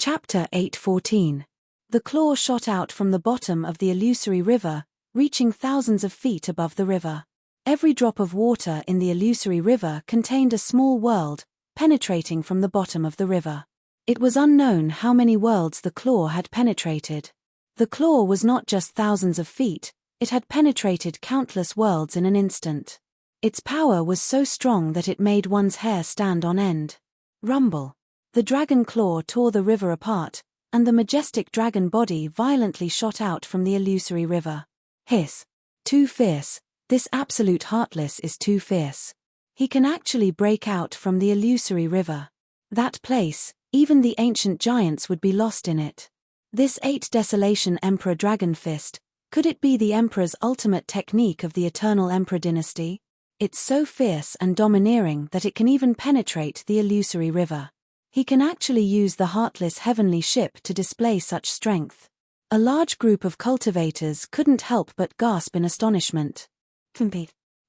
Chapter 8:14. The claw shot out from the bottom of the illusory river, reaching thousands of feet above the river. Every drop of water in the illusory river contained a small world, penetrating from the bottom of the river. It was unknown how many worlds the claw had penetrated. The claw was not just thousands of feet, it had penetrated countless worlds in an instant. Its power was so strong that it made one's hair stand on end. Rumble. The dragon claw tore the river apart, and the majestic dragon body violently shot out from the illusory river. Hiss. Too fierce. This absolute heartless is too fierce. He can actually break out from the illusory river. That place, even the ancient giants would be lost in it. This 8 Desolation Emperor Dragon Fist, could it be the Emperor's ultimate technique of the Eternal Emperor dynasty? It's so fierce and domineering that it can even penetrate the illusory river. He can actually use the heartless heavenly ship to display such strength. A large group of cultivators couldn't help but gasp in astonishment.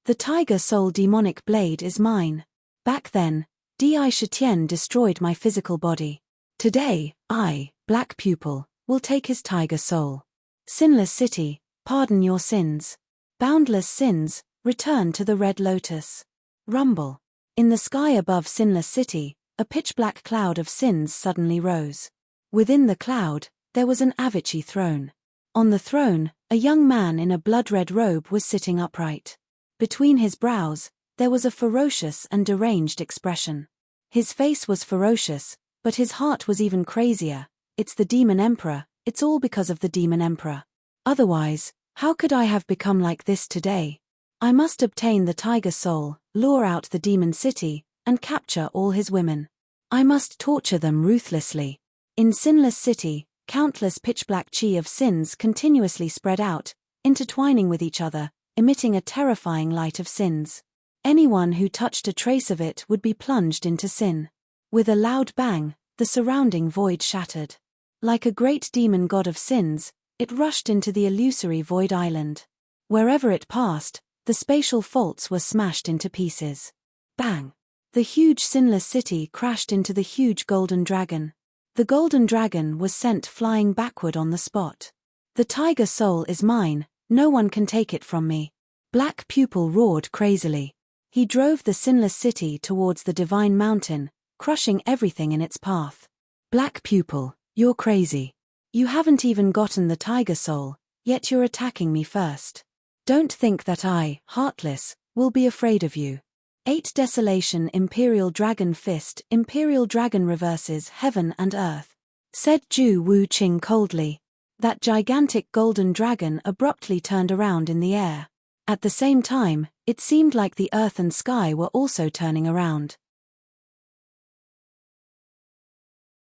The tiger soul demonic blade is mine. Back then, Di Shitian destroyed my physical body. Today, I, Black Pupil, will take his tiger soul. Sinless city, pardon your sins. Boundless sins, return to the Red Lotus. Rumble. In the sky above Sinless city, a pitch-black cloud of sins suddenly rose. Within the cloud, there was an Avicii throne. On the throne, a young man in a blood-red robe was sitting upright. Between his brows, there was a ferocious and deranged expression. His face was ferocious, but his heart was even crazier. It's the Demon Emperor, it's all because of the Demon Emperor. Otherwise, how could I have become like this today? I must obtain the tiger soul, lure out the demon city, and capture all his women. I must torture them ruthlessly. In Sinless City, countless pitch-black chi of sins continuously spread out, intertwining with each other, emitting a terrifying light of sins. Anyone who touched a trace of it would be plunged into sin. With a loud bang, the surrounding void shattered. Like a great demon god of sins, it rushed into the illusory void island. Wherever it passed, the spatial faults were smashed into pieces. Bang! The huge Sinless City crashed into the huge golden dragon. The golden dragon was sent flying backward on the spot. The tiger soul is mine, no one can take it from me. Black Pupil roared crazily. He drove the Sinless City towards the Divine Mountain, crushing everything in its path. Black Pupil, you're crazy. You haven't even gotten the tiger soul, yet you're attacking me first. Don't think that I, heartless, will be afraid of you. 8 Desolation Imperial Dragon Fist Imperial Dragon reverses heaven and earth. Said Ju Wu Qing coldly. That gigantic golden dragon abruptly turned around in the air. At the same time, it seemed like the earth and sky were also turning around.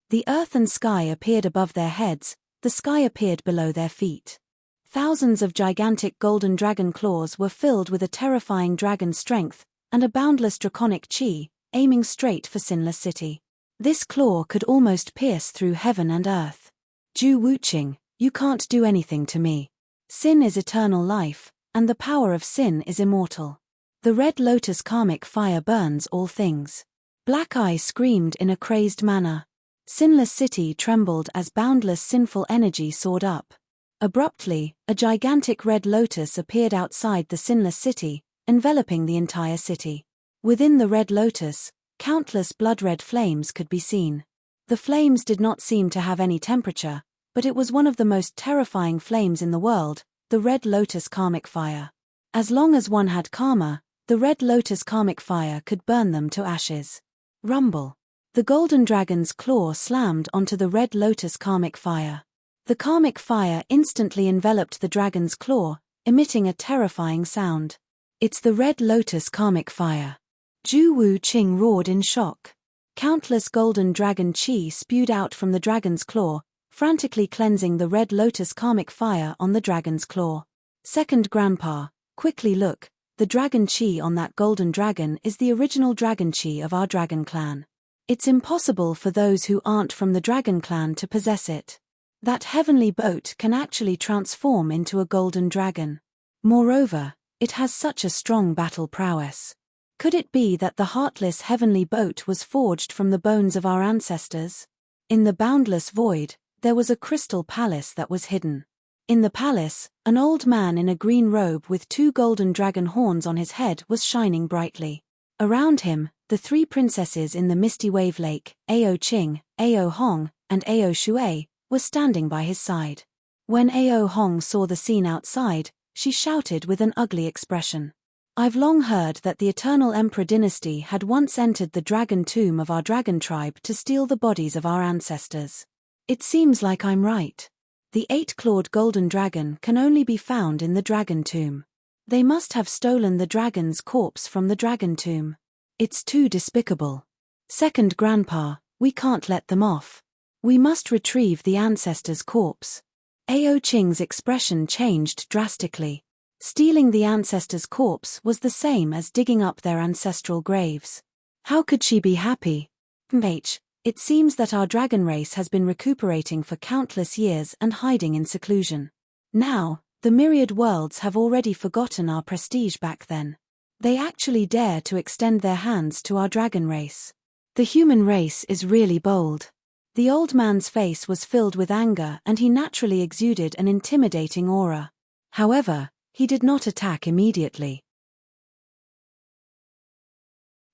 The earth and sky appeared above their heads, the sky appeared below their feet. Thousands of gigantic golden dragon claws were filled with a terrifying dragon strength, and a boundless draconic chi, aiming straight for Sinless City. This claw could almost pierce through heaven and earth. Ju Wuqing, you can't do anything to me. Sin is eternal life, and the power of sin is immortal. The Red Lotus karmic fire burns all things. Black Eye screamed in a crazed manner. Sinless City trembled as boundless sinful energy soared up. Abruptly, a gigantic red lotus appeared outside the Sinless City, enveloping the entire city. Within the Red Lotus, countless blood-red flames could be seen. The flames did not seem to have any temperature, but it was one of the most terrifying flames in the world, the Red Lotus karmic fire. As long as one had karma, the Red Lotus karmic fire could burn them to ashes. Rumble. The golden dragon's claw slammed onto the Red Lotus karmic fire. The karmic fire instantly enveloped the dragon's claw, emitting a terrifying sound. It's the Red Lotus karmic fire. Ju Wu Qing roared in shock. Countless golden dragon chi spewed out from the dragon's claw, frantically cleansing the Red Lotus karmic fire on the dragon's claw. Second Grandpa, quickly look, the dragon chi on that golden dragon is the original dragon chi of our dragon clan. It's impossible for those who aren't from the dragon clan to possess it. That heavenly boat can actually transform into a golden dragon. Moreover, it has such a strong battle prowess. Could it be that the heartless heavenly boat was forged from the bones of our ancestors? In the boundless void, there was a crystal palace that was hidden. In the palace, an old man in a green robe with 2 golden dragon horns on his head was shining brightly. Around him, the 3 princesses in the misty wave lake, Ao Qing, Ao Hong, and Ao Shui, were standing by his side. When Ao Hong saw the scene outside, she shouted with an ugly expression. "I've long heard that the Eternal Emperor dynasty had once entered the dragon tomb of our dragon tribe to steal the bodies of our ancestors. It seems like I'm right. The 8-clawed golden dragon can only be found in the dragon tomb. They must have stolen the dragon's corpse from the dragon tomb. It's too despicable. Second Grandpa, we can't let them off. We must retrieve the ancestor's corpse." Ao Qing's expression changed drastically. Stealing the ancestor's corpse was the same as digging up their ancestral graves. How could she be happy? It seems that our dragon race has been recuperating for countless years and hiding in seclusion. Now, the myriad worlds have already forgotten our prestige back then. They actually dare to extend their hands to our dragon race. The human race is really bold. The old man's face was filled with anger and he naturally exuded an intimidating aura. However, he did not attack immediately.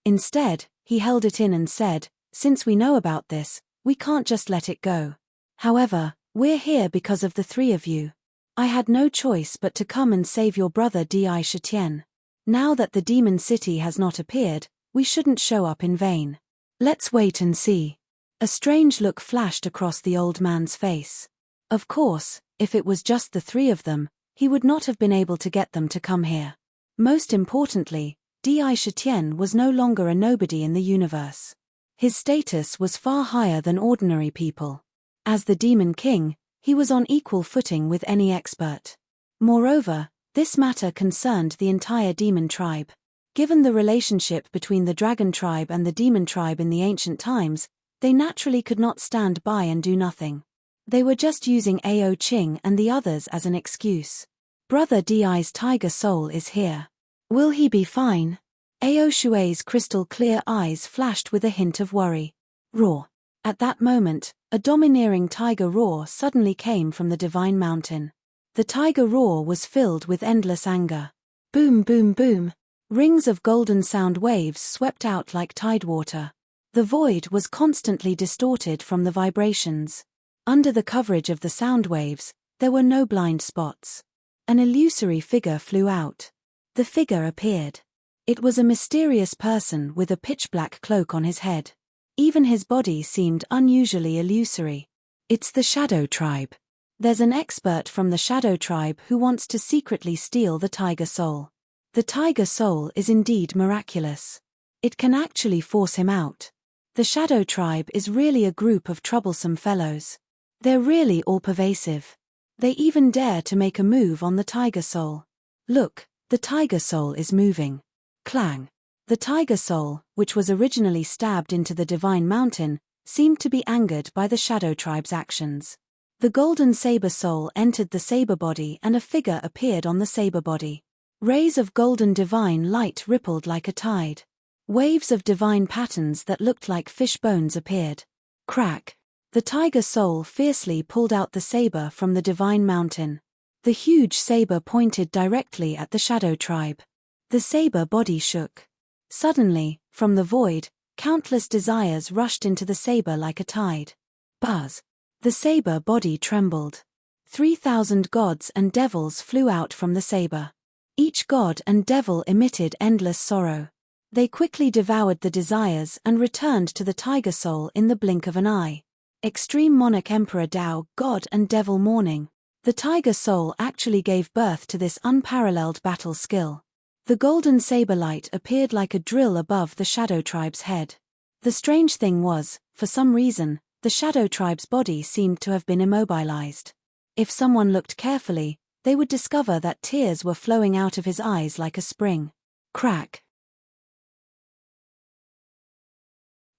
Instead, he held it in and said, "Since we know about this, we can't just let it go. However, we're here because of the 3 of you. I had no choice but to come and save your brother Di Shitian. Now that the demon city has not appeared, we shouldn't show up in vain. Let's wait and see." A strange look flashed across the old man's face. Of course, if it was just the 3 of them, he would not have been able to get them to come here. Most importantly, Di Shitian was no longer a nobody in the universe. His status was far higher than ordinary people. As the Demon King, he was on equal footing with any expert. Moreover, this matter concerned the entire demon tribe. Given the relationship between the dragon tribe and the demon tribe in the ancient times, they naturally could not stand by and do nothing. They were just using Ao Qing and the others as an excuse. Brother Di's tiger soul is here. Will he be fine? Ao Shui's crystal-clear eyes flashed with a hint of worry. Roar. At that moment, a domineering tiger roar suddenly came from the divine mountain. The tiger roar was filled with endless anger. Boom, boom, boom. Rings of golden sound waves swept out like tidewater. The void was constantly distorted from the vibrations. Under the coverage of the sound waves, there were no blind spots. An illusory figure flew out. The figure appeared. It was a mysterious person with a pitch-black cloak on his head. Even his body seemed unusually illusory. It's the Shadow Tribe. There's an expert from the Shadow Tribe who wants to secretly steal the tiger soul. The tiger soul is indeed miraculous. It can actually force him out. The Shadow Tribe is really a group of troublesome fellows. They're really all-pervasive. They even dare to make a move on the tiger soul. Look, the tiger soul is moving. Clang. The tiger soul, which was originally stabbed into the divine mountain, seemed to be angered by the Shadow Tribe's actions. The golden saber soul entered the saber body and a figure appeared on the saber body. Rays of golden divine light rippled like a tide. Waves of divine patterns that looked like fish bones appeared. Crack. The tiger soul fiercely pulled out the saber from the divine mountain. The huge saber pointed directly at the Shadow Tribe. The saber body shook. Suddenly, from the void, countless desires rushed into the saber like a tide. Buzz. The saber body trembled. 3,000 gods and devils flew out from the saber. Each god and devil emitted endless sorrow. They quickly devoured the desires and returned to the tiger soul in the blink of an eye. Extreme Monarch Emperor Dao, God and Devil Mourning. The tiger soul actually gave birth to this unparalleled battle skill. The golden saber light appeared like a drill above the Shadow Tribe's head. The strange thing was, for some reason, the Shadow Tribe's body seemed to have been immobilized. If someone looked carefully, they would discover that tears were flowing out of his eyes like a spring. Crack.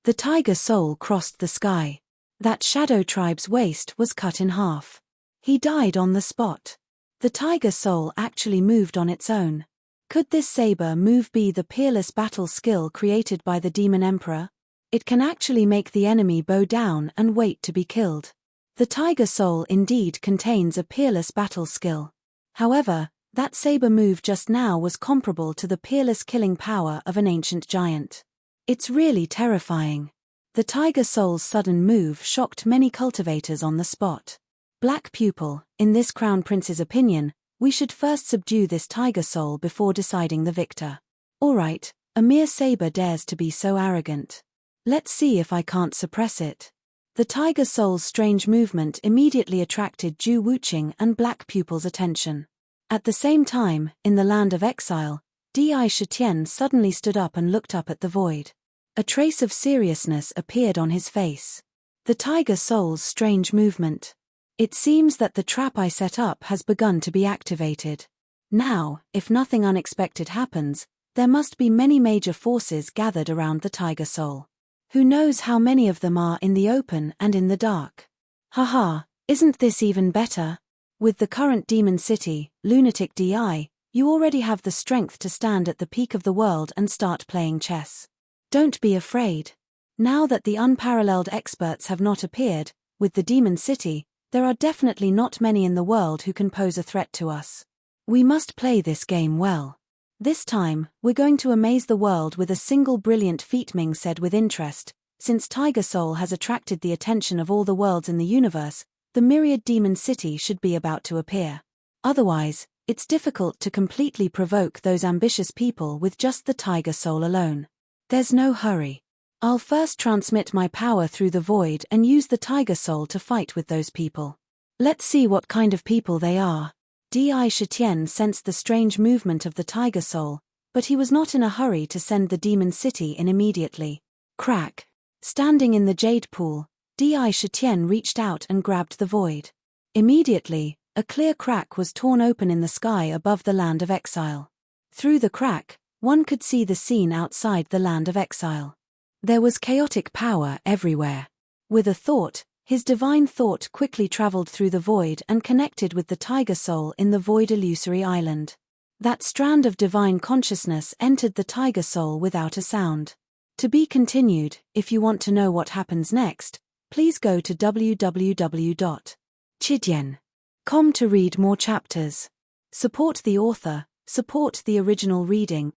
The tiger soul crossed the sky. That Shadow Tribe's waist was cut in half. He died on the spot. The tiger soul actually moved on its own. Could this saber move be the peerless battle skill created by the Demon Emperor? It can actually make the enemy bow down and wait to be killed. The tiger soul indeed contains a peerless battle skill. However, that saber move just now was comparable to the peerless killing power of an ancient giant. It's really terrifying. The tiger soul's sudden move shocked many cultivators on the spot. Black Pupil, in this crown prince's opinion, we should first subdue this tiger soul before deciding the victor. Alright, a mere saber dares to be so arrogant. Let's see if I can't suppress it. The tiger soul's strange movement immediately attracted Zhu Wuqing and Black Pupil's attention. At the same time, in the land of exile, Di Shitian suddenly stood up and looked up at the void. A trace of seriousness appeared on his face. The tiger soul's strange movement. It seems that the trap I set up has begun to be activated. Now, if nothing unexpected happens, there must be many major forces gathered around the tiger soul. Who knows how many of them are in the open and in the dark? Haha, isn't this even better? With the current demon city, lunatic Di, you already have the strength to stand at the peak of the world and start playing chess. Don't be afraid. Now that the unparalleled experts have not appeared, with the demon city, there are definitely not many in the world who can pose a threat to us. We must play this game well. This time, we're going to amaze the world with a single brilliant feat, Ming said with interest. Since Tiger Soul has attracted the attention of all the worlds in the universe, the myriad demon city should be about to appear. Otherwise, it's difficult to completely provoke those ambitious people with just the Tiger Soul alone. There's no hurry. I'll first transmit my power through the void and use the tiger soul to fight with those people. Let's see what kind of people they are. Di Shitian sensed the strange movement of the tiger soul, but he was not in a hurry to send the demon city in immediately. Crack. Standing in the jade pool, Di Shitian reached out and grabbed the void. Immediately, a clear crack was torn open in the sky above the land of exile. Through the crack, one could see the scene outside the land of exile. There was chaotic power everywhere. With a thought, his divine thought quickly traveled through the void and connected with the tiger soul in the void illusory island. That strand of divine consciousness entered the tiger soul without a sound. To be continued. If you want to know what happens next, please go to www.chidian.com to read more chapters. Support the author, support the original reading.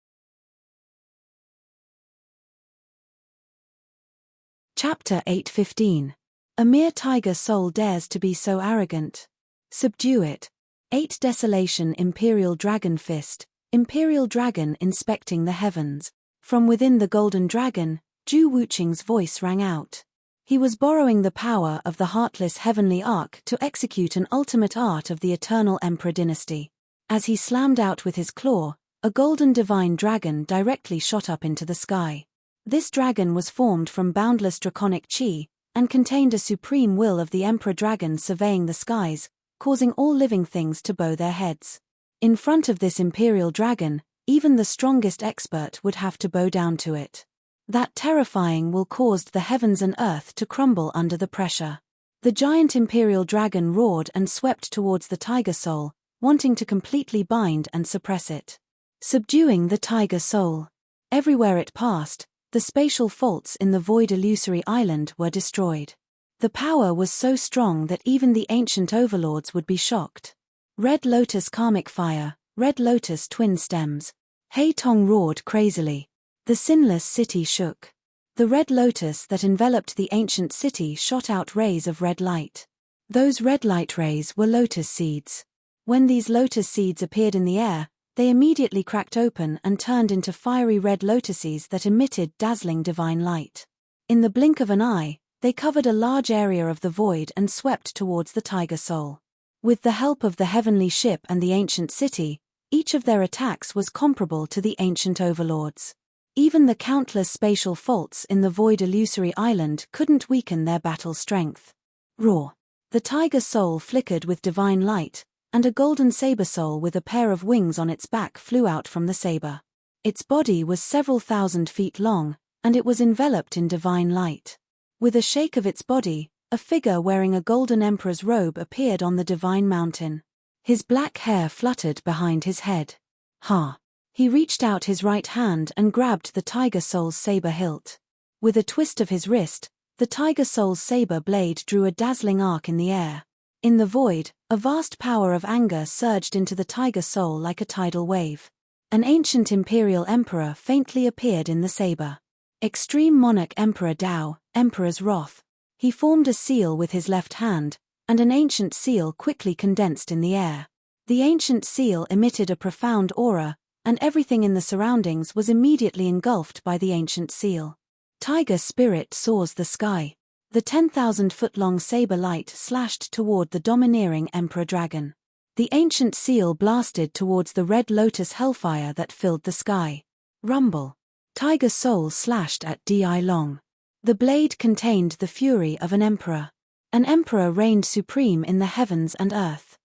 Chapter 8:15. A mere tiger soul dares to be so arrogant. Subdue it. 8 Desolation Imperial Dragon Fist, Imperial Dragon inspecting the heavens. From within the golden dragon, Zhu Wuqing's voice rang out. He was borrowing the power of the heartless heavenly arc to execute an ultimate art of the eternal emperor dynasty. As he slammed out with his claw, a golden divine dragon directly shot up into the sky. This dragon was formed from boundless draconic chi, and contained a supreme will of the emperor dragon surveying the skies, causing all living things to bow their heads. In front of this imperial dragon, even the strongest expert would have to bow down to it. That terrifying will caused the heavens and earth to crumble under the pressure. The giant imperial dragon roared and swept towards the tiger soul, wanting to completely bind and suppress it. Subduing the tiger soul. Everywhere it passed, the spatial faults in the void illusory island were destroyed. The power was so strong that even the ancient overlords would be shocked. Red Lotus Karmic Fire, Red Lotus Twin Stems. Hei Tong roared crazily. The sinless city shook. The red lotus that enveloped the ancient city shot out rays of red light. Those red light rays were lotus seeds. When these lotus seeds appeared in the air, they immediately cracked open and turned into fiery red lotuses that emitted dazzling divine light. In the blink of an eye, they covered a large area of the void and swept towards the tiger soul. With the help of the heavenly ship and the ancient city, each of their attacks was comparable to the ancient overlords. Even the countless spatial faults in the void illusory island couldn't weaken their battle strength. Roar! The tiger soul flickered with divine light, and a golden saber soul with a pair of wings on its back flew out from the saber. Its body was several thousand feet long, and it was enveloped in divine light. With a shake of its body, a figure wearing a golden emperor's robe appeared on the divine mountain. His black hair fluttered behind his head. Ha! He reached out his right hand and grabbed the tiger soul's saber hilt. With a twist of his wrist, the tiger soul's saber blade drew a dazzling arc in the air. In the void, a vast power of anger surged into the tiger soul like a tidal wave. An ancient imperial emperor faintly appeared in the saber. Extreme monarch Emperor Dao, Emperor's Wrath. He formed a seal with his left hand, and an ancient seal quickly condensed in the air. The ancient seal emitted a profound aura, and everything in the surroundings was immediately engulfed by the ancient seal. Tiger spirit soars the sky. The 10,000-foot-long saber light slashed toward the domineering Emperor Dragon. The ancient seal blasted towards the red lotus hellfire that filled the sky. Rumble. Tiger soul slashed at Di Long. The blade contained the fury of an emperor. An emperor reigned supreme in the heavens and earth.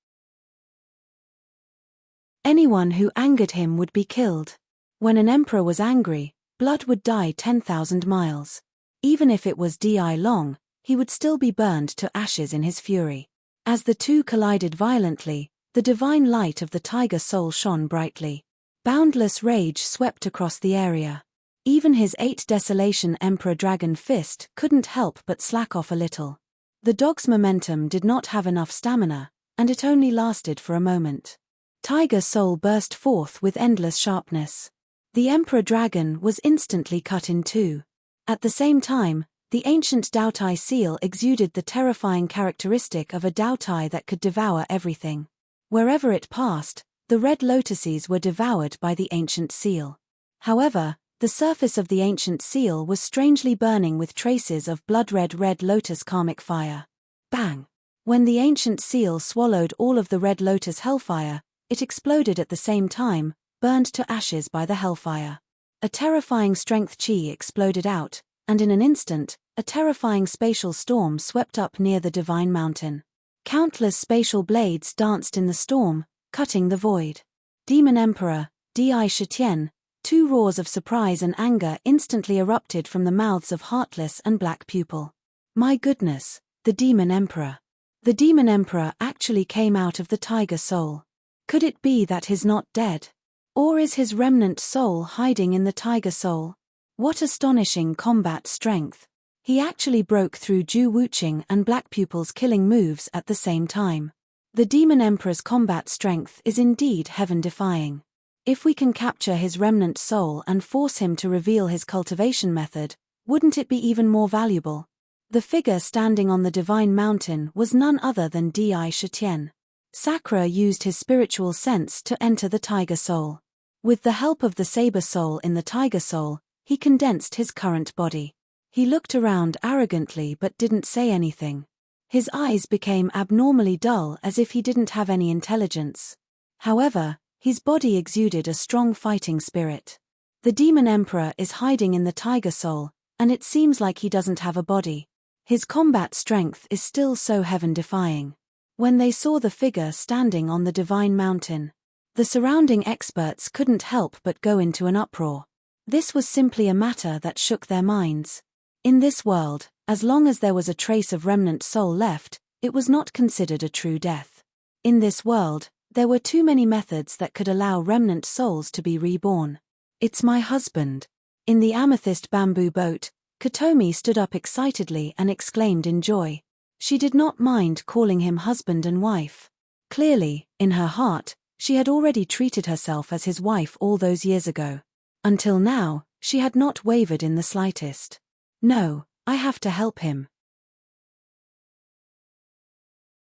Anyone who angered him would be killed. When an emperor was angry, blood would dye 10,000 miles. Even if it was Di Long, he would still be burned to ashes in his fury. As the two collided violently, the divine light of the tiger soul shone brightly. Boundless rage swept across the area. Even his 8 Desolation Emperor Dragon Fist couldn't help but slack off a little. The dog's momentum did not have enough stamina, and it only lasted for a moment. Tiger soul burst forth with endless sharpness. The Emperor Dragon was instantly cut in two. At the same time, the ancient Daotai seal exuded the terrifying characteristic of a Daotai that could devour everything. Wherever it passed, the red lotuses were devoured by the ancient seal. However, the surface of the ancient seal was strangely burning with traces of blood-red red lotus karmic fire. Bang! When the ancient seal swallowed all of the red lotus hellfire, it exploded at the same time, burned to ashes by the hellfire. A terrifying strength chi exploded out, and in an instant, a terrifying spatial storm swept up near the divine mountain. Countless spatial blades danced in the storm, cutting the void. Demon Emperor, Di Shitian. 2 roars of surprise and anger instantly erupted from the mouths of Heartless and Black Pupil. My goodness, the Demon Emperor. The Demon Emperor actually came out of the tiger soul. Could it be that he's not dead? Or is his remnant soul hiding in the tiger soul? What astonishing combat strength. He actually broke through Ju Wuching and Black Pupil's killing moves at the same time. The Demon Emperor's combat strength is indeed heaven-defying. If we can capture his remnant soul and force him to reveal his cultivation method, wouldn't it be even more valuable? The figure standing on the divine mountain was none other than Di Shitian. Sakura used his spiritual sense to enter the tiger soul. With the help of the saber soul in the tiger soul, he condensed his current body. He looked around arrogantly but didn't say anything. His eyes became abnormally dull as if he didn't have any intelligence. However, his body exuded a strong fighting spirit. The Demon Emperor is hiding in the tiger soul, and it seems like he doesn't have a body. His combat strength is still so heaven-defying. When they saw the figure standing on the divine mountain, the surrounding experts couldn't help but go into an uproar. This was simply a matter that shook their minds. In this world, as long as there was a trace of remnant soul left, it was not considered a true death. In this world, there were too many methods that could allow remnant souls to be reborn. It's my husband. In the amethyst bamboo boat, Kotomi stood up excitedly and exclaimed in joy. She did not mind calling him husband and wife. Clearly, in her heart, she had already treated herself as his wife all those years ago. Until now, she had not wavered in the slightest. No, I have to help him.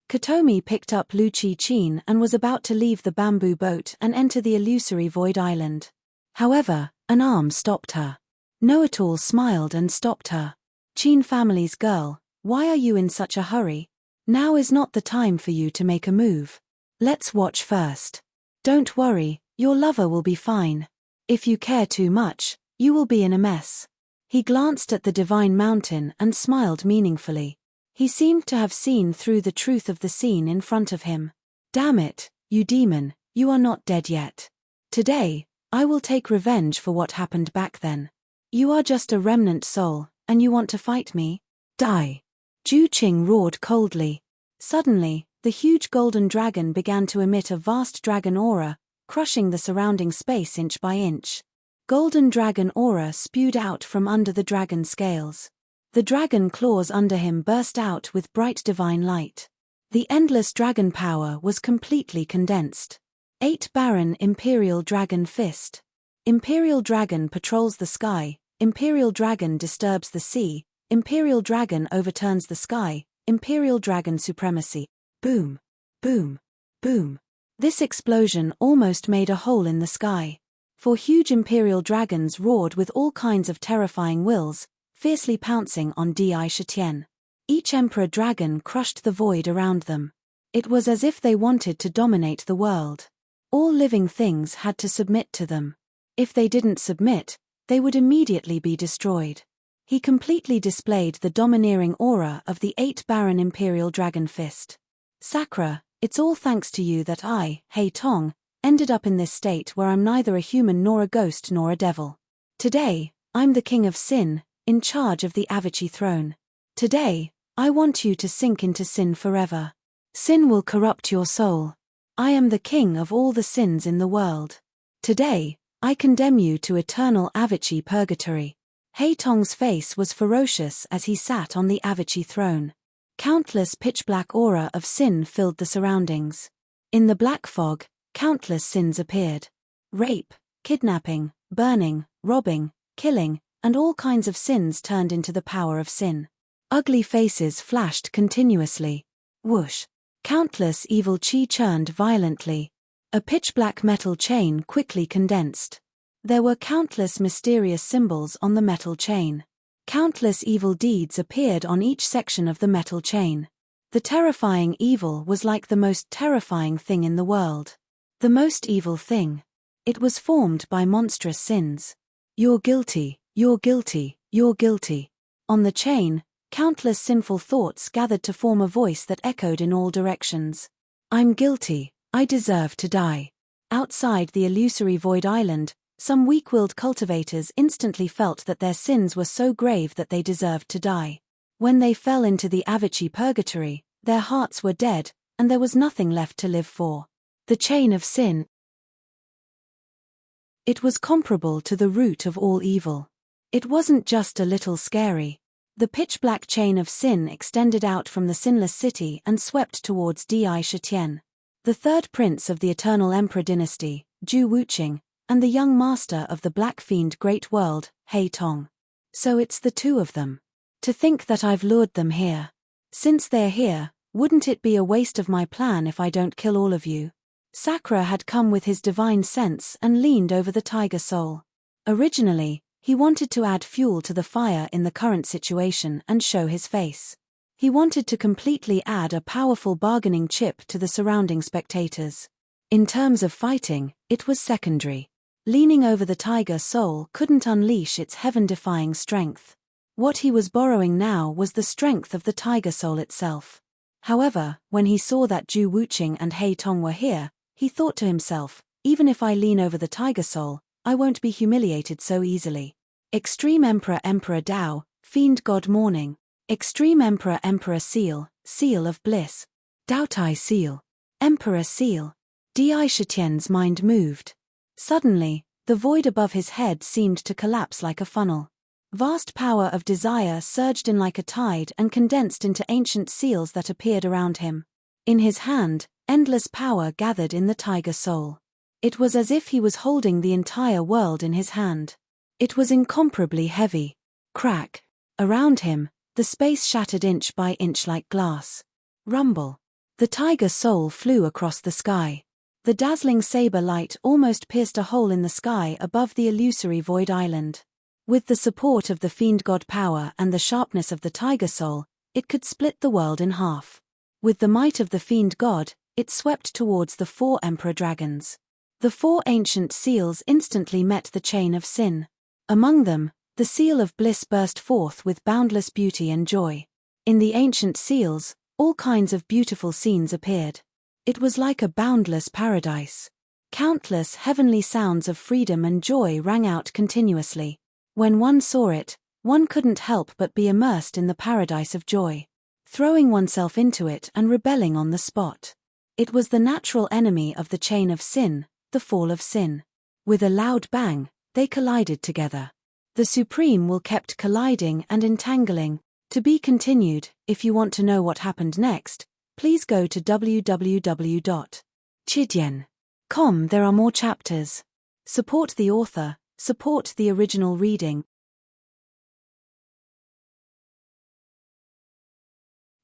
Kotomi picked up Lu Chi-chin and was about to leave the bamboo boat and enter the illusory void island. However, an arm stopped her. Know-it-all smiled and stopped her. Chin family's girl, why are you in such a hurry? Now is not the time for you to make a move. Let's watch first. Don't worry, your lover will be fine. If you care too much, you will be in a mess. He glanced at the divine mountain and smiled meaningfully. He seemed to have seen through the truth of the scene in front of him. Damn it, you demon, you are not dead yet. Today, I will take revenge for what happened back then. You are just a remnant soul, and you want to fight me? Die. Ju Qing roared coldly. Suddenly, the huge golden dragon began to emit a vast dragon aura, crushing the surrounding space inch by inch. golden dragon aura spewed out from under the dragon scales. The dragon claws under him burst out with bright divine light. The endless dragon power was completely condensed. 8 Baron Imperial Dragon Fist. Imperial Dragon patrols the sky, Imperial Dragon disturbs the sea, Imperial Dragon overturns the sky, Imperial Dragon supremacy. Boom. Boom. Boom. This explosion almost made a hole in the sky. 4 huge Imperial Dragons roared with all kinds of terrifying wills, fiercely pouncing on Di Shetien. Each Emperor Dragon crushed the void around them. It was as if they wanted to dominate the world. All living things had to submit to them. If they didn't submit, they would immediately be destroyed. He completely displayed the domineering aura of the 8 Baron Imperial Dragon Fist. Sakura, it's all thanks to you that I, Hei Tong, ended up in this state where I'm neither a human nor a ghost nor a devil. Today, I'm the king of sin, in charge of the Avicii throne. Today, I want you to sink into sin forever. Sin will corrupt your soul. I am the king of all the sins in the world. Today, I condemn you to eternal Avicii purgatory. Hei Tong's face was ferocious as he sat on the Avicii throne. Countless pitch-black aura of sin filled the surroundings. In the black fog, countless sins appeared. Rape, kidnapping, burning, robbing, killing, and all kinds of sins turned into the power of sin. Ugly faces flashed continuously. Whoosh. Countless evil chi churned violently. A pitch-black metal chain quickly condensed. There were countless mysterious symbols on the metal chain. Countless evil deeds appeared on each section of the metal chain. The terrifying evil was like the most terrifying thing in the world. The most evil thing. It was formed by monstrous sins. You're guilty, you're guilty, you're guilty. On the chain, countless sinful thoughts gathered to form a voice that echoed in all directions. I'm guilty, I deserve to die. Outside the illusory void island, some weak-willed cultivators instantly felt that their sins were so grave that they deserved to die. When they fell into the Avicii purgatory, their hearts were dead, and there was nothing left to live for. The chain of sin. It was comparable to the root of all evil. It wasn't just a little scary. The pitch-black chain of sin extended out from the sinless city and swept towards Di Shetien. The third prince of the Eternal Emperor dynasty, Zhu Wuqing, and the young master of the Black Fiend Great World, Hei Tong. So it's the two of them. To think that I've lured them here. Since they're here, wouldn't it be a waste of my plan if I don't kill all of you? Sakura had come with his divine sense and leaned over the tiger soul. Originally, he wanted to add fuel to the fire in the current situation and show his face. He wanted to completely add a powerful bargaining chip to the surrounding spectators. In terms of fighting, it was secondary. Leaning over the tiger soul couldn't unleash its heaven-defying strength. What he was borrowing now was the strength of the tiger soul itself. However, when he saw that Zhu Wuqing and Hei Tong were here, he thought to himself, even if I lean over the tiger soul, I won't be humiliated so easily. Extreme Emperor Emperor Dao, Fiend God Morning. Extreme Emperor Emperor Seal, Seal of Bliss. Dao Tai Seal. Emperor Seal. Di Shetien's mind moved. Suddenly, the void above his head seemed to collapse like a funnel. Vast power of desire surged in like a tide and condensed into ancient seals that appeared around him. In his hand, endless power gathered in the tiger soul. It was as if he was holding the entire world in his hand. It was incomparably heavy. Crack. Around him, the space shattered inch by inch like glass. Rumble. The tiger soul flew across the sky. The dazzling saber light almost pierced a hole in the sky above the illusory void island. With the support of the fiend god power and the sharpness of the tiger soul, it could split the world in half. With the might of the fiend god, it swept towards the 4 emperor dragons. The 4 ancient seals instantly met the chain of sin. Among them, the seal of bliss burst forth with boundless beauty and joy. In the ancient seals, all kinds of beautiful scenes appeared. It was like a boundless paradise. Countless heavenly sounds of freedom and joy rang out continuously. When one saw it, one couldn't help but be immersed in the paradise of joy, throwing oneself into it and rebelling on the spot. It was the natural enemy of the chain of sin, the fall of sin. With a loud bang, they collided together. The Supreme will kept colliding and entangling. To be continued. If you want to know what happened next, please go to www.chidien.com. There are more chapters. Support the author, support the original reading.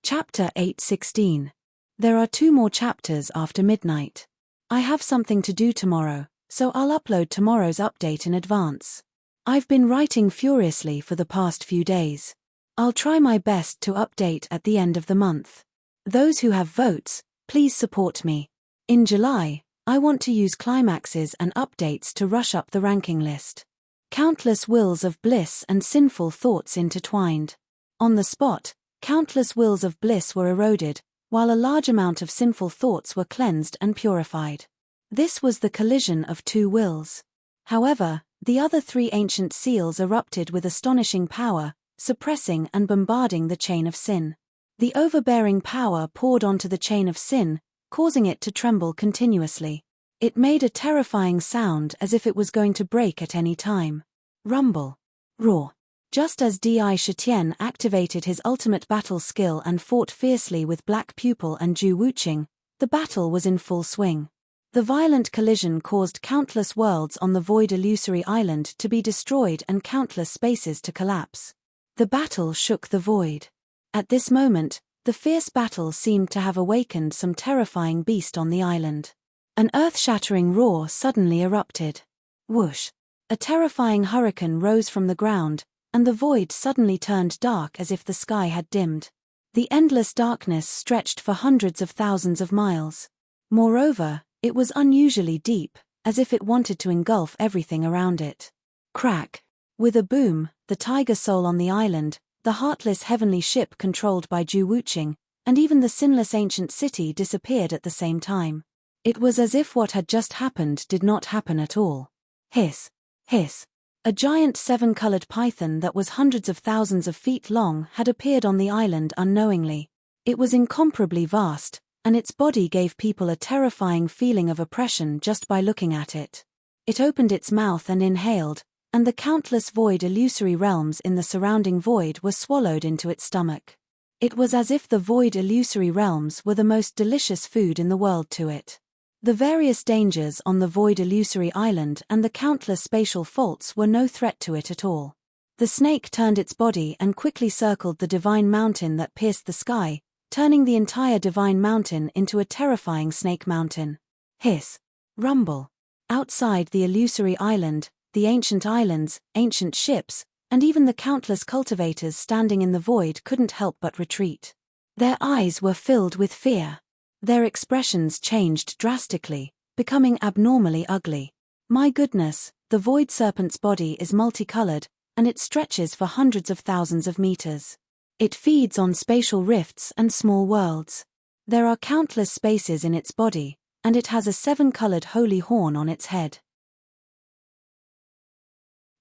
Chapter 8:16. There are 2 more chapters after midnight. I have something to do tomorrow, so I'll upload tomorrow's update in advance. I've been writing furiously for the past few days. I'll try my best to update at the end of the month. Those who have votes, please support me. In July, I want to use climaxes and updates to rush up the ranking list. Countless wills of bliss and sinful thoughts intertwined. On the spot, countless wills of bliss were eroded, while a large amount of sinful thoughts were cleansed and purified. This was the collision of 2 wills. However, the other 3 ancient seals erupted with astonishing power, suppressing and bombarding the chain of sin. The overbearing power poured onto the chain of sin, causing it to tremble continuously. It made a terrifying sound as if it was going to break at any time. Rumble. Roar. Just as Di Shitian activated his ultimate battle skill and fought fiercely with Black Pupil and Ju Wuqing, the battle was in full swing. The violent collision caused countless worlds on the void illusory island to be destroyed and countless spaces to collapse. The battle shook the void. At this moment, the fierce battle seemed to have awakened some terrifying beast on the island. An earth-shattering roar suddenly erupted. Whoosh! A terrifying hurricane rose from the ground, and the void suddenly turned dark as if the sky had dimmed. The endless darkness stretched for hundreds of thousands of miles. Moreover, it was unusually deep, as if it wanted to engulf everything around it. Crack! With a boom, the tiger soul on the island, the heartless heavenly ship controlled by Ju Wuqing, and even the sinless ancient city disappeared at the same time. It was as if what had just happened did not happen at all. Hiss! Hiss! A giant 7-colored python that was hundreds of thousands of feet long had appeared on the island unknowingly. It was incomparably vast, and its body gave people a terrifying feeling of oppression just by looking at it. It opened its mouth and inhaled, and the countless void illusory realms in the surrounding void were swallowed into its stomach. It was as if the void illusory realms were the most delicious food in the world to it. The various dangers on the void illusory island and the countless spatial faults were no threat to it at all. The snake turned its body and quickly circled the divine mountain that pierced the sky, turning the entire divine mountain into a terrifying snake mountain. Hiss! Rumble! Outside the illusory island, the ancient islands, ancient ships, and even the countless cultivators standing in the void couldn't help but retreat. Their eyes were filled with fear. Their expressions changed drastically, becoming abnormally ugly. My goodness, the void serpent's body is multicolored, and it stretches for hundreds of thousands of meters. It feeds on spatial rifts and small worlds. There are countless spaces in its body, and it has a 7-colored holy horn on its head.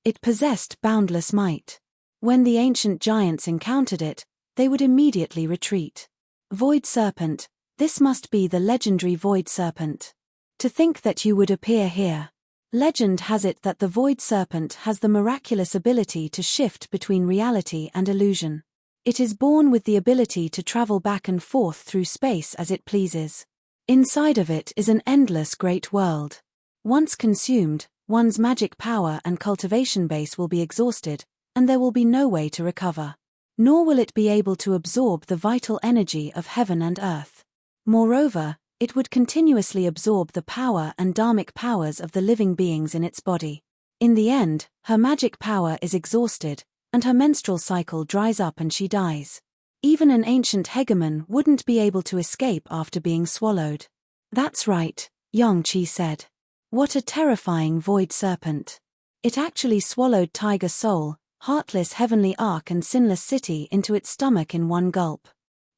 It possessed boundless might. When the ancient giants encountered it, they would immediately retreat. Void Serpent, this must be the legendary Void Serpent. To think that you would appear here. Legend has it that the Void Serpent has the miraculous ability to shift between reality and illusion. It is born with the ability to travel back and forth through space as it pleases. Inside of it is an endless great world. Once consumed, one's magic power and cultivation base will be exhausted, and there will be no way to recover. Nor will it be able to absorb the vital energy of heaven and earth. Moreover, it would continuously absorb the power and dharmic powers of the living beings in its body. In the end, her magic power is exhausted, and her menstrual cycle dries up and she dies. Even an ancient hegemon wouldn't be able to escape after being swallowed. That's right, Yongqi said. What a terrifying void serpent. It actually swallowed Tiger Soul, heartless heavenly ark and sinless city into its stomach in one gulp.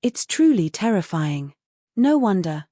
It's truly terrifying. No wonder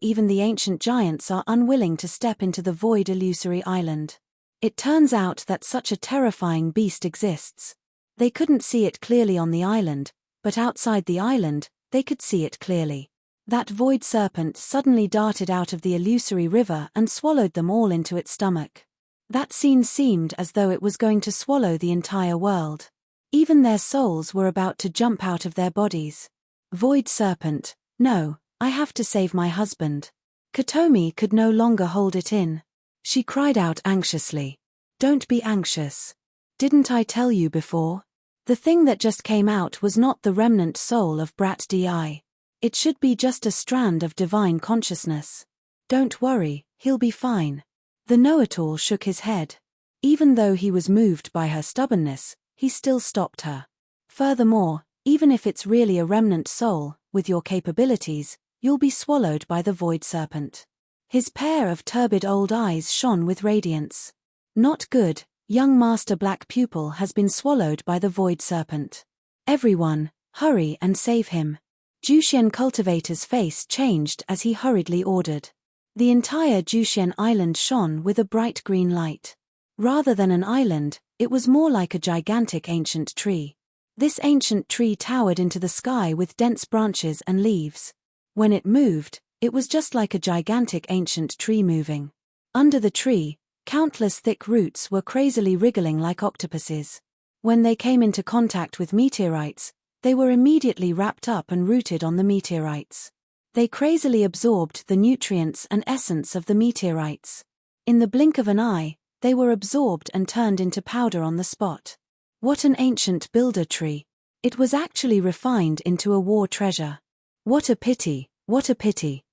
even the ancient giants are unwilling to step into the void illusory island. It turns out that such a terrifying beast exists. They couldn't see it clearly on the island, but outside the island, they could see it clearly. That void serpent suddenly darted out of the illusory river and swallowed them all into its stomach. That scene seemed as though it was going to swallow the entire world. Even their souls were about to jump out of their bodies. Void Serpent, no, I have to save my husband. Kotomi could no longer hold it in. She cried out anxiously. Don't be anxious. Didn't I tell you before? The thing that just came out was not the remnant soul of Brat Di. It should be just a strand of divine consciousness. Don't worry, he'll be fine. The know-it-all shook his head. Even though he was moved by her stubbornness, he still stopped her. Furthermore, even if it's really a remnant soul, with your capabilities, you'll be swallowed by the Void Serpent. His pair of turbid old eyes shone with radiance. Not good, young Master Black Pupil has been swallowed by the Void Serpent. Everyone, hurry and save him. Juxian Cultivator's face changed as he hurriedly ordered. The entire Juxian Island shone with a bright green light. Rather than an island, it was more like a gigantic ancient tree. This ancient tree towered into the sky with dense branches and leaves. When it moved, it was just like a gigantic ancient tree moving. Under the tree, countless thick roots were crazily wriggling like octopuses. When they came into contact with meteorites, they were immediately wrapped up and rooted on the meteorites. They crazily absorbed the nutrients and essence of the meteorites. In the blink of an eye, they were absorbed and turned into powder on the spot. What an ancient builder tree. It was actually refined into a war treasure. What a pity, what a pity.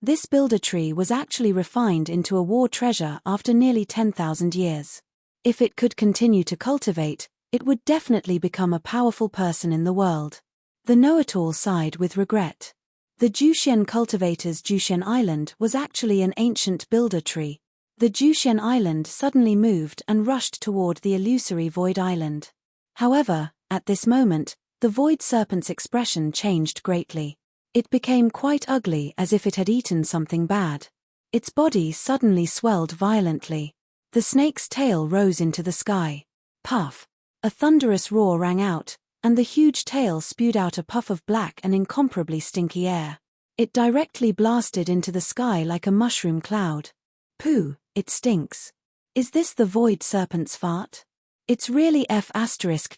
This builder tree was actually refined into a war treasure after nearly 10,000 years. If it could continue to cultivate, it would definitely become a powerful person in the world. The know-it-all sighed with regret. The Juxian Cultivator's Juxian Island was actually an ancient builder tree. The Juxian Island suddenly moved and rushed toward the illusory Void Island. However, at this moment, the Void Serpent's expression changed greatly. It became quite ugly, as if it had eaten something bad. Its body suddenly swelled violently. The snake's tail rose into the sky. Puff! A thunderous roar rang out, and the huge tail spewed out a puff of black and incomparably stinky air. It directly blasted into the sky like a mushroom cloud. Pooh, it stinks. Is this the Void Serpent's fart? It's really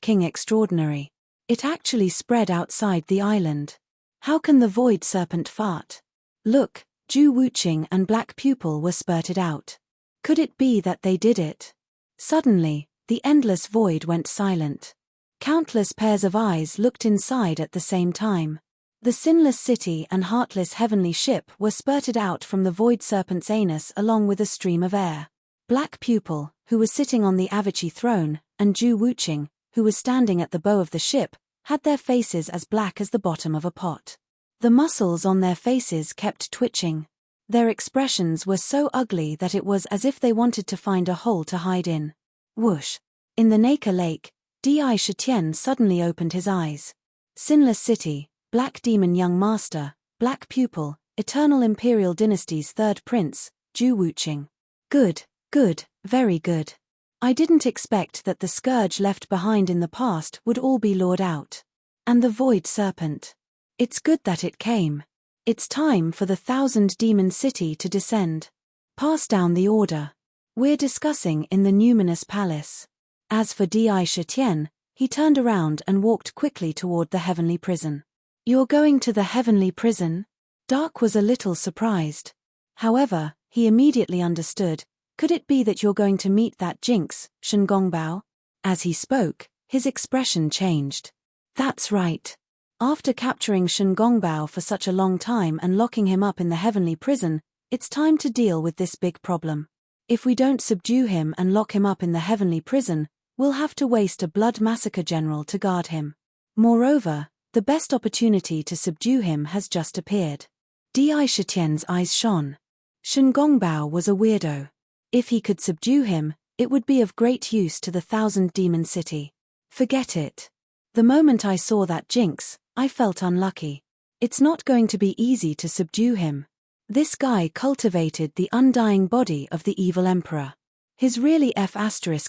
King extraordinary. It actually spread outside the island. How can the Void Serpent fart? Look, Ju Wuqing and Black Pupil were spurted out. Could it be that they did it? Suddenly, the endless void went silent. Countless pairs of eyes looked inside at the same time. The sinless city and heartless heavenly ship were spurted out from the Void Serpent's anus along with a stream of air. Black Pupil, who was sitting on the Avici throne, and Ju Wuqing, who was standing at the bow of the ship, had their faces as black as the bottom of a pot. The muscles on their faces kept twitching. Their expressions were so ugly that it was as if they wanted to find a hole to hide in. Whoosh! In the Naka Lake, Di Shitian suddenly opened his eyes. Sinless City, Black Demon Young Master, Black Pupil, Eternal Imperial Dynasty's third prince, Ju Wuqing. Good, good, very good. I didn't expect that the scourge left behind in the past would all be lured out. And the Void Serpent. It's good that it came. It's time for the 1,000-demon city to descend. Pass down the order. We're discussing in the numinous palace. As for Di Shitian, he turned around and walked quickly toward the heavenly prison. You're going to the heavenly prison? Dark was a little surprised. However, he immediately understood. Could it be that you're going to meet that jinx, Shen Gongbao? As he spoke, his expression changed. That's right. After capturing Shen Gongbao for such a long time and locking him up in the heavenly prison, it's time to deal with this big problem. If we don't subdue him and lock him up in the heavenly prison, we'll have to waste a blood massacre general to guard him. Moreover, the best opportunity to subdue him has just appeared. Di Shitian's eyes shone. Shen Gongbao was a weirdo. If he could subdue him, it would be of great use to the 1,000-demon city. Forget it. The moment I saw that jinx, I felt unlucky. It's not going to be easy to subdue him. This guy cultivated the undying body of the evil emperor. He's really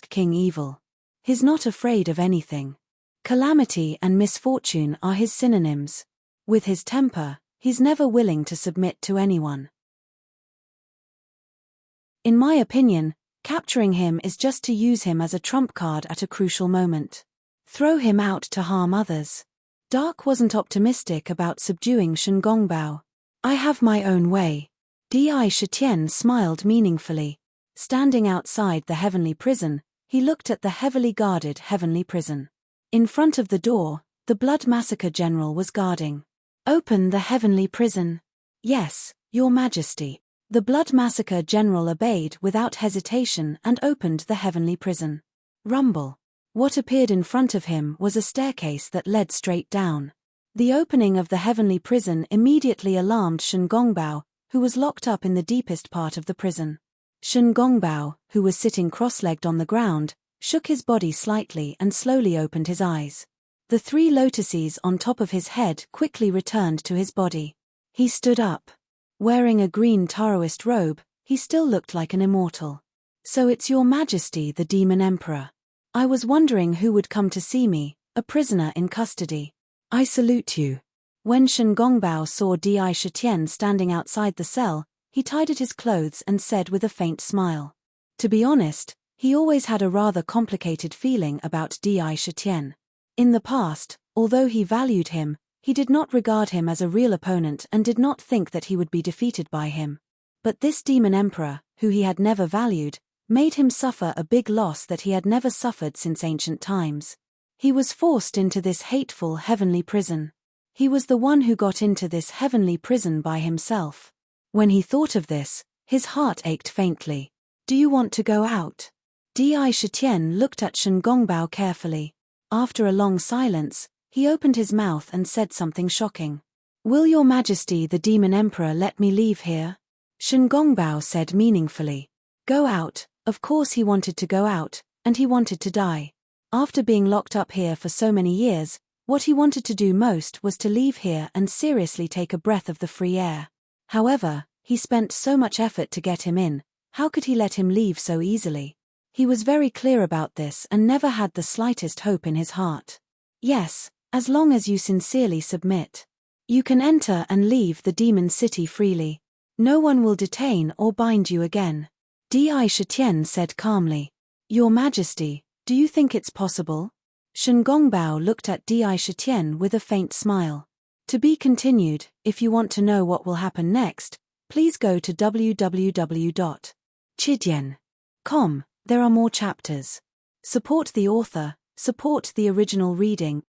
King evil. He's not afraid of anything. Calamity and misfortune are his synonyms. With his temper, he's never willing to submit to anyone. In my opinion, capturing him is just to use him as a trump card at a crucial moment. Throw him out to harm others. Dark wasn't optimistic about subduing Shen Gongbao. I have my own way. Di Shitian smiled meaningfully. Standing outside the heavenly prison, he looked at the heavily guarded heavenly prison. In front of the door, the Blood Massacre General was guarding. Open the heavenly prison. Yes, Your Majesty. The Blood Massacre General obeyed without hesitation and opened the heavenly prison. Rumble. What appeared in front of him was a staircase that led straight down. The opening of the heavenly prison immediately alarmed Shen Gongbao, who was locked up in the deepest part of the prison. Shen Gongbao, who was sitting cross-legged on the ground, shook his body slightly and slowly opened his eyes. The 3 lotuses on top of his head quickly returned to his body. He stood up. Wearing a green Taoist robe, he still looked like an immortal. So it's Your Majesty the Demon Emperor. I was wondering who would come to see me, a prisoner in custody. I salute you. When Shen Gongbao saw Di Shitian standing outside the cell, he tied at his clothes and said with a faint smile. To be honest, he always had a rather complicated feeling about Di Shitian. In the past, although he valued him, he did not regard him as a real opponent and did not think that he would be defeated by him. But this demon emperor, who he had never valued, made him suffer a big loss that he had never suffered since ancient times. He was forced into this hateful heavenly prison. He was the one who got into this heavenly prison by himself. When he thought of this, his heart ached faintly. Do you want to go out? Di Shitian looked at Shen Gongbao carefully. After a long silence, he opened his mouth and said something shocking. Will Your Majesty the Demon Emperor let me leave here? Shen Gongbao said meaningfully. Go out. Of course he wanted to go out, and he wanted to die. After being locked up here for so many years, what he wanted to do most was to leave here and seriously take a breath of the free air. However, he spent so much effort to get him in, how could he let him leave so easily? He was very clear about this and never had the slightest hope in his heart. Yes, as long as you sincerely submit. You can enter and leave the demon city freely. No one will detain or bind you again. Di Shitian said calmly. Your Majesty, do you think it's possible? Shen Gongbao looked at Di Shitian with a faint smile. To be continued. If you want to know what will happen next, please go to www.chidian.com. There are more chapters. Support the author, support the original reading.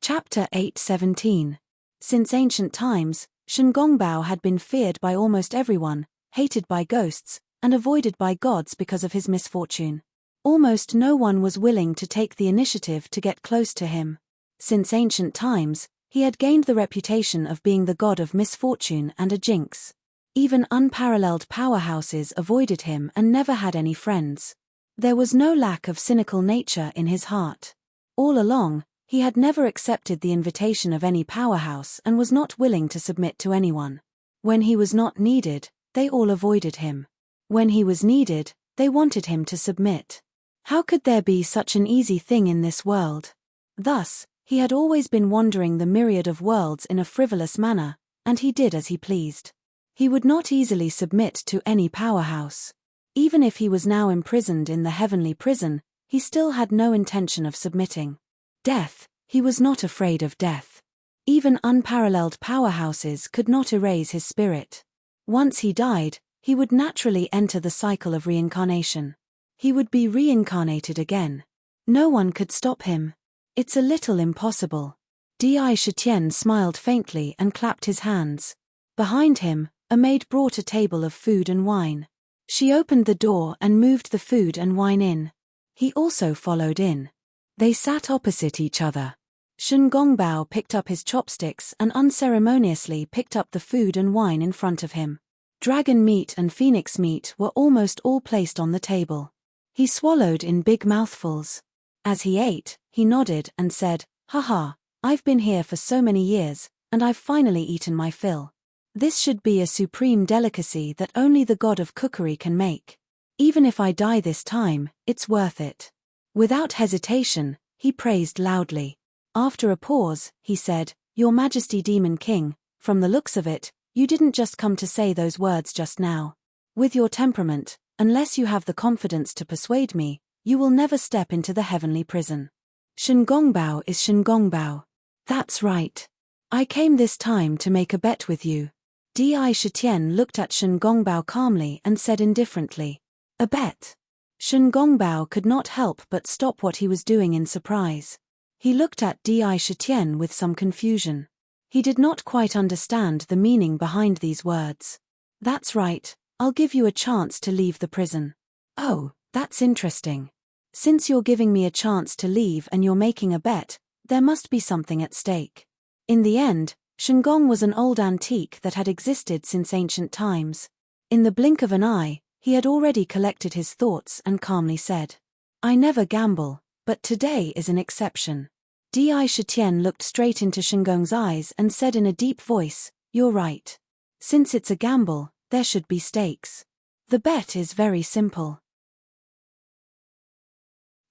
Chapter 8:17. Since ancient times, Shen Gongbao had been feared by almost everyone, hated by ghosts, and avoided by gods because of his misfortune. Almost no one was willing to take the initiative to get close to him. Since ancient times, he had gained the reputation of being the god of misfortune and a jinx. Even unparalleled powerhouses avoided him and never had any friends. There was no lack of cynical nature in his heart. All along, he had never accepted the invitation of any powerhouse and was not willing to submit to anyone. When he was not needed, they all avoided him. When he was needed, they wanted him to submit. How could there be such an easy thing in this world? Thus, he had always been wandering the myriad of worlds in a frivolous manner, and he did as he pleased. He would not easily submit to any powerhouse. Even if he was now imprisoned in the heavenly prison, he still had no intention of submitting. Death, he was not afraid of death. Even unparalleled powerhouses could not erase his spirit. Once he died, he would naturally enter the cycle of reincarnation. He would be reincarnated again. No one could stop him. It's a little impossible. Di Shitian smiled faintly and clapped his hands. Behind him, a maid brought a table of food and wine. She opened the door and moved the food and wine in. He also followed in. They sat opposite each other. Shen Gongbao picked up his chopsticks and unceremoniously picked up the food and wine in front of him. Dragon meat and phoenix meat were almost all placed on the table. He swallowed in big mouthfuls. As he ate, he nodded and said, "Haha, I've been here for so many years, and I've finally eaten my fill. This should be a supreme delicacy that only the god of cookery can make. Even if I die this time, it's worth it." Without hesitation, he praised loudly. After a pause, he said, "Your Majesty Demon King, From the looks of it, you didn't just come to say those words just now. With your temperament, unless you have the confidence to persuade me, you will never step into the heavenly prison. Shengongbao is Shengongbao. That's right. I came this time to make a bet with you. Di Shitian looked at Shengongbao calmly and said indifferently, "A bet?" Shengongbao could not help but stop what he was doing in surprise. He looked at Di Shitian with some confusion. He did not quite understand the meaning behind these words. "That's right, I'll give you a chance to leave the prison." "Oh, that's interesting. Since you're giving me a chance to leave and you're making a bet, there must be something at stake." In the end, Shengong was an old antique that had existed since ancient times. In the blink of an eye, he had already collected his thoughts and calmly said, "I never gamble, but today is an exception." Di Shitian looked straight into Shengong's eyes and said in a deep voice, "You're right. Since it's a gamble, there should be stakes. The bet is very simple.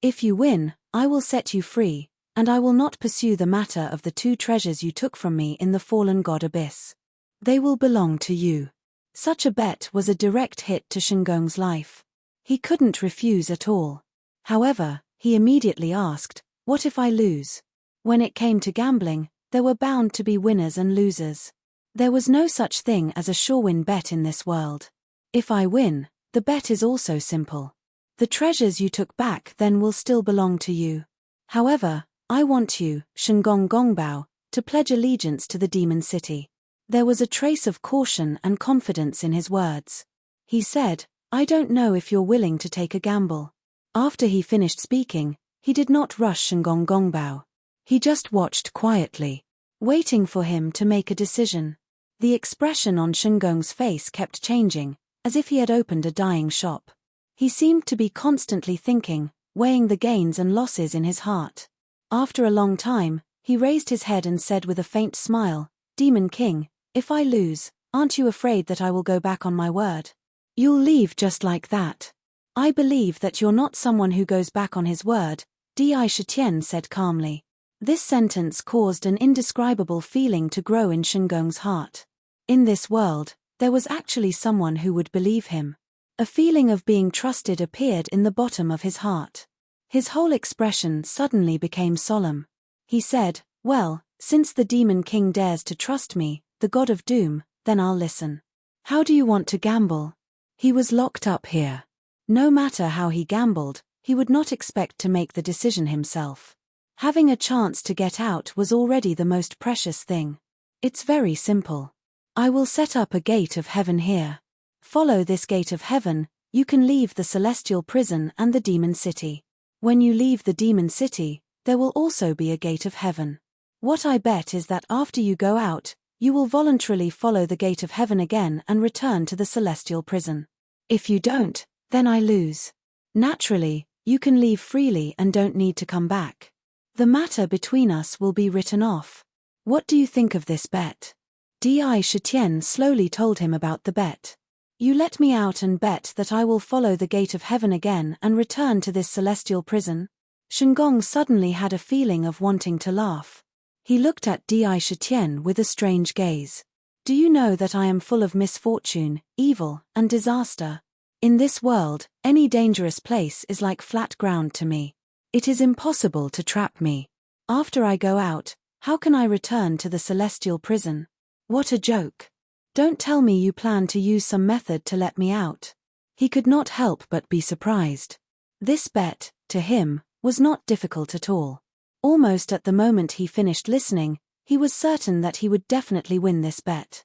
If you win, I will set you free, and I will not pursue the matter of the 2 treasures you took from me in the fallen god abyss. They will belong to you." Such a bet was a direct hit to Shengong's life. He couldn't refuse at all. However, he immediately asked, "What if I lose?" When it came to gambling, there were bound to be winners and losers. There was no such thing as a sure-win bet in this world. If I win, the bet is also simple. The treasures you took back then will still belong to you. However, I want you, Shengong Gongbao, to pledge allegiance to the demon city. There was a trace of caution and confidence in his words. He said, "I don't know if you're willing to take a gamble." After he finished speaking, he did not rush Shengong Gongbao. He just watched quietly, waiting for him to make a decision. The expression on Shengong's face kept changing, as if he had opened a dying shop. He seemed to be constantly thinking, weighing the gains and losses in his heart. After a long time, he raised his head and said with a faint smile, "Demon King, if I lose, aren't you afraid that I will go back on my word?" "You'll leave just like that." "I believe that you're not someone who goes back on his word," Di Shitian said calmly. This sentence caused an indescribable feeling to grow in Shengong's heart. In this world, there was actually someone who would believe him. A feeling of being trusted appeared in the bottom of his heart. His whole expression suddenly became solemn. He said, "Well, since the Demon King dares to trust me, the God of Doom, then I'll listen. How do you want to gamble?" He was locked up here. No matter how he gambled, he would not expect to make the decision himself. Having a chance to get out was already the most precious thing. "It's very simple. I will set up a gate of heaven here. Follow this gate of heaven, you can leave the celestial prison and the demon city. When you leave the demon city, there will also be a gate of heaven. What I bet is that after you go out, you will voluntarily follow the gate of heaven again and return to the celestial prison. If you don't, then I lose. Naturally, you can leave freely and don't need to come back. The matter between us will be written off. What do you think of this bet?" Di Shitian slowly told him about the bet. "You let me out and bet that I will follow the gate of heaven again and return to this celestial prison?" Shengong suddenly had a feeling of wanting to laugh. He looked at Di Shitian with a strange gaze. "Do you know that I am full of misfortune, evil, and disaster? In this world, any dangerous place is like flat ground to me. It is impossible to trap me. After I go out, how can I return to the celestial prison? What a joke. Don't tell me you plan to use some method to let me out." He could not help but be surprised. This bet, to him, was not difficult at all. Almost at the moment he finished listening, he was certain that he would definitely win this bet.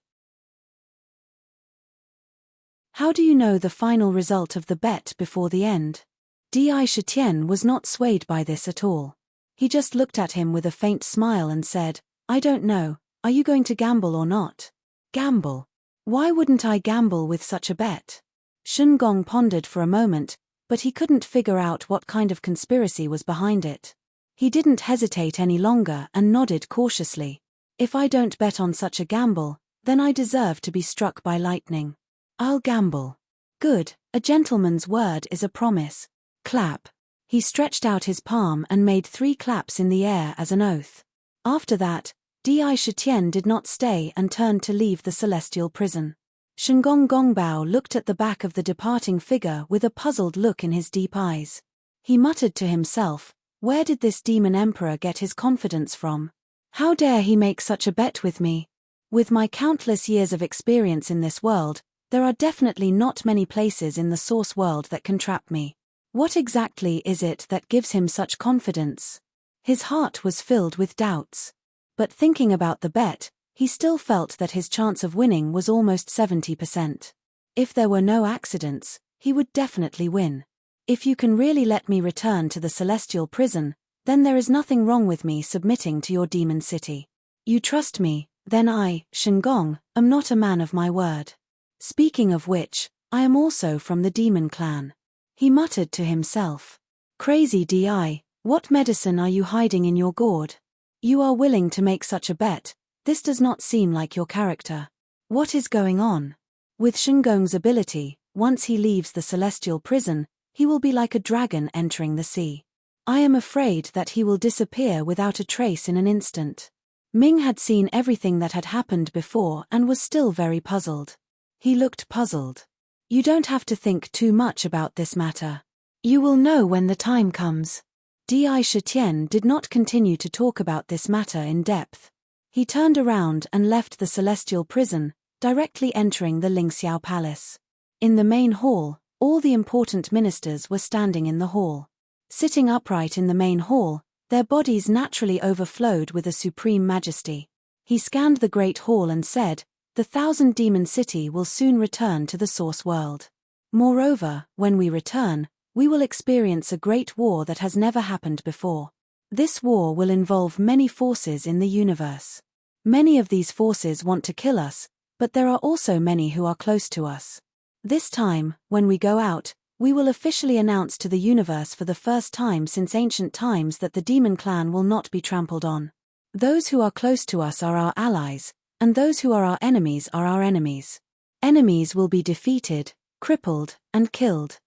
"How do you know the final result of the bet before the end?" Di Shitian was not swayed by this at all. He just looked at him with a faint smile and said, "I don't know, are you going to gamble or not?" "Gamble? Why wouldn't I gamble with such a bet?" Shengong pondered for a moment, but he couldn't figure out what kind of conspiracy was behind it. He didn't hesitate any longer and nodded cautiously. "If I don't bet on such a gamble, then I deserve to be struck by lightning. I'll gamble." "Good, a gentleman's word is a promise. Clap." He stretched out his palm and made 3 claps in the air as an oath. After that, Di Shitian did not stay and turned to leave the celestial prison. Shengong Gongbao looked at the back of the departing figure with a puzzled look in his deep eyes. He muttered to himself, where did this demon emperor get his confidence from? How dare he make such a bet with me? With my countless years of experience in this world, there are definitely not many places in the source world that can trap me. What exactly is it that gives him such confidence? His heart was filled with doubts. But thinking about the bet, he still felt that his chance of winning was almost 70%. If there were no accidents, he would definitely win. If you can really let me return to the celestial prison, then there is nothing wrong with me submitting to your demon city. You trust me, then I, Shengong, am not a man of my word. Speaking of which, I am also from the demon clan. He muttered to himself. Crazy Di, what medicine are you hiding in your gourd? You are willing to make such a bet. This does not seem like your character. What is going on? With Shengong's ability, once he leaves the celestial prison, he will be like a dragon entering the sea. I am afraid that he will disappear without a trace in an instant. Ming had seen everything that had happened before and was still very puzzled. He looked puzzled. You don't have to think too much about this matter. You will know when the time comes. Di Shitian did not continue to talk about this matter in depth. He turned around and left the celestial prison, directly entering the Lingxiao Palace. In the main hall, all the important ministers were standing in the hall. Sitting upright in the main hall, their bodies naturally overflowed with a supreme majesty. He scanned the great hall and said, the 1,000-demon city will soon return to the source world. Moreover, when we return, we will experience a great war that has never happened before. This war will involve many forces in the universe. Many of these forces want to kill us, but there are also many who are close to us. This time, when we go out, we will officially announce to the universe for the first time since ancient times that the demon clan will not be trampled on. Those who are close to us are our allies, and those who are our enemies are our enemies. Enemies will be defeated, crippled, and killed.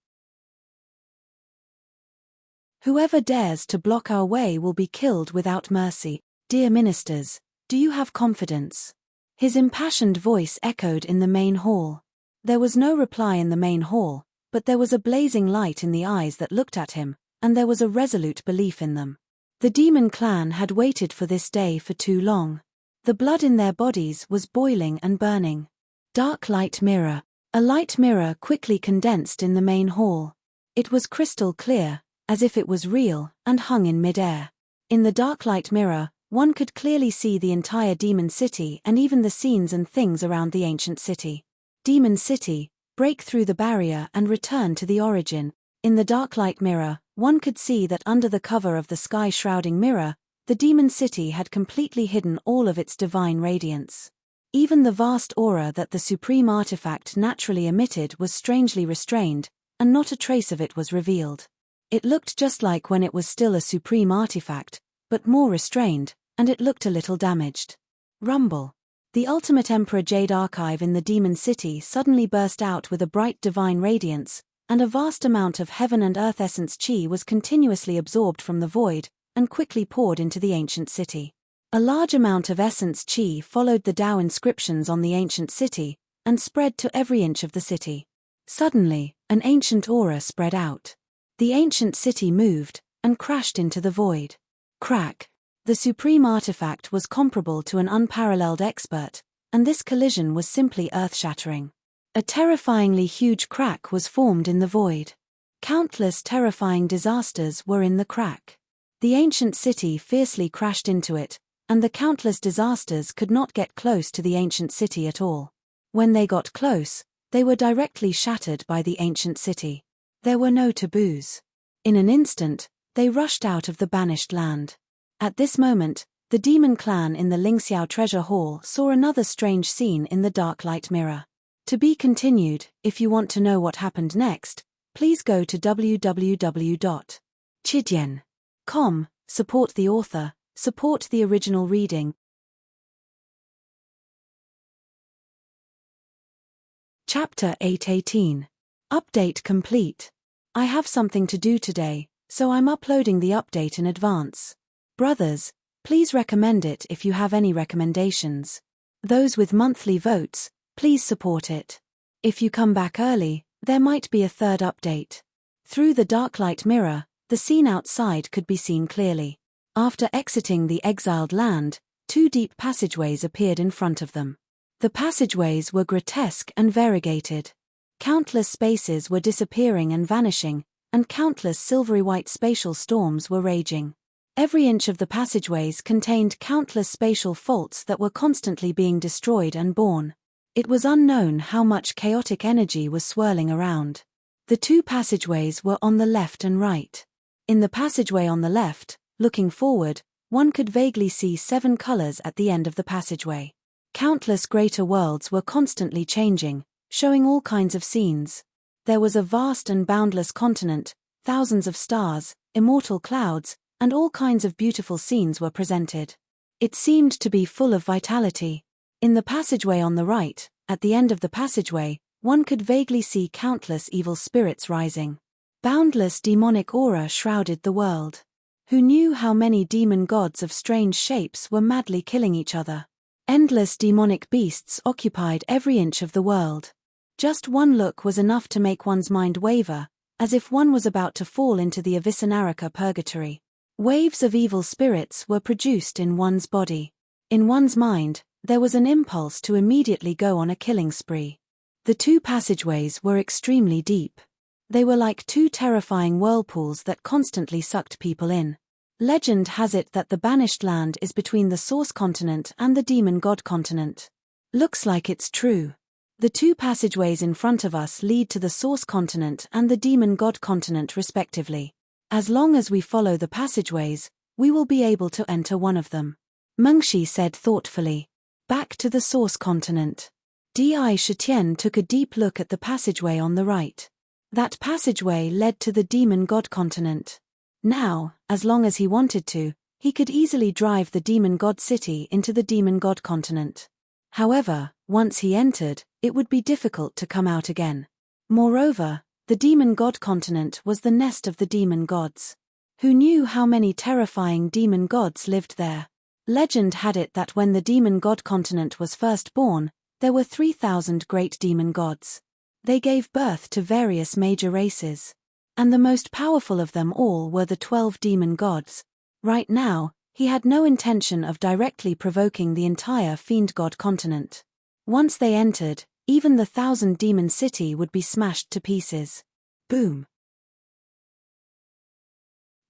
Whoever dares to block our way will be killed without mercy. Dear ministers, do you have confidence? His impassioned voice echoed in the main hall. There was no reply in the main hall, but there was a blazing light in the eyes that looked at him, and there was a resolute belief in them. The demon clan had waited for this day for too long. The blood in their bodies was boiling and burning. Dark light mirror. A light mirror quickly condensed in the main hall. It was crystal clear, as if it was real, and hung in mid-air. In the dark light mirror, one could clearly see the entire demon city and even the scenes and things around the ancient city. Demon city, break through the barrier and return to the origin. In the dark light mirror, one could see that under the cover of the sky-shrouding mirror, the demon city had completely hidden all of its divine radiance. Even the vast aura that the supreme artifact naturally emitted was strangely restrained, and not a trace of it was revealed. It looked just like when it was still a supreme artifact, but more restrained, and it looked a little damaged. Rumble. The ultimate Emperor Jade archive in the demon city suddenly burst out with a bright divine radiance, and a vast amount of heaven and earth essence chi was continuously absorbed from the void, and quickly poured into the ancient city. A large amount of essence chi followed the Tao inscriptions on the ancient city, and spread to every inch of the city. Suddenly, an ancient aura spread out. The ancient city moved, and crashed into the void. Crack. The supreme artifact was comparable to an unparalleled expert, and this collision was simply earth-shattering. A terrifyingly huge crack was formed in the void. Countless terrifying disasters were in the crack. The ancient city fiercely crashed into it, and the countless disasters could not get close to the ancient city at all. When they got close, they were directly shattered by the ancient city. There were no taboos. In an instant, they rushed out of the banished land. At this moment, the demon clan in the Lingxiao treasure hall saw another strange scene in the dark light mirror. To be continued. If you want to know what happened next, please go to www.chidian.com, support the author, support the original reading. Chapter 818. Update complete. I have something to do today, so I'm uploading the update in advance. Brothers, Please recommend it if you have any recommendations. Those with monthly votes, please support it. If you come back early, there might be a third update. Through the dark light mirror, the scene outside could be seen clearly. After exiting the exiled land, 2 deep passageways appeared in front of them. The passageways were grotesque and variegated. Countless spaces were disappearing and vanishing, and countless silvery white spatial storms were raging. Every inch of the passageways contained countless spatial faults that were constantly being destroyed and born. It was unknown how much chaotic energy was swirling around. The 2 passageways were on the left and right. In the passageway on the left, looking forward, one could vaguely see 7 colors at the end of the passageway. Countless greater worlds were constantly changing, showing all kinds of scenes. There was a vast and boundless continent, thousands of stars, immortal clouds, and all kinds of beautiful scenes were presented. It seemed to be full of vitality. In the passageway on the right, at the end of the passageway, one could vaguely see countless evil spirits rising. Boundless demonic aura shrouded the world. Who knew how many demon gods of strange shapes were madly killing each other? Endless demonic beasts occupied every inch of the world. Just one look was enough to make one's mind waver, as if one was about to fall into the Avicenarika purgatory. Waves of evil spirits were produced in one's body. In one's mind, there was an impulse to immediately go on a killing spree. The 2 passageways were extremely deep. They were like 2 terrifying whirlpools that constantly sucked people in. Legend has it that the Banished Land is between the Source Continent and the Demon God Continent. Looks like it's true. The 2 passageways in front of us lead to the Source Continent and the Demon God Continent respectively. As long as we follow the passageways, we will be able to enter one of them. Mengshi said thoughtfully. Back to the Source Continent. Di Shitian took a deep look at the passageway on the right. That passageway led to the Demon God Continent. Now, as long as he wanted to, he could easily drive the Demon God City into the Demon God Continent. However, once he entered, it would be difficult to come out again. Moreover, the Demon God Continent was the nest of the demon gods. Who knew how many terrifying demon gods lived there? Legend had it that when the Demon God Continent was first born, there were 3,000 great demon gods. They gave birth to various major races. And the most powerful of them all were the 12 demon gods. Right now, he had no intention of directly provoking the entire Fiend God Continent. Once they entered, even the 1,000 demon city would be smashed to pieces. Boom.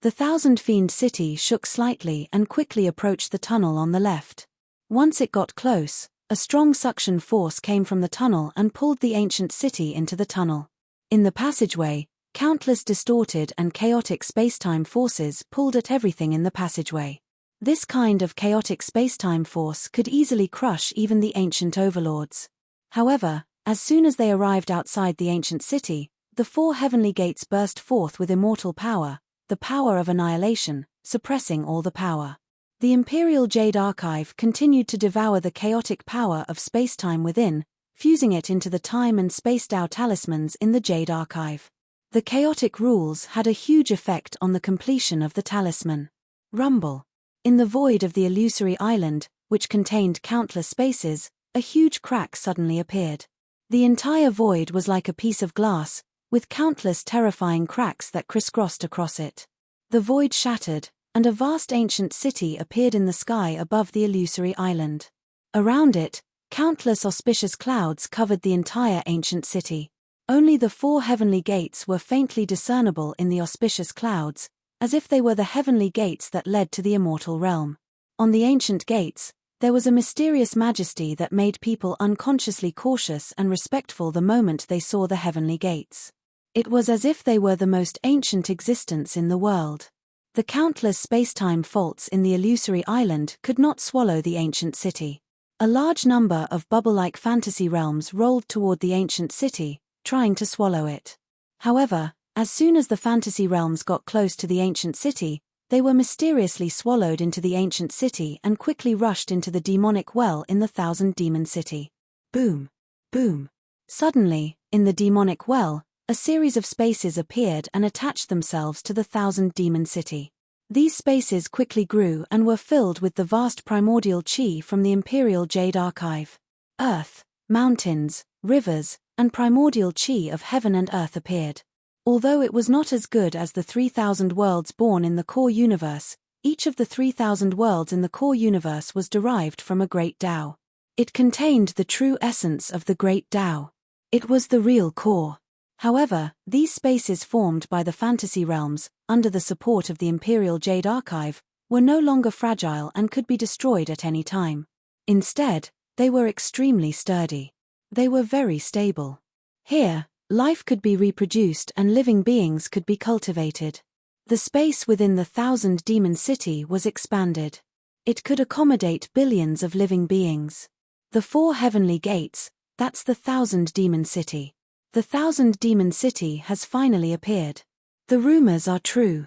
The 1,000 Fiend city shook slightly and quickly approached the tunnel on the left. Once it got close, a strong suction force came from the tunnel and pulled the ancient city into the tunnel. In the passageway, countless distorted and chaotic spacetime forces pulled at everything in the passageway. This kind of chaotic spacetime force could easily crush even the ancient overlords. However, as soon as they arrived outside the ancient city, the 4 heavenly gates burst forth with immortal power, the power of annihilation, suppressing all the power. The Imperial Jade Archive continued to devour the chaotic power of spacetime within, fusing it into the time and space Dao talismans in the Jade Archive. The chaotic rules had a huge effect on the completion of the talisman. Rumble. In the void of the illusory island, which contained countless spaces, a huge crack suddenly appeared. The entire void was like a piece of glass, with countless terrifying cracks that crisscrossed across it. The void shattered, and a vast ancient city appeared in the sky above the illusory island. Around it, countless auspicious clouds covered the entire ancient city. Only the 4 heavenly gates were faintly discernible in the auspicious clouds, as if they were the heavenly gates that led to the immortal realm. On the ancient gates, there was a mysterious majesty that made people unconsciously cautious and respectful the moment they saw the heavenly gates. It was as if they were the most ancient existence in the world. The countless spacetime faults in the illusory island could not swallow the ancient city. A large number of bubble-like fantasy realms rolled toward the ancient city, trying to swallow it. However, as soon as the fantasy realms got close to the ancient city, they were mysteriously swallowed into the ancient city and quickly rushed into the demonic well in the 1,000 demon city. Boom. Boom. Suddenly, in the demonic well, a series of spaces appeared and attached themselves to the 1,000 demon city. These spaces quickly grew and were filled with the vast primordial chi from the Imperial Jade Archive. Earth, mountains, rivers, and primordial chi of heaven and earth appeared. Although it was not as good as the 3,000 worlds born in the core universe, each of the 3,000 worlds in the core universe was derived from a great Tao. It contained the true essence of the great Tao. It was the real core. However, these spaces formed by the fantasy realms, under the support of the Imperial Jade Archive, were no longer fragile and could be destroyed at any time. Instead, they were extremely sturdy. They were very stable. Here, life could be reproduced and living beings could be cultivated. The space within the 1,000 Demon City was expanded. It could accommodate billions of living beings. The 4 heavenly gates, that's the 1,000 Demon City. The 1,000 Demon City has finally appeared. The rumors are true.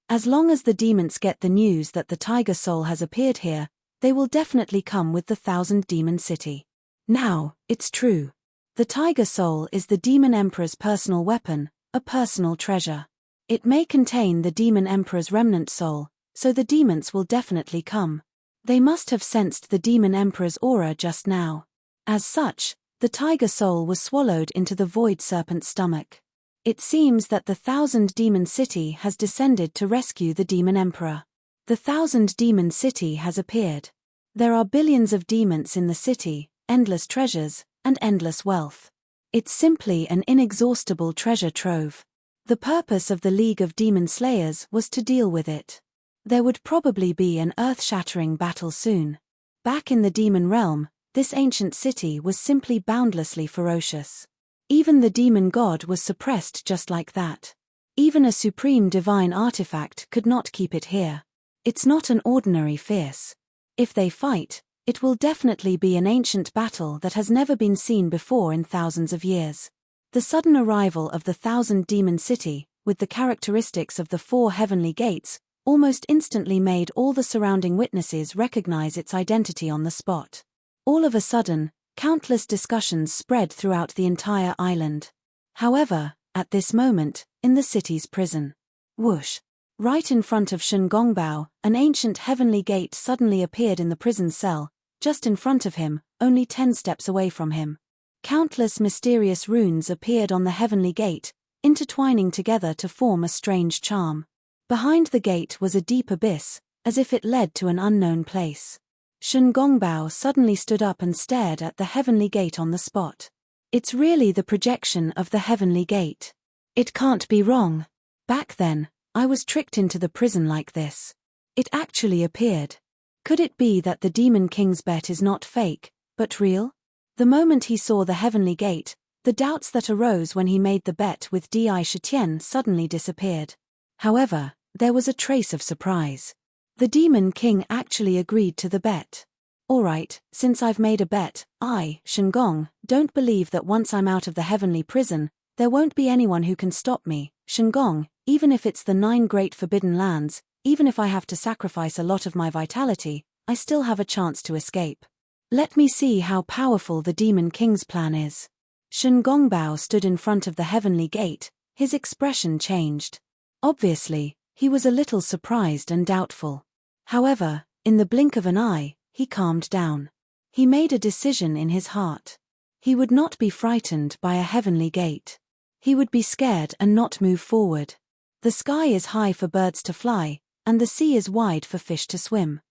As long as the demons get the news that the Tiger Soul has appeared here, they will definitely come with the 1,000 Demon City. Now, it's true. The Tiger Soul is the Demon Emperor's personal weapon, a personal treasure. It may contain the Demon Emperor's remnant soul, so the demons will definitely come. They must have sensed the Demon Emperor's aura just now. As such, the Tiger Soul was swallowed into the Void Serpent's stomach. It seems that the 1,000 Demon City has descended to rescue the Demon Emperor. The 1,000 Demon City has appeared. There are billions of demons in the city, endless treasures, and endless wealth. It's simply an inexhaustible treasure trove. The purpose of the League of Demon Slayers was to deal with it. There would probably be an earth-shattering battle soon. Back in the demon realm, this ancient city was simply boundlessly ferocious. Even the demon god was suppressed just like that. Even a supreme divine artifact could not keep it here. It's not an ordinary fierce. If they fight, it will definitely be an ancient battle that has never been seen before in thousands of years. The sudden arrival of the 1,000 Demon City, with the characteristics of the 4 heavenly gates, almost instantly made all the surrounding witnesses recognize its identity on the spot. All of a sudden, countless discussions spread throughout the entire island. However, at this moment, in the city's prison, whoosh! Right in front of Shen Gongbao, an ancient heavenly gate suddenly appeared in the prison cell, just in front of him, only 10 steps away from him. Countless mysterious runes appeared on the heavenly gate, intertwining together to form a strange charm. Behind the gate was a deep abyss, as if it led to an unknown place. Shen Gongbao suddenly stood up and stared at the heavenly gate on the spot. It's really the projection of the heavenly gate. It can't be wrong. Back then, I was tricked into the prison like this. It actually appeared. Could it be that the Demon King's bet is not fake, but real? The moment he saw the heavenly gate, the doubts that arose when he made the bet with Di Shitian suddenly disappeared. However, there was a trace of surprise. The Demon King actually agreed to the bet. Alright, since I've made a bet, I, Shengong, don't believe that once I'm out of the heavenly prison, there won't be anyone who can stop me, Shengong, even if it's the 9 great forbidden lands, even if I have to sacrifice a lot of my vitality, I still have a chance to escape. Let me see how powerful the Demon King's plan is. Shen Gongbao stood in front of the heavenly gate, his expression changed. Obviously, he was a little surprised and doubtful. However, in the blink of an eye, he calmed down. He made a decision in his heart. He would not be frightened by a heavenly gate. He would be scared and not move forward. The sky is high for birds to fly, and the sea is wide for fish to swim.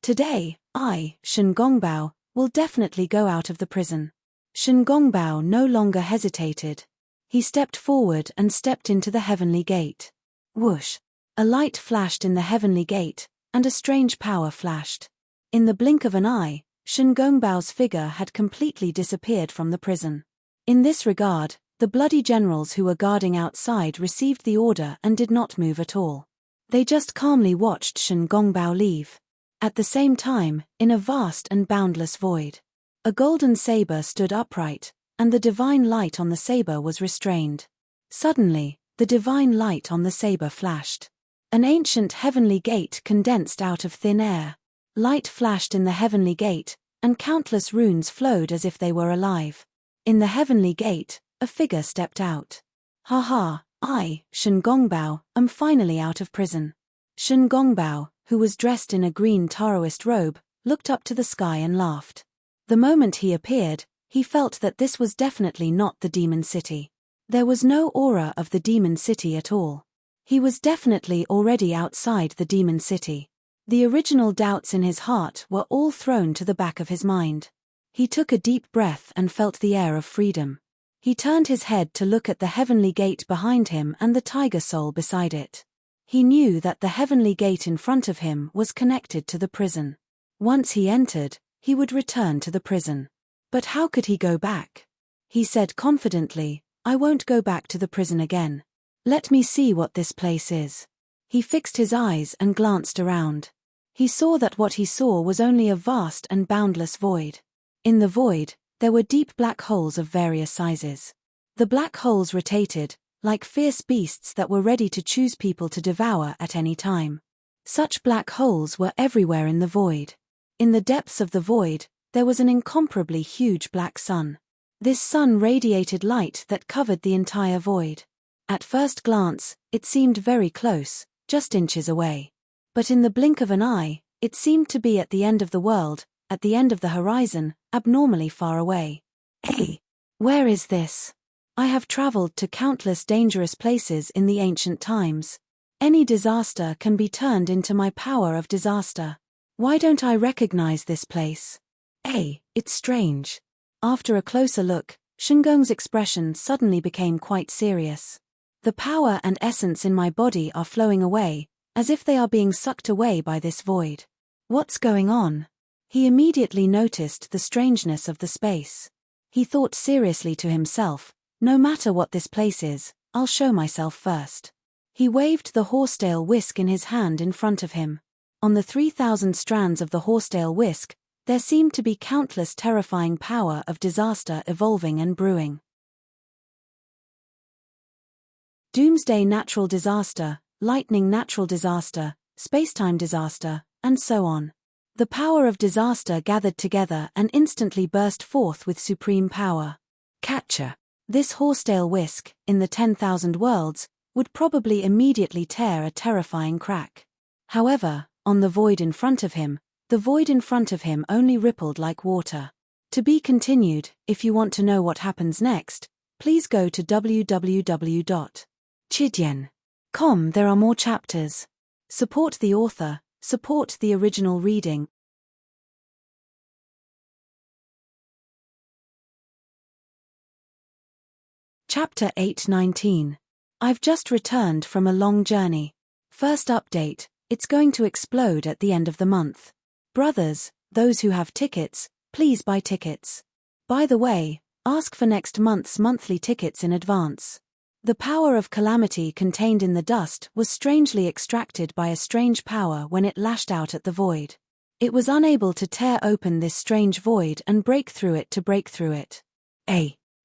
Today, I, Shen Gongbao, will definitely go out of the prison. Shen Gongbao no longer hesitated. He stepped forward and stepped into the heavenly gate. Whoosh! A light flashed in the heavenly gate, and a strange power flashed. In the blink of an eye, Shen Gongbao's figure had completely disappeared from the prison. In this regard, the bloody generals who were guarding outside received the order and did not move at all. They just calmly watched Shen Gongbao leave. At the same time, in a vast and boundless void, a golden saber stood upright, and the divine light on the saber was restrained. Suddenly, the divine light on the saber flashed. An ancient heavenly gate condensed out of thin air. Light flashed in the heavenly gate, and countless runes flowed as if they were alive. In the heavenly gate, a figure stepped out. Ha ha, I, Shen Gongbao, am finally out of prison. Shen Gongbao, who was dressed in a green Taoist robe, looked up to the sky and laughed. The moment he appeared, he felt that this was definitely not the demon city. There was no aura of the demon city at all. He was definitely already outside the demon city. The original doubts in his heart were all thrown to the back of his mind. He took a deep breath and felt the air of freedom. He turned his head to look at the heavenly gate behind him and the tiger soul beside it. He knew that the heavenly gate in front of him was connected to the prison. Once he entered, he would return to the prison. But how could he go back? He said confidently, I won't go back to the prison again. Let me see what this place is. He fixed his eyes and glanced around. He saw that what he saw was only a vast and boundless void. In the void, there were deep black holes of various sizes. The black holes rotated, like fierce beasts that were ready to choose people to devour at any time. Such black holes were everywhere in the void. In the depths of the void, there was an incomparably huge black sun. This sun radiated light that covered the entire void. At first glance, it seemed very close, just inches away. But in the blink of an eye, it seemed to be at the end of the world, at the end of the horizon, abnormally far away. Hey, where is this? I have traveled to countless dangerous places in the ancient times. Any disaster can be turned into my power of disaster. Why don't I recognize this place? Hey, it's strange. After a closer look, Shengong's expression suddenly became quite serious. The power and essence in my body are flowing away, as if they are being sucked away by this void. What's going on? He immediately noticed the strangeness of the space. He thought seriously to himself, no matter what this place is, I'll show myself first. He waved the horsetail whisk in his hand in front of him. On the 3,000 strands of the horsetail whisk, there seemed to be countless terrifying power of disaster evolving and brewing. Doomsday natural disaster, lightning natural disaster, spacetime disaster, and so on. The power of disaster gathered together and instantly burst forth with supreme power. Catcher. This horsetail whisk, in the 10,000 worlds, would probably immediately tear a terrifying crack. However, on the void in front of him, the void in front of him only rippled like water. To be continued. If you want to know what happens next, please go to www.chidian.com. There are more chapters. Support the author, support the original reading. Chapter 8:19. I've just returned from a long journey. First update, it's going to explode at the end of the month. Brothers, those who have tickets, please buy tickets. By the way, ask for next month's monthly tickets in advance. The power of calamity contained in the dust was strangely extracted by a strange power when it lashed out at the void. It was unable to tear open this strange void and break through it to break through it.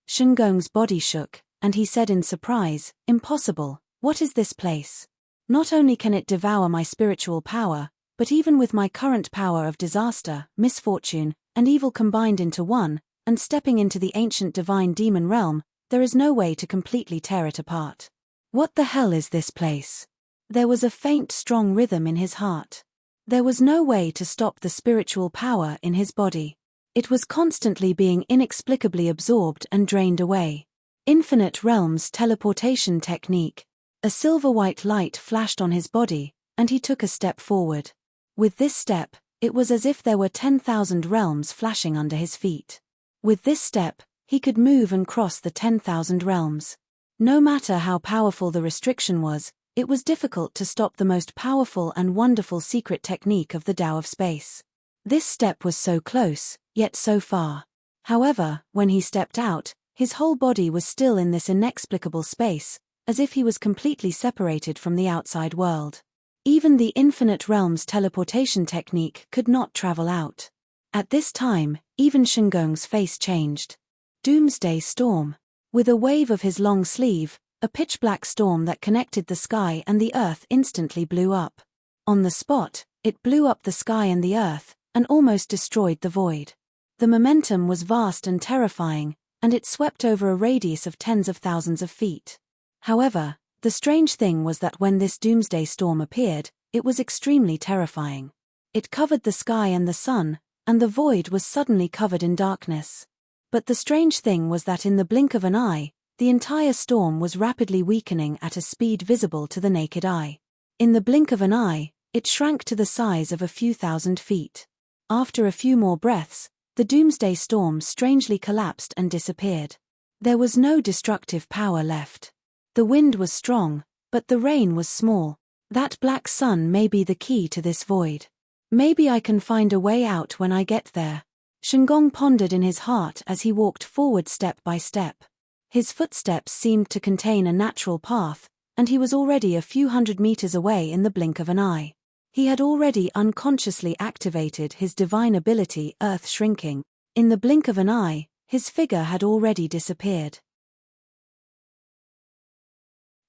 Shengong's body shook, and he said in surprise, impossible, what is this place? Not only can it devour my spiritual power, but even with my current power of disaster, misfortune, and evil combined into one, and stepping into the ancient divine demon realm, there is no way to completely tear it apart. What the hell is this place? There was a faint strong rhythm in his heart. There was no way to stop the spiritual power in his body. It was constantly being inexplicably absorbed and drained away. Infinite Realms teleportation technique. A silver-white light flashed on his body, and he took a step forward. With this step, it was as if there were 10,000 realms flashing under his feet. With this step, he could move and cross the 10,000 realms. No matter how powerful the restriction was, it was difficult to stop the most powerful and wonderful secret technique of the Tao of space. This step was so close, yet so far. However, when he stepped out, his whole body was still in this inexplicable space, as if he was completely separated from the outside world. Even the Infinite Realms teleportation technique could not travel out. At this time, even Shengong's face changed. Doomsday storm. With a wave of his long sleeve, a pitch-black storm that connected the sky and the earth instantly blew up. On the spot, it blew up the sky and the earth, and almost destroyed the void. The momentum was vast and terrifying, and it swept over a radius of tens of thousands of feet. However, the strange thing was that when this doomsday storm appeared, it was extremely terrifying. It covered the sky and the sun, and the void was suddenly covered in darkness. But the strange thing was that in the blink of an eye, the entire storm was rapidly weakening at a speed visible to the naked eye. In the blink of an eye, it shrank to the size of a few thousand feet. After a few more breaths, the doomsday storm strangely collapsed and disappeared. There was no destructive power left. The wind was strong, but the rain was small. That black sun may be the key to this void. Maybe I can find a way out when I get there. Shengong pondered in his heart as he walked forward step by step. His footsteps seemed to contain a natural path, and he was already a few hundred meters away in the blink of an eye. He had already unconsciously activated his divine ability, Earth Shrinking. In the blink of an eye, his figure had already disappeared.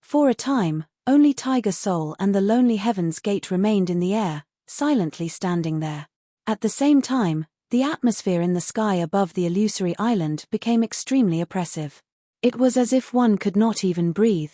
For a time, only Tiger Soul and the lonely Heaven's Gate remained in the air, silently standing there. At the same time, the atmosphere in the sky above the illusory island became extremely oppressive. It was as if one could not even breathe.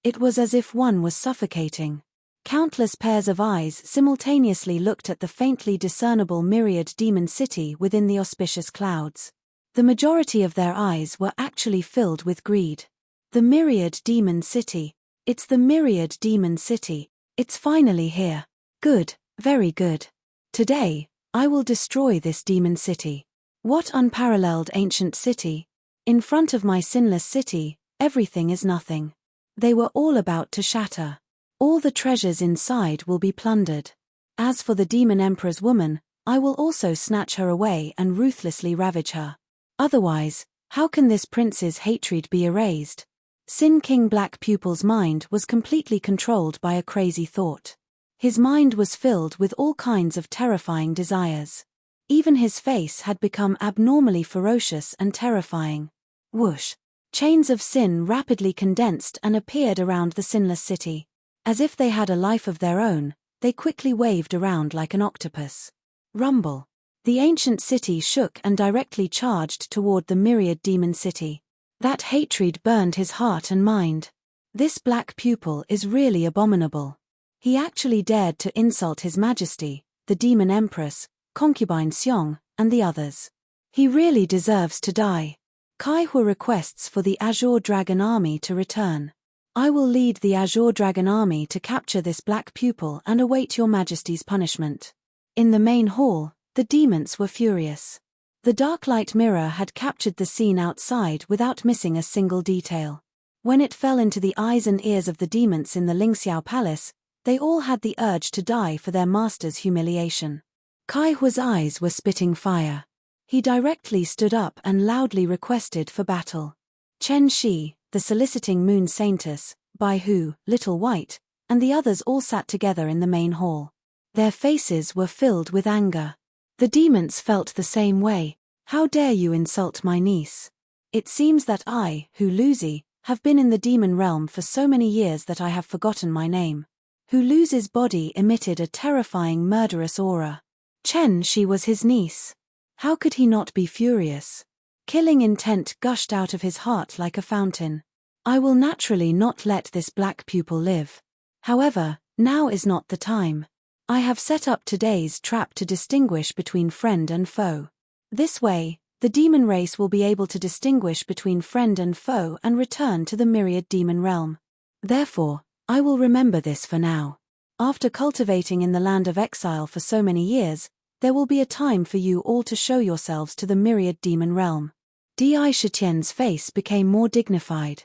It was as if one was suffocating. Countless pairs of eyes simultaneously looked at the faintly discernible myriad demon city within the auspicious clouds. The majority of their eyes were actually filled with greed. The myriad demon city. It's the myriad demon city. It's finally here. Good, very good. Today, I will destroy this demon city. What unparalleled ancient city. In front of my sinless city, everything is nothing. They were all about to shatter. All the treasures inside will be plundered. As for the demon emperor's woman, I will also snatch her away and ruthlessly ravage her. Otherwise, how can this prince's hatred be erased? Sin King Black Pupil's mind was completely controlled by a crazy thought. His mind was filled with all kinds of terrifying desires. Even his face had become abnormally ferocious and terrifying. Whoosh! Chains of sin rapidly condensed and appeared around the sinless city. As if they had a life of their own, they quickly waved around like an octopus. Rumble! The ancient city shook and directly charged toward the myriad demon city. That hatred burned his heart and mind. This Black Pupil is really abominable. He actually dared to insult His Majesty, the Demon Empress, Concubine Xiong, and the others. He really deserves to die. Kaihua requests for the Azure Dragon Army to return. I will lead the Azure Dragon Army to capture this Black Pupil and await your Majesty's punishment. In the main hall, the demons were furious. The dark light mirror had captured the scene outside without missing a single detail. When it fell into the eyes and ears of the demons in the Lingxiao Palace, they all had the urge to die for their master's humiliation. Kaihua's eyes were spitting fire. He directly stood up and loudly requested for battle. Chen Shi, the soliciting moon saintess, Bai Hu, Little White, and the others all sat together in the main hall. Their faces were filled with anger. The demons felt the same way. How dare you insult my niece? It seems that I, Huluzi, have been in the demon realm for so many years that I have forgotten my name. Huluzi's body emitted a terrifying murderous aura. Chen Shi was his niece. How could he not be furious? Killing intent gushed out of his heart like a fountain. I will naturally not let this Black Pupil live. However, now is not the time. I have set up today's trap to distinguish between friend and foe. This way, the demon race will be able to distinguish between friend and foe and return to the myriad demon realm. Therefore, I will remember this for now. After cultivating in the land of exile for so many years, there will be a time for you all to show yourselves to the myriad demon realm. Di Shitian's face became more dignified.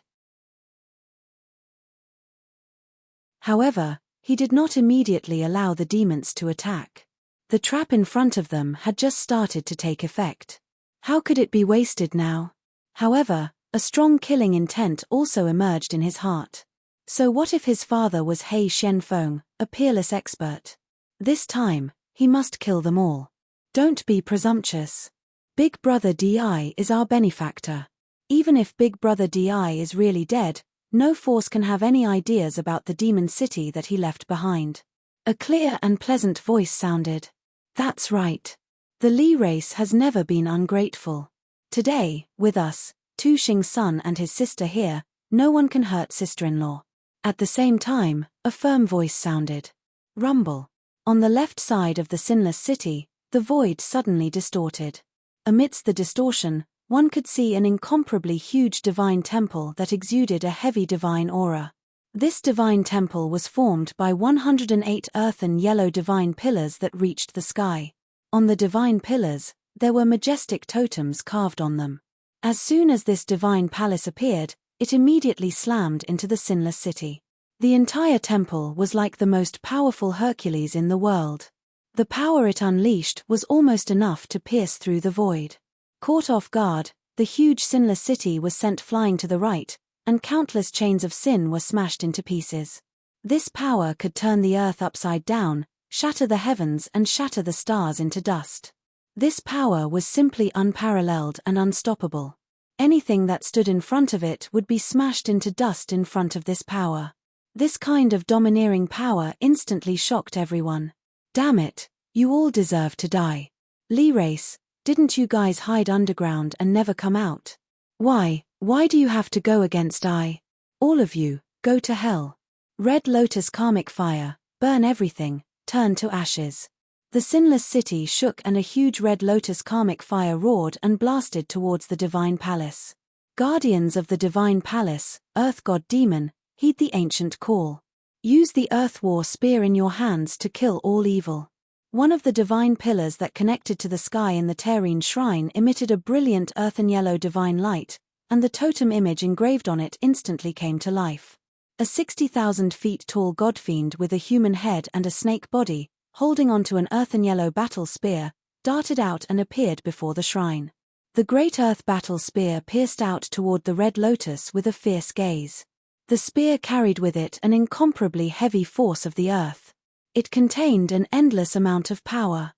However, he did not immediately allow the demons to attack. The trap in front of them had just started to take effect. How could it be wasted now? However, a strong killing intent also emerged in his heart. So what if his father was He Shenfeng, a peerless expert? This time, he must kill them all. Don't be presumptuous. Big Brother Di is our benefactor. Even if Big Brother Di is really dead, no force can have any ideas about the demon city that he left behind. A clear and pleasant voice sounded. That's right. The Li race has never been ungrateful. Today, with us, Tu Xing's son and his sister here, No one can hurt sister-in-law. At the same time, a firm voice sounded. Rumble. On the left side of the sinless city, the void suddenly distorted. Amidst the distortion, one could see an incomparably huge divine temple that exuded a heavy divine aura. This divine temple was formed by 108 earthen yellow divine pillars that reached the sky. On the divine pillars, there were majestic totems carved on them. As soon as this divine palace appeared, it immediately slammed into the sinless city. The entire temple was like the most powerful Hercules in the world. The power it unleashed was almost enough to pierce through the void. Caught off guard, the huge sinless city was sent flying to the right, and countless chains of sin were smashed into pieces. This power could turn the earth upside down, shatter the heavens and shatter the stars into dust. This power was simply unparalleled and unstoppable. Anything that stood in front of it would be smashed into dust in front of this power. This kind of domineering power instantly shocked everyone. Damn it, you all deserve to die. Lee Race, didn't you guys hide underground and never come out? Why do you have to go against I? All of you, go to hell. Red Lotus karmic fire, burn everything, turn to ashes. The sinless city shook and a huge red lotus karmic fire roared and blasted towards the divine palace. Guardians of the divine palace, earth god demon, heed the ancient call. Use the earth war spear in your hands to kill all evil. One of the divine pillars that connected to the sky in the Terrene shrine emitted a brilliant earthen yellow divine light, and the totem image engraved on it instantly came to life. A 60,000 feet tall godfiend with a human head and a snake body, holding onto an earthen yellow battle spear, darted out and appeared before the shrine. The great earth battle spear pierced out toward the red lotus with a fierce gaze. The spear carried with it an incomparably heavy force of the earth. It contained an endless amount of power.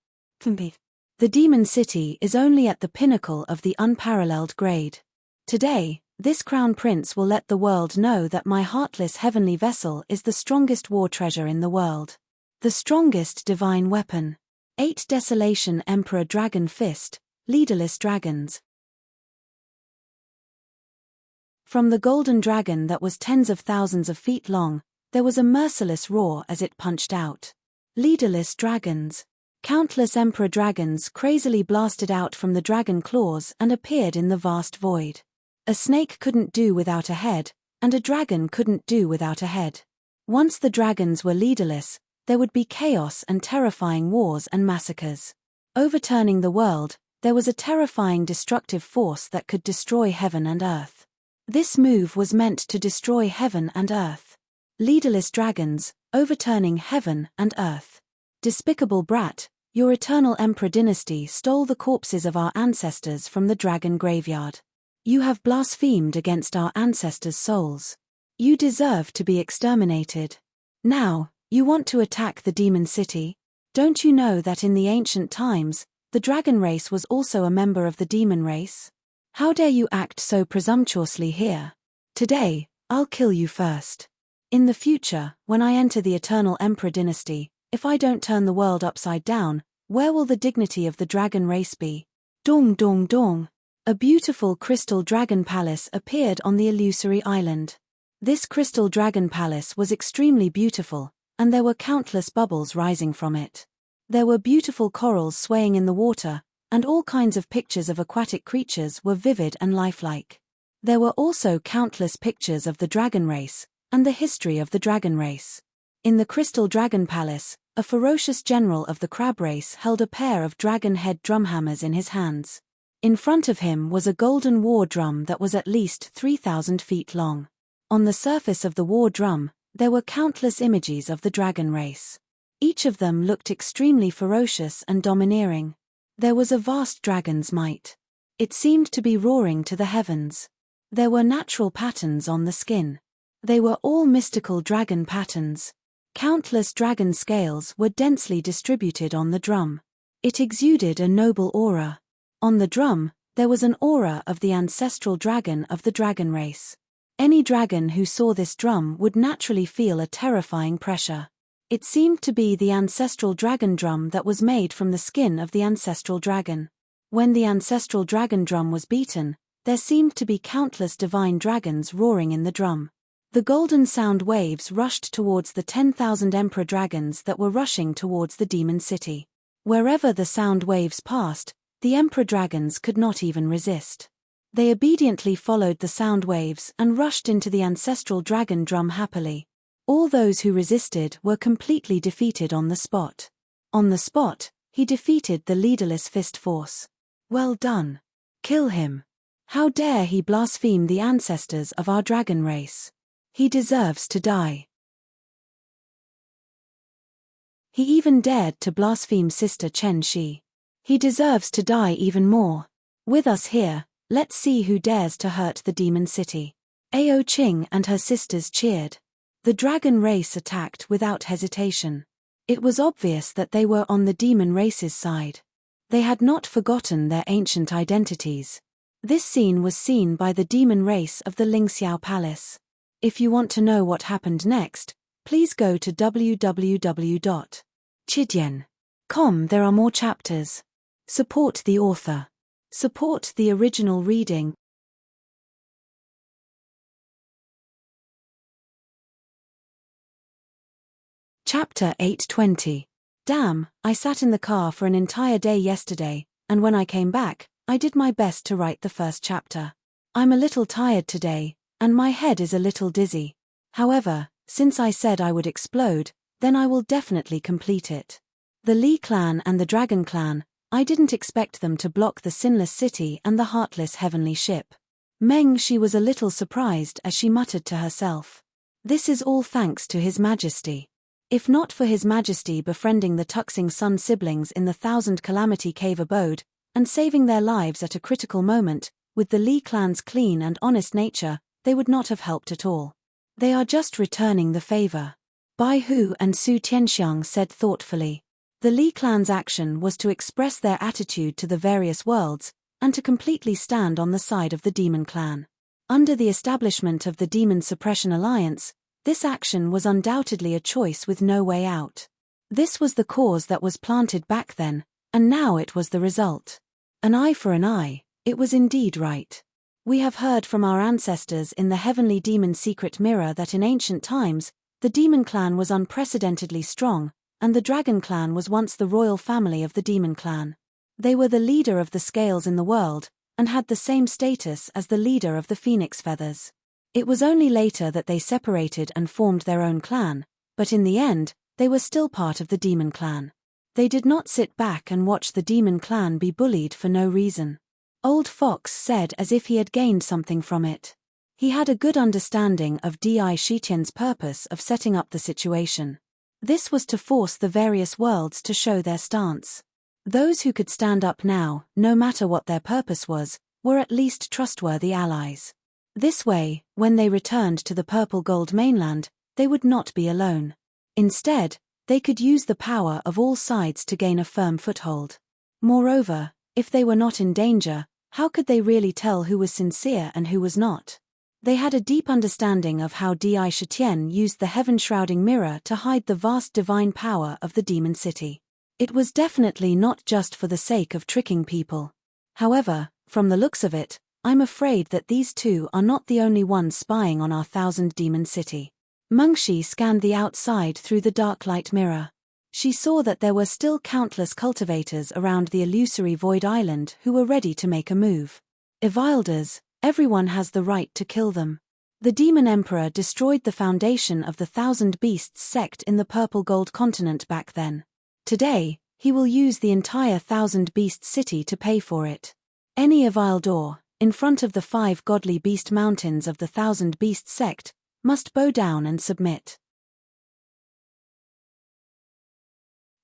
The demon city is only at the pinnacle of the unparalleled grade. Today, this crown prince will let the world know that my heartless heavenly vessel is the strongest war treasure in the world. The strongest divine weapon. 8 Desolation Emperor Dragon Fist, leaderless dragons. From the golden dragon that was tens of thousands of feet long, there was a merciless roar as it punched out. Leaderless dragons. Countless emperor dragons crazily blasted out from the dragon claws and appeared in the vast void. A snake couldn't do without a head, and a dragon couldn't do without a head. Once the dragons were leaderless, there would be chaos and terrifying wars and massacres. Overturning the world, there was a terrifying destructive force that could destroy heaven and earth. This move was meant to destroy heaven and earth. Leaderless dragons, overturning heaven and earth. Despicable brat, your eternal emperor dynasty stole the corpses of our ancestors from the dragon graveyard. You have blasphemed against our ancestors' souls. You deserve to be exterminated. Now, you want to attack the demon city? Don't you know that in the ancient times, the dragon race was also a member of the demon race? How dare you act so presumptuously here? Today, I'll kill you first. In the future, when I enter the eternal emperor dynasty, if I don't turn the world upside down, where will the dignity of the dragon race be? Dong dong dong. A beautiful crystal dragon palace appeared on the illusory island. This crystal dragon palace was extremely beautiful, and there were countless bubbles rising from it. There were beautiful corals swaying in the water, and all kinds of pictures of aquatic creatures were vivid and lifelike. There were also countless pictures of the dragon race, and the history of the dragon race. In the crystal dragon palace, a ferocious general of the crab race held a pair of dragon head drumhammers in his hands. In front of him was a golden war drum that was at least 3,000 feet long. On the surface of the war drum, there were countless images of the dragon race. Each of them looked extremely ferocious and domineering. There was a vast dragon's might. It seemed to be roaring to the heavens. There were natural patterns on the skin. They were all mystical dragon patterns. Countless dragon scales were densely distributed on the drum. It exuded a noble aura. On the drum, there was an aura of the ancestral dragon of the dragon race. Any dragon who saw this drum would naturally feel a terrifying pressure. It seemed to be the ancestral dragon drum that was made from the skin of the ancestral dragon. When the ancestral dragon drum was beaten, There seemed to be countless divine dragons roaring in the drum. The golden sound waves rushed towards the 10,000 emperor dragons that were rushing towards the demon city. Wherever the sound waves passed, the emperor dragons could not even resist. They obediently followed the sound waves and rushed into the ancestral dragon drum happily. All those who resisted were completely defeated on the spot. On the spot, he defeated the leaderless fist force. Well done. Kill him. How dare he blaspheme the ancestors of our dragon race? He deserves to die. He even dared to blaspheme Sister Chen Shi. He deserves to die even more. With us here, let's see who dares to hurt the demon city. Ao Qing and her sisters cheered. The dragon race attacked without hesitation. It was obvious that they were on the demon race's side. They had not forgotten their ancient identities. This scene was seen by the demon race of the Lingxiao Palace. If you want to know what happened next, please go to www.chidian.com. There are more chapters. Support the author. Support the original reading. Chapter 820. Damn, I sat in the car for an entire day yesterday, and when I came back, I did my best to write the first chapter. I'm a little tired today, and my head is a little dizzy. However, since I said I would explode, then I will definitely complete it. The Li clan and the Dragon clan, I didn't expect them to block the Sinless City and the Heartless Heavenly Ship. Meng Shi was a little surprised as she muttered to herself. This is all thanks to His Majesty. If not for His Majesty befriending the Tuxing Sun siblings in the Thousand Calamity Cave abode, and saving their lives at a critical moment, with the Li clan's clean and honest nature, they would not have helped at all. They are just returning the favor. Bai Hu and Su Tianxiang said thoughtfully. The Li clan's action was to express their attitude to the various worlds, and to completely stand on the side of the Demon Clan. Under the establishment of the Demon Suppression Alliance, this action was undoubtedly a choice with no way out. This was the cause that was planted back then, and now it was the result. An eye for an eye, it was indeed right. We have heard from our ancestors in the Heavenly Demon Secret Mirror that in ancient times, the Demon Clan was unprecedentedly strong, and the Dragon Clan was once the royal family of the Demon Clan. They were the leader of the scales in the world, and had the same status as the leader of the Phoenix Feathers. It was only later that they separated and formed their own clan, but in the end, they were still part of the Demon Clan. They did not sit back and watch the Demon Clan be bullied for no reason. Old Fox said as if he had gained something from it. He had a good understanding of Di Shitian's purpose of setting up the situation. This was to force the various worlds to show their stance. Those who could stand up now, no matter what their purpose was, were at least trustworthy allies. This way, when they returned to the Purple Gold mainland, they would not be alone. Instead, they could use the power of all sides to gain a firm foothold. Moreover, if they were not in danger, how could they really tell who was sincere and who was not? They had a deep understanding of how Di Shitian used the heaven-shrouding mirror to hide the vast divine power of the demon city. It was definitely not just for the sake of tricking people. However, from the looks of it, I'm afraid that these two are not the only ones spying on our Thousand Demon City. Meng Shi scanned the outside through the dark light mirror. She saw that there were still countless cultivators around the illusory Void Island who were ready to make a move. Evilders, everyone has the right to kill them. The Demon Emperor destroyed the foundation of the Thousand Beasts sect in the Purple Gold continent back then. Today, he will use the entire Thousand Beast city to pay for it. Any Evildor, in front of the 5 godly beast mountains of the Thousand Beast sect, must bow down and submit.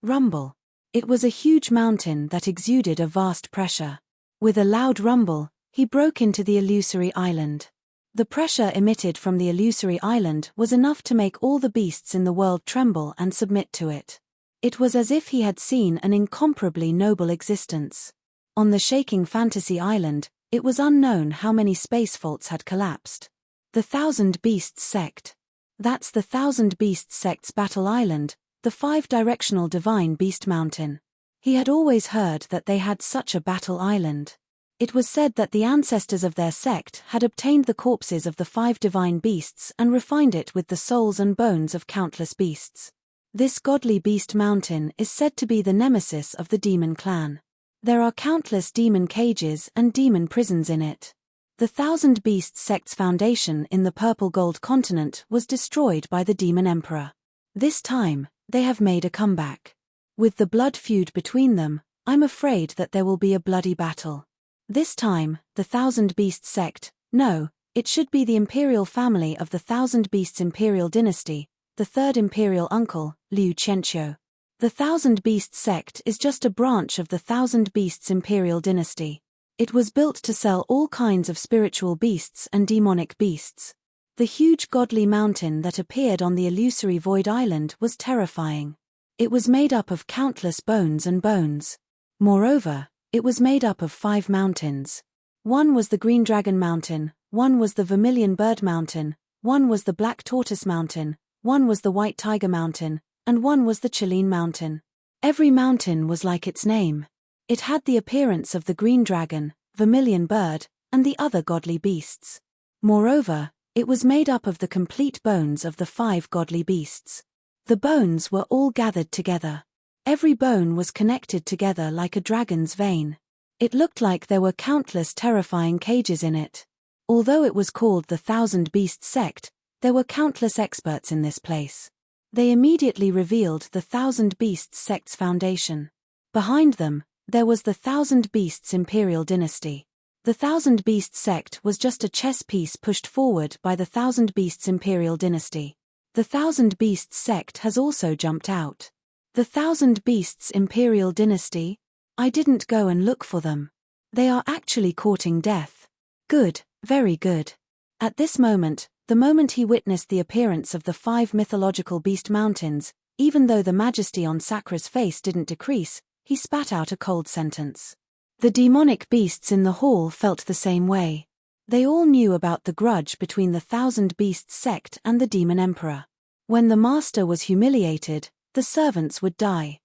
Rumble. It was a huge mountain that exuded a vast pressure. With a loud rumble, he broke into the illusory island. The pressure emitted from the illusory island was enough to make all the beasts in the world tremble and submit to it. It was as if he had seen an incomparably noble existence. On the shaking fantasy island, it was unknown how many space faults had collapsed. The Thousand Beasts sect. That's the Thousand Beasts sect's battle island, the 5-directional divine beast mountain. He had always heard that they had such a battle island. It was said that the ancestors of their sect had obtained the corpses of the 5 divine beasts and refined it with the souls and bones of countless beasts. This godly beast mountain is said to be the nemesis of the demon clan. There are countless demon cages and demon prisons in it. The Thousand Beasts sect's foundation in the Purple Gold continent was destroyed by the Demon Emperor. This time, they have made a comeback. With the blood feud between them, I'm afraid that there will be a bloody battle. This time, the Thousand Beasts sect, no, it should be the imperial family of the Thousand Beasts imperial dynasty, the third imperial uncle, Liu Qianqiu. The Thousand Beasts sect is just a branch of the Thousand Beasts imperial dynasty. It was built to sell all kinds of spiritual beasts and demonic beasts. The huge godly mountain that appeared on the illusory Void Island was terrifying. It was made up of countless bones and bones. Moreover, it was made up of 5 mountains. One was the Green Dragon Mountain, one was the Vermilion Bird Mountain, one was the Black Tortoise Mountain, one was the White Tiger Mountain, and one was the Chilean Mountain. Every mountain was like its name. It had the appearance of the Green Dragon, Vermilion Bird, and the other godly beasts. Moreover, it was made up of the complete bones of the 5 godly beasts. The bones were all gathered together. Every bone was connected together like a dragon's vein. It looked like there were countless terrifying cages in it. Although it was called the Thousand Beasts sect, there were countless experts in this place. They immediately revealed the Thousand Beasts sect's foundation. Behind them, there was the Thousand Beasts imperial dynasty. The Thousand Beasts sect was just a chess piece pushed forward by the Thousand Beasts imperial dynasty. The Thousand Beasts sect has also jumped out. The Thousand Beasts imperial dynasty? I didn't go and look for them. They are actually courting death. Good, very good. At this moment, the moment he witnessed the appearance of the 5 mythological beast mountains, even though the majesty on Sakra's face didn't decrease, he spat out a cold sentence. The demonic beasts in the hall felt the same way. They all knew about the grudge between the Thousand Beasts sect and the Demon Emperor. When the master was humiliated, the servants would die.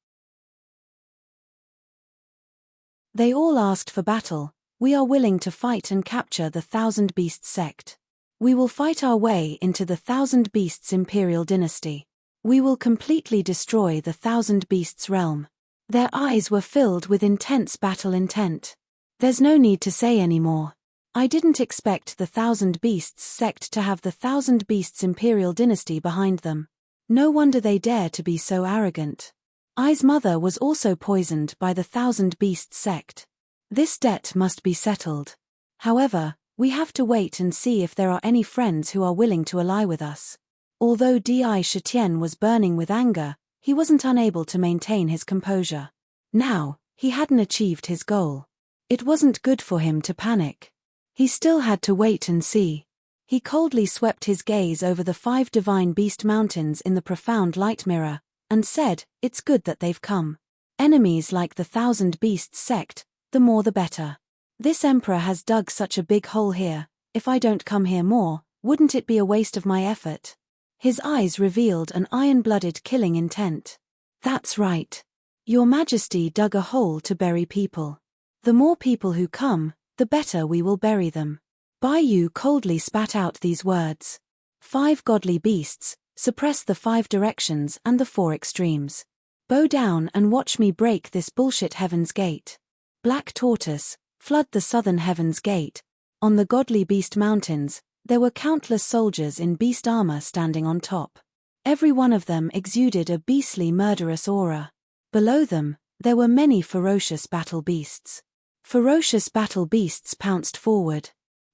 They all asked for battle. We are willing to fight and capture the Thousand Beasts sect. We will fight our way into the Thousand Beasts imperial dynasty. We will completely destroy the Thousand Beasts realm. Their eyes were filled with intense battle intent. There's no need to say any more. I didn't expect the Thousand Beasts sect to have the Thousand Beasts imperial dynasty behind them. No wonder they dare to be so arrogant. Ai's mother was also poisoned by the Thousand Beasts sect. This debt must be settled. However, we have to wait and see if there are any friends who are willing to ally with us. Although Di Shitian was burning with anger, he wasn't unable to maintain his composure. Now, he hadn't achieved his goal. It wasn't good for him to panic. He still had to wait and see. He coldly swept his gaze over the 5 divine beast mountains in the profound light mirror, and said, "It's good that they've come. Enemies like the Thousand Beasts sect, the more the better. This emperor has dug such a big hole here. If I don't come here more, wouldn't it be a waste of my effort?" His eyes revealed an iron-blooded killing intent. "That's right. Your Majesty dug a hole to bury people. The more people who come, the better we will bury them." Bai Yu coldly spat out these words. 5 godly beasts, suppress the 5 directions and the 4 extremes. Bow down and watch me break this bullshit Heaven's Gate. Black Tortoise, flood the southern Heaven's Gate. On the godly beast mountains, there were countless soldiers in beast armor standing on top. Every one of them exuded a beastly murderous aura. Below them, there were many ferocious battle beasts. Ferocious battle beasts pounced forward.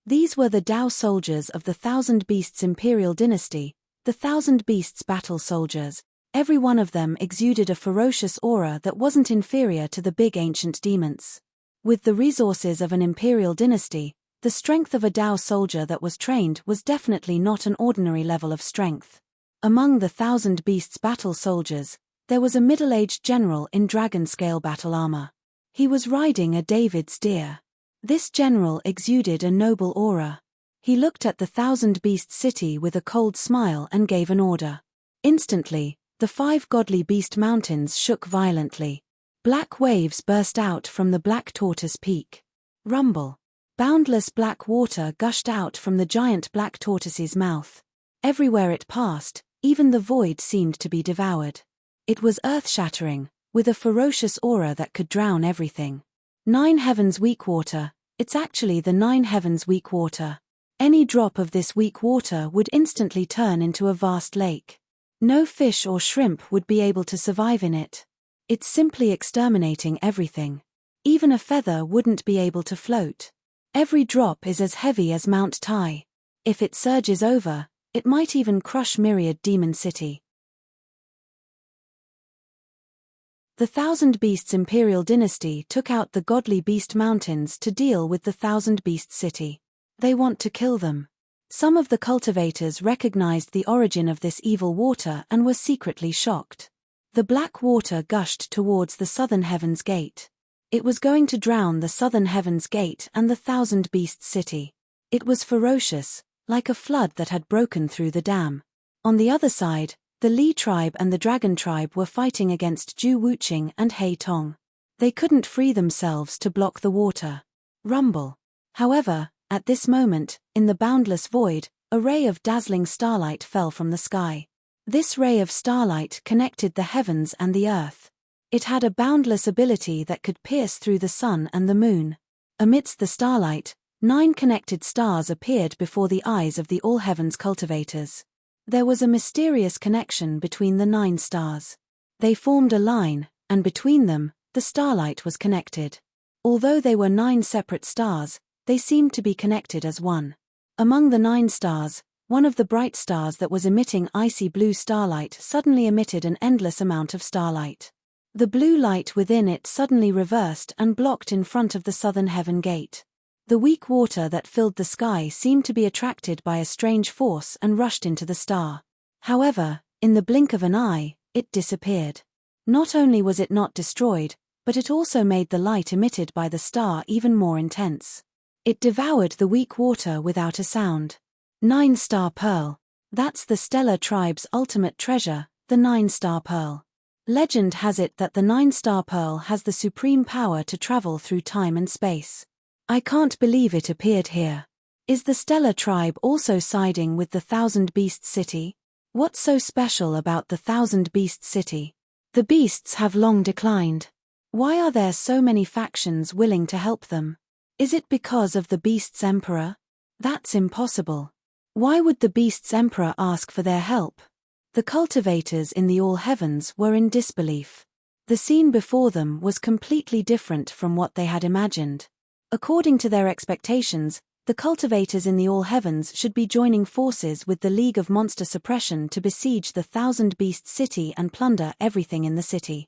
These were the Dao soldiers of the Thousand Beasts imperial dynasty, the Thousand Beasts battle soldiers. Every one of them exuded a ferocious aura that wasn't inferior to the big ancient demons. With the resources of an imperial dynasty, the strength of a Dao soldier that was trained was definitely not an ordinary level of strength. Among the Thousand Beasts battle soldiers, there was a middle-aged general in dragon-scale battle armor. He was riding a David's deer. This general exuded a noble aura. He looked at the Thousand Beast city with a cold smile and gave an order. Instantly, the 5 godly beast mountains shook violently. Black waves burst out from the Black Tortoise Peak. Rumble. Boundless black water gushed out from the giant black tortoise's mouth. Everywhere it passed, even the void seemed to be devoured. It was earth-shattering, with a ferocious aura that could drown everything. 9 heavens weak water. It's actually the 9 heavens weak water. Any drop of this weak water would instantly turn into a vast lake. No fish or shrimp would be able to survive in it. It's simply exterminating everything. Even a feather wouldn't be able to float. Every drop is as heavy as Mount Tai. If it surges over, it might even crush Myriad Demon City. The Thousand Beasts Imperial Dynasty took out the Godly Beast Mountains to deal with the Thousand Beast City. They want to kill them. Some of the cultivators recognized the origin of this evil water and were secretly shocked. The black water gushed towards the Southern Heavens Gate. It was going to drown the Southern Heavens Gate and the Thousand Beasts City. It was ferocious, like a flood that had broken through the dam. On the other side, the Li tribe and the Dragon tribe were fighting against Ju Wuqing and Hei Tong. They couldn't free themselves to block the water. Rumble. However, at this moment, in the boundless void, a ray of dazzling starlight fell from the sky. This ray of starlight connected the heavens and the earth. It had a boundless ability that could pierce through the sun and the moon. Amidst the starlight, 9 connected stars appeared before the eyes of the all-heavens cultivators. There was a mysterious connection between the 9 stars. They formed a line, and between them, the starlight was connected. Although they were 9 separate stars, they seemed to be connected as one. Among the 9 stars, one of the bright stars that was emitting icy blue starlight suddenly emitted an endless amount of starlight. The blue light within it suddenly reversed and blocked in front of the Southern Heaven Gate. The weak water that filled the sky seemed to be attracted by a strange force and rushed into the star. However, in the blink of an eye, it disappeared. Not only was it not destroyed, but it also made the light emitted by the star even more intense. It devoured the weak water without a sound. 9-star pearl. That's the Stellar tribe's ultimate treasure, the 9-star pearl. Legend has it that the 9-star pearl has the supreme power to travel through time and space. I can't believe it appeared here. Is the Stellar tribe also siding with the Thousand Beasts City? What's so special about the Thousand Beasts City? The beasts have long declined. Why are there so many factions willing to help them? Is it because of the Beast's Emperor? That's impossible. Why would the Beast's Emperor ask for their help? The cultivators in the All Heavens were in disbelief. The scene before them was completely different from what they had imagined. According to their expectations, the cultivators in the All Heavens should be joining forces with the League of Monster Suppression to besiege the Thousand Beast City and plunder everything in the city.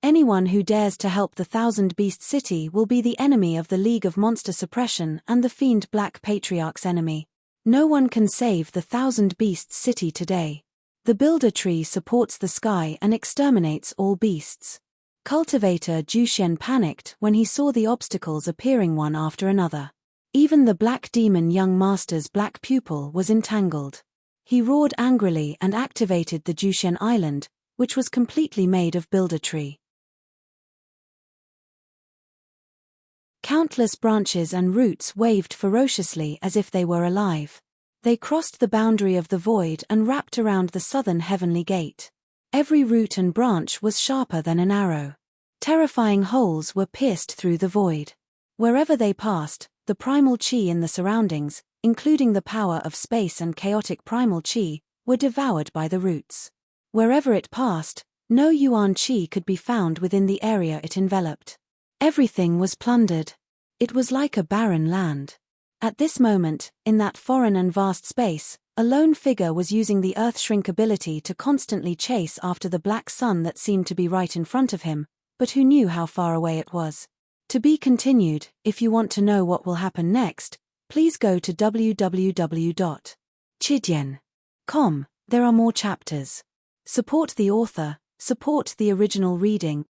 Anyone who dares to help the Thousand Beast City will be the enemy of the League of Monster Suppression and the Fiend Black Patriarch's enemy. No one can save the Thousand Beasts City today. The Builder Tree supports the sky and exterminates all beasts. Cultivator Juxian panicked when he saw the obstacles appearing one after another. Even the Black Demon Young Master's black pupil was entangled. He roared angrily and activated the Juxian Island, which was completely made of Builder Tree. Countless branches and roots waved ferociously as if they were alive. They crossed the boundary of the void and wrapped around the Southern Heavenly Gate. Every root and branch was sharper than an arrow. Terrifying holes were pierced through the void. Wherever they passed, the primal chi in the surroundings, including the power of space and chaotic primal chi, were devoured by the roots. Wherever it passed, no yuan chi could be found within the area it enveloped. Everything was plundered. It was like a barren land. At this moment, in that foreign and vast space, a lone figure was using the earth shrink ability to constantly chase after the black sun that seemed to be right in front of him, but who knew how far away it was. To be continued. If you want to know what will happen next, please go to www.chidian.com. There are more chapters. Support the author, support the original reading.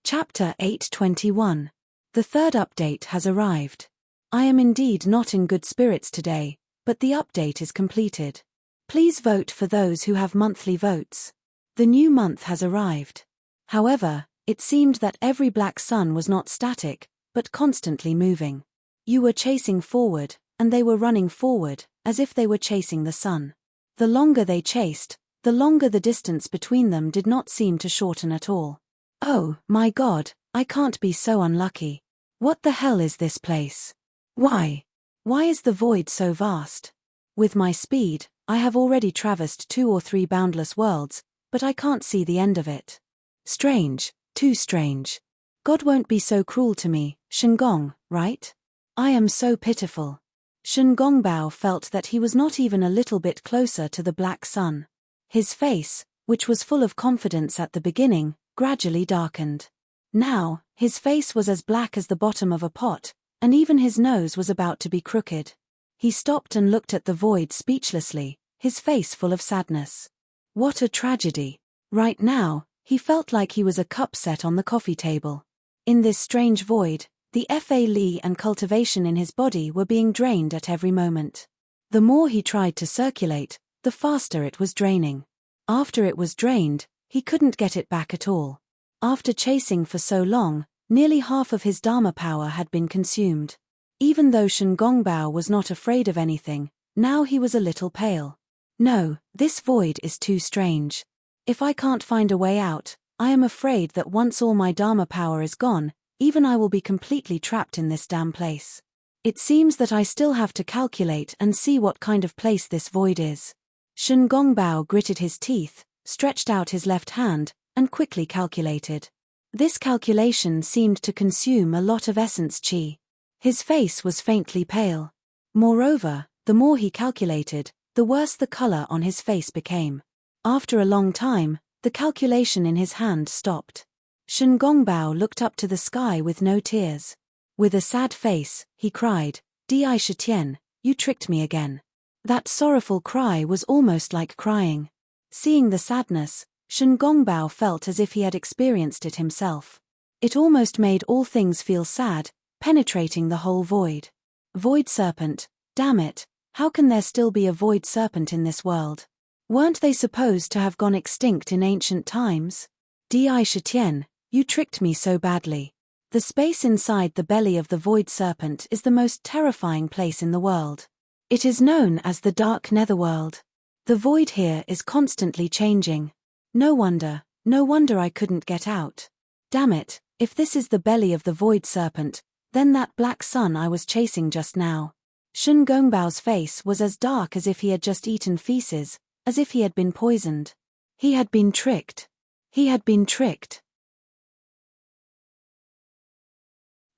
Chapter 821. The third update has arrived. I am indeed not in good spirits today, but the update is completed. Please vote for those who have monthly votes. The new month has arrived. However, it seemed that every black sun was not static, but constantly moving. You were chasing forward, and they were running forward, as if they were chasing the sun. The longer they chased, the longer the distance between them did not seem to shorten at all. Oh, my God, I can't be so unlucky. What the hell is this place? Why? Why is the void so vast? With my speed, I have already traversed 2 or 3 boundless worlds, but I can't see the end of it. Strange, too strange. God won't be so cruel to me, Shengong, right? I am so pitiful. Shen Gongbao felt that he was not even a little bit closer to the black sun. His face, which was full of confidence at the beginning, gradually darkened. Now, his face was as black as the bottom of a pot, and even his nose was about to be crooked. He stopped and looked at the void speechlessly, his face full of sadness. What a tragedy. Right now, he felt like he was a cup set on the coffee table. In this strange void, the Fa Li and cultivation in his body were being drained at every moment. The more he tried to circulate, the faster it was draining. After it was drained, he couldn't get it back at all. After chasing for so long, nearly half of his Dharma power had been consumed. Even though Shen Gongbao was not afraid of anything, now he was a little pale. No, this void is too strange. If I can't find a way out, I am afraid that once all my Dharma power is gone, even I will be completely trapped in this damn place. It seems that I still have to calculate and see what kind of place this void is. Shen Gongbao gritted his teeth, stretched out his left hand, and quickly calculated. This calculation seemed to consume a lot of essence qi. His face was faintly pale. Moreover, the more he calculated, the worse the color on his face became. After a long time, the calculation in his hand stopped. Shen Gongbao looked up to the sky with no tears. With a sad face, he cried, "Di Shitian, you tricked me again." That sorrowful cry was almost like crying. Seeing the sadness, Shen Gongbao felt as if he had experienced it himself. It almost made all things feel sad, penetrating the whole void. Void serpent, damn it, how can there still be a void serpent in this world? Weren't they supposed to have gone extinct in ancient times? Di Shitian, you tricked me so badly. The space inside the belly of the void serpent is the most terrifying place in the world. It is known as the dark netherworld. The void here is constantly changing. No wonder I couldn't get out. Damn it, if this is the belly of the void serpent, then that black sun I was chasing just now. Shen Gongbao's face was as dark as if he had just eaten feces, as if he had been poisoned. He had been tricked. He had been tricked.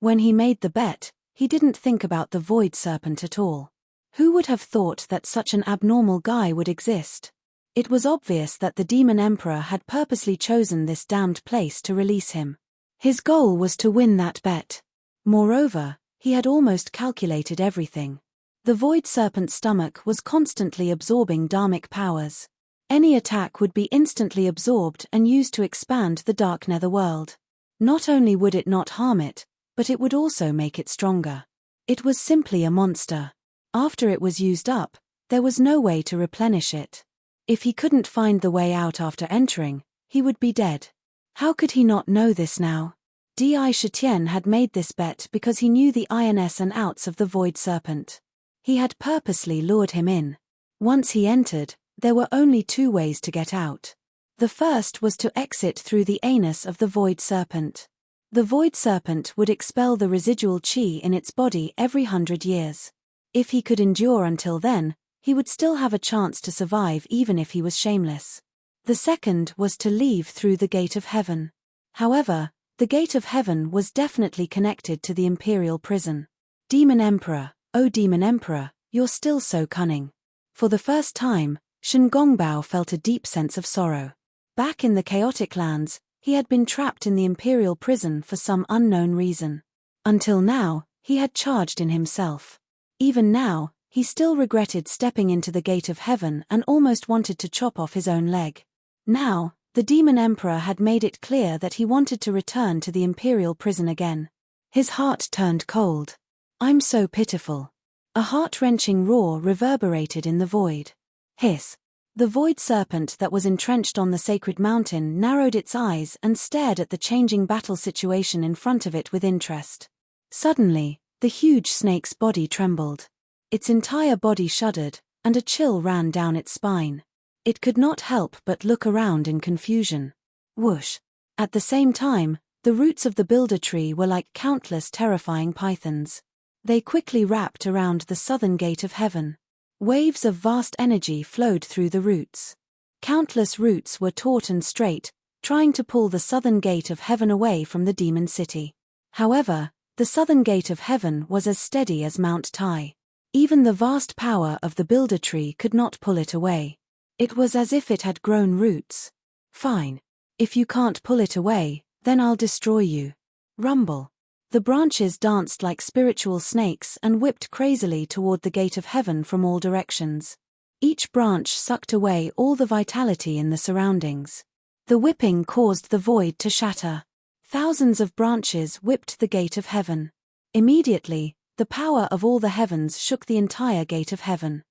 When he made the bet, he didn't think about the void serpent at all. Who would have thought that such an abnormal guy would exist? It was obvious that the demon emperor had purposely chosen this damned place to release him. His goal was to win that bet. Moreover, he had almost calculated everything. The void serpent's stomach was constantly absorbing dharmic powers. Any attack would be instantly absorbed and used to expand the dark netherworld. Not only would it not harm it, but it would also make it stronger. It was simply a monster. After it was used up, there was no way to replenish it. If he couldn't find the way out after entering, he would be dead. How could he not know this now? Di Shitian had made this bet because he knew the ins and outs of the void serpent. He had purposely lured him in. Once he entered, there were only 2 ways to get out. The first was to exit through the anus of the void serpent. The void serpent would expel the residual qi in its body every 100 years. If he could endure until then, he would still have a chance to survive even if he was shameless. The second was to leave through the gate of heaven. However, the gate of heaven was definitely connected to the imperial prison. Demon Emperor, oh Demon Emperor, you're still so cunning. For the first time, Shen Gongbao felt a deep sense of sorrow. Back in the chaotic lands, he had been trapped in the imperial prison for some unknown reason. Until now, he had charged in himself. Even now, he still regretted stepping into the gate of heaven and almost wanted to chop off his own leg. Now, the demon emperor had made it clear that he wanted to return to the imperial prison again. His heart turned cold. I'm so pitiful. A heart-wrenching roar reverberated in the void. Hiss. The void serpent that was entrenched on the sacred mountain narrowed its eyes and stared at the changing battle situation in front of it with interest. Suddenly, the huge snake's body trembled. Its entire body shuddered, and a chill ran down its spine. It could not help but look around in confusion. Whoosh! At the same time, the roots of the builder tree were like countless terrifying pythons. They quickly wrapped around the southern gate of heaven. Waves of vast energy flowed through the roots. Countless roots were taut and straight, trying to pull the southern gate of heaven away from the demon city. However, the southern gate of heaven was as steady as Mount Tai. Even the vast power of the builder tree could not pull it away. It was as if it had grown roots. Fine. If you can't pull it away, then I'll destroy you. Rumble. The branches danced like spiritual snakes and whipped crazily toward the gate of heaven from all directions. Each branch sucked away all the vitality in the surroundings. The whipping caused the void to shatter. Thousands of branches whipped the gate of heaven. Immediately, the power of all the heavens shook the entire gate of heaven.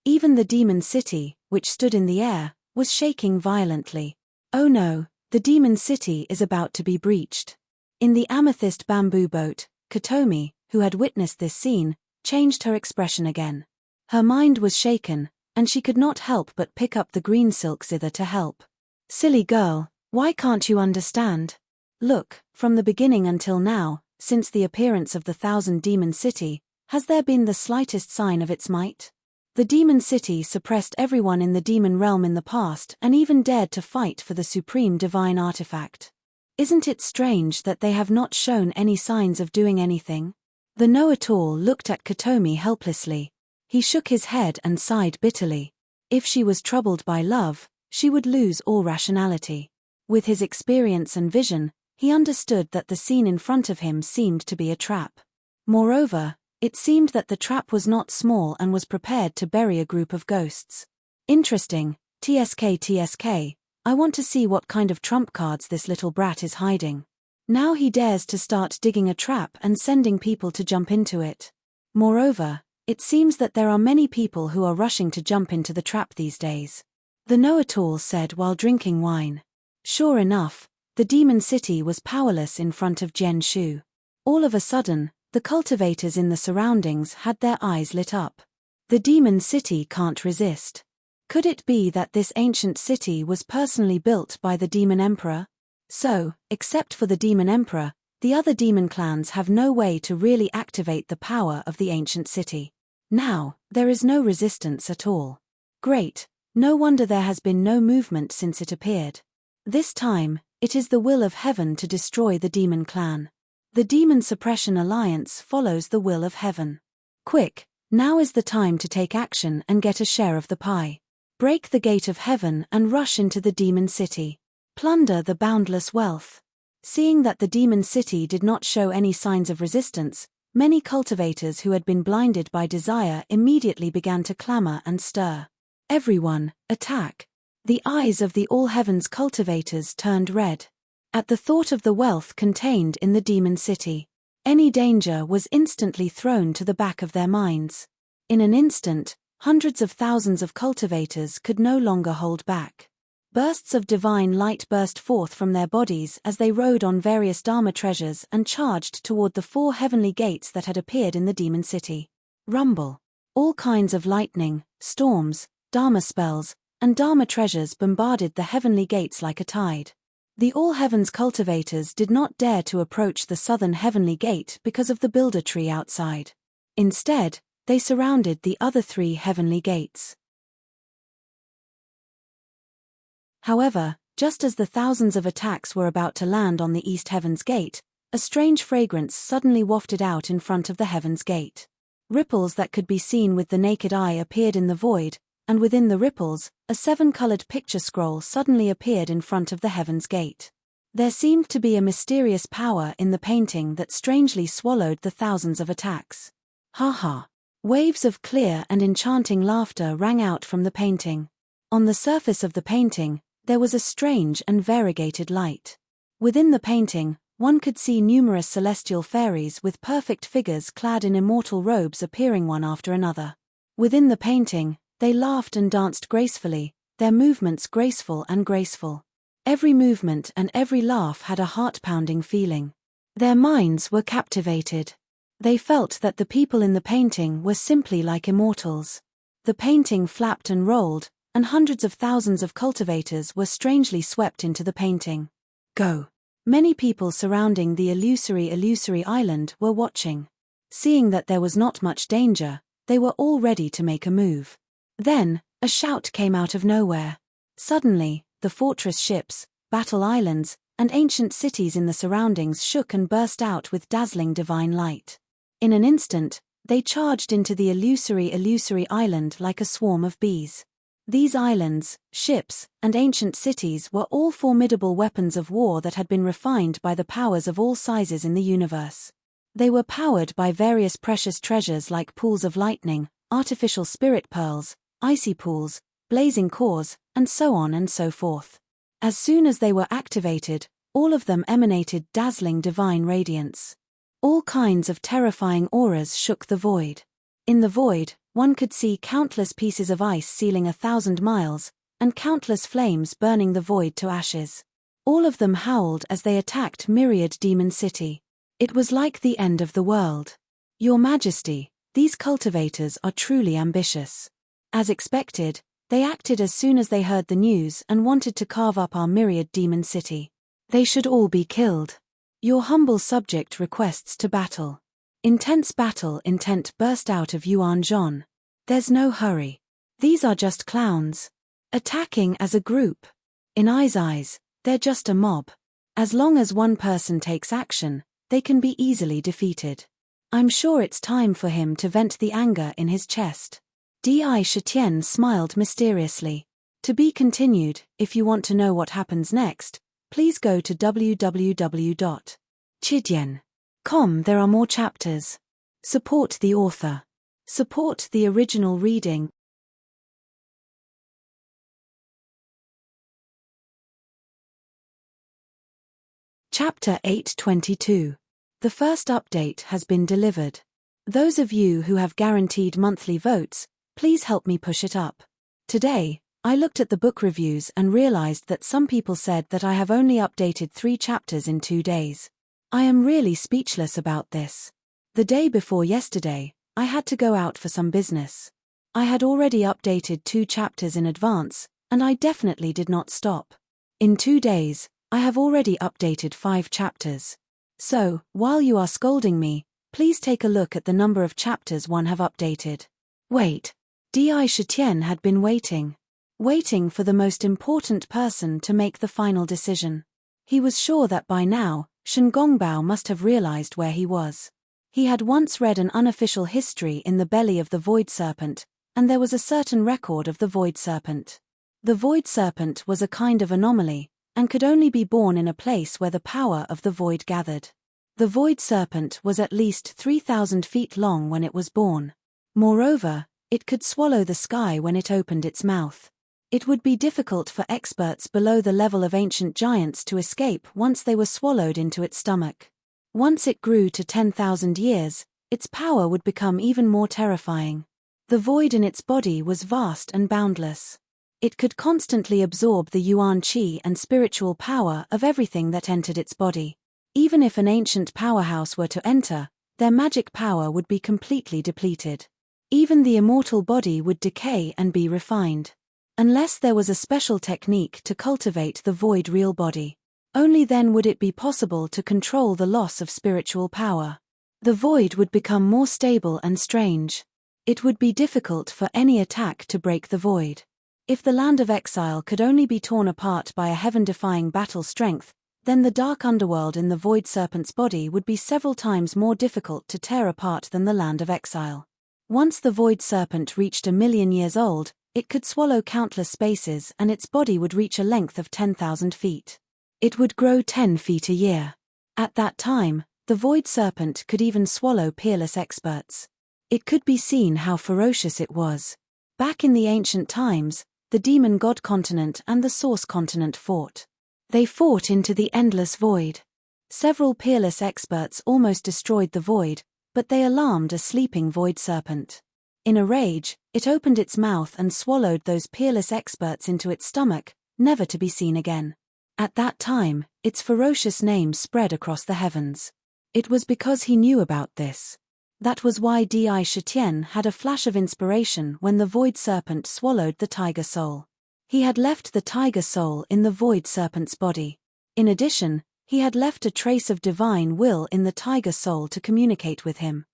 Even the demon city, which stood in the air, was shaking violently. Oh no! The demon city is about to be breached. In the amethyst bamboo boat, Katomi, who had witnessed this scene, changed her expression again. Her mind was shaken, and she could not help but pick up the green silk zither to help. Silly girl, why can't you understand? Look, from the beginning until now, since the appearance of the Thousand Demon City, has there been the slightest sign of its might? The demon city suppressed everyone in the demon realm in the past and even dared to fight for the supreme divine artifact. Isn't it strange that they have not shown any signs of doing anything? The know-it-all looked at Katomi helplessly. He shook his head and sighed bitterly. If she was troubled by love, she would lose all rationality. With his experience and vision, he understood that the scene in front of him seemed to be a trap. Moreover, it seemed that the trap was not small and was prepared to bury a group of ghosts. Interesting, TSK, I want to see what kind of trump cards this little brat is hiding. Now he dares to start digging a trap and sending people to jump into it. Moreover, it seems that there are many people who are rushing to jump into the trap these days. The know-it-all said while drinking wine. Sure enough, the demon city was powerless in front of Jian Shu. All of a sudden, the cultivators in the surroundings had their eyes lit up. The demon city can't resist. Could it be that this ancient city was personally built by the demon emperor? So, except for the demon emperor, the other demon clans have no way to really activate the power of the ancient city. Now, there is no resistance at all. Great, no wonder there has been no movement since it appeared. This time, it is the will of heaven to destroy the demon clan. The Demon Suppression Alliance follows the will of heaven. Quick, now is the time to take action and get a share of the pie. Break the gate of heaven and rush into the demon city. Plunder the boundless wealth. Seeing that the demon city did not show any signs of resistance, many cultivators who had been blinded by desire immediately began to clamor and stir. Everyone, attack! The eyes of the all heavens cultivators turned red. At the thought of the wealth contained in the demon city, any danger was instantly thrown to the back of their minds. In an instant, hundreds of thousands of cultivators could no longer hold back. Bursts of divine light burst forth from their bodies as they rode on various Dharma treasures and charged toward the 4 heavenly gates that had appeared in the demon city. Rumble. All kinds of lightning, storms, Dharma spells, and Dharma treasures bombarded the heavenly gates like a tide. The All Heavens cultivators did not dare to approach the southern heavenly gate because of the builder tree outside. Instead, they surrounded the other 3 heavenly gates. However, just as the thousands of attacks were about to land on the East Heaven's gate, a strange fragrance suddenly wafted out in front of the Heaven's gate. Ripples that could be seen with the naked eye appeared in the void, and within the ripples, a 7-colored picture scroll suddenly appeared in front of the Heaven's Gate. There seemed to be a mysterious power in the painting that strangely swallowed the thousands of attacks. Ha ha! Waves of clear and enchanting laughter rang out from the painting. On the surface of the painting, there was a strange and variegated light. Within the painting, one could see numerous celestial fairies with perfect figures clad in immortal robes appearing one after another. Within the painting, they laughed and danced gracefully, their movements graceful and graceful. Every movement and every laugh had a heart-pounding feeling. Their minds were captivated. They felt that the people in the painting were simply like immortals. The painting flapped and rolled, and hundreds of thousands of cultivators were strangely swept into the painting. Go! Many people surrounding the illusory island were watching. Seeing that there was not much danger, they were all ready to make a move. Then, a shout came out of nowhere. Suddenly, the fortress ships, battle islands, and ancient cities in the surroundings shook and burst out with dazzling divine light. In an instant, they charged into the illusory island like a swarm of bees. These islands, ships, and ancient cities were all formidable weapons of war that had been refined by the powers of all sizes in the universe. They were powered by various precious treasures like pools of lightning, artificial spirit pearls, icy pools, blazing cores, and so on and so forth. As soon as they were activated, all of them emanated dazzling divine radiance. All kinds of terrifying auras shook the void. In the void, one could see countless pieces of ice sealing 1,000 miles, and countless flames burning the void to ashes. All of them howled as they attacked myriad demon city. It was like the end of the world. Your Majesty, these cultivators are truly ambitious. As expected, they acted as soon as they heard the news and wanted to carve up our myriad demon city. They should all be killed. Your humble subject requests to battle. Intense battle intent burst out of Yuan Zhon. There's no hurry. These are just clowns. Attacking as a group. In Ai's eyes, they're just a mob. As long as one person takes action, they can be easily defeated. I'm sure it's time for him to vent the anger in his chest. Di Shitian smiled mysteriously. To be continued. If you want to know what happens next, please go to www.chidian.com. There are more chapters. Support the author. Support the original reading. Chapter 822. The first update has been delivered. Those of you who have guaranteed monthly votes, please help me push it up. Today, I looked at the book reviews and realized that some people said that I have only updated 3 chapters in 2 days. I am really speechless about this. The day before yesterday, I had to go out for some business. I had already updated 2 chapters in advance, and I definitely did not stop. In 2 days, I have already updated 5 chapters. So, while you are scolding me, please take a look at the number of chapters one have updated. Wait. Di Shitian had been waiting for the most important person to make the final decision. He was sure that by now, Shen Gongbao must have realized where he was. He had once read an unofficial history in the belly of the Void Serpent, and there was a certain record of the Void Serpent. The Void Serpent was a kind of anomaly, and could only be born in a place where the power of the void gathered. The Void Serpent was at least 3,000 feet long when it was born. Moreover, it could swallow the sky when it opened its mouth. It would be difficult for experts below the level of ancient giants to escape once they were swallowed into its stomach. Once it grew to 10,000 years, its power would become even more terrifying. The void in its body was vast and boundless. It could constantly absorb the yuan qi and spiritual power of everything that entered its body. Even if an ancient powerhouse were to enter, their magic power would be completely depleted. Even the immortal body would decay and be refined. Unless there was a special technique to cultivate the void real body. Only then would it be possible to control the loss of spiritual power. The void would become more stable and strange. It would be difficult for any attack to break the void. If the land of exile could only be torn apart by a heaven-defying battle strength, then the dark underworld in the Void Serpent's body would be several times more difficult to tear apart than the land of exile. Once the Void Serpent reached 1,000,000 years old, it could swallow countless spaces and its body would reach a length of 10,000 feet. It would grow 10 feet a year. At that time, the Void Serpent could even swallow peerless experts. It could be seen how ferocious it was. Back in the ancient times, the Demon God Continent and the Source Continent fought. They fought into the endless void. Several peerless experts almost destroyed the void, but they alarmed a sleeping Void Serpent. In a rage, it opened its mouth and swallowed those peerless experts into its stomach, never to be seen again. At that time, its ferocious name spread across the heavens. It was because he knew about this. That was why Di Shitian had a flash of inspiration when the void serpent swallowed the tiger soul. He had left the tiger soul in the void serpent's body. In addition, he had left a trace of divine will in the tiger soul to communicate with him.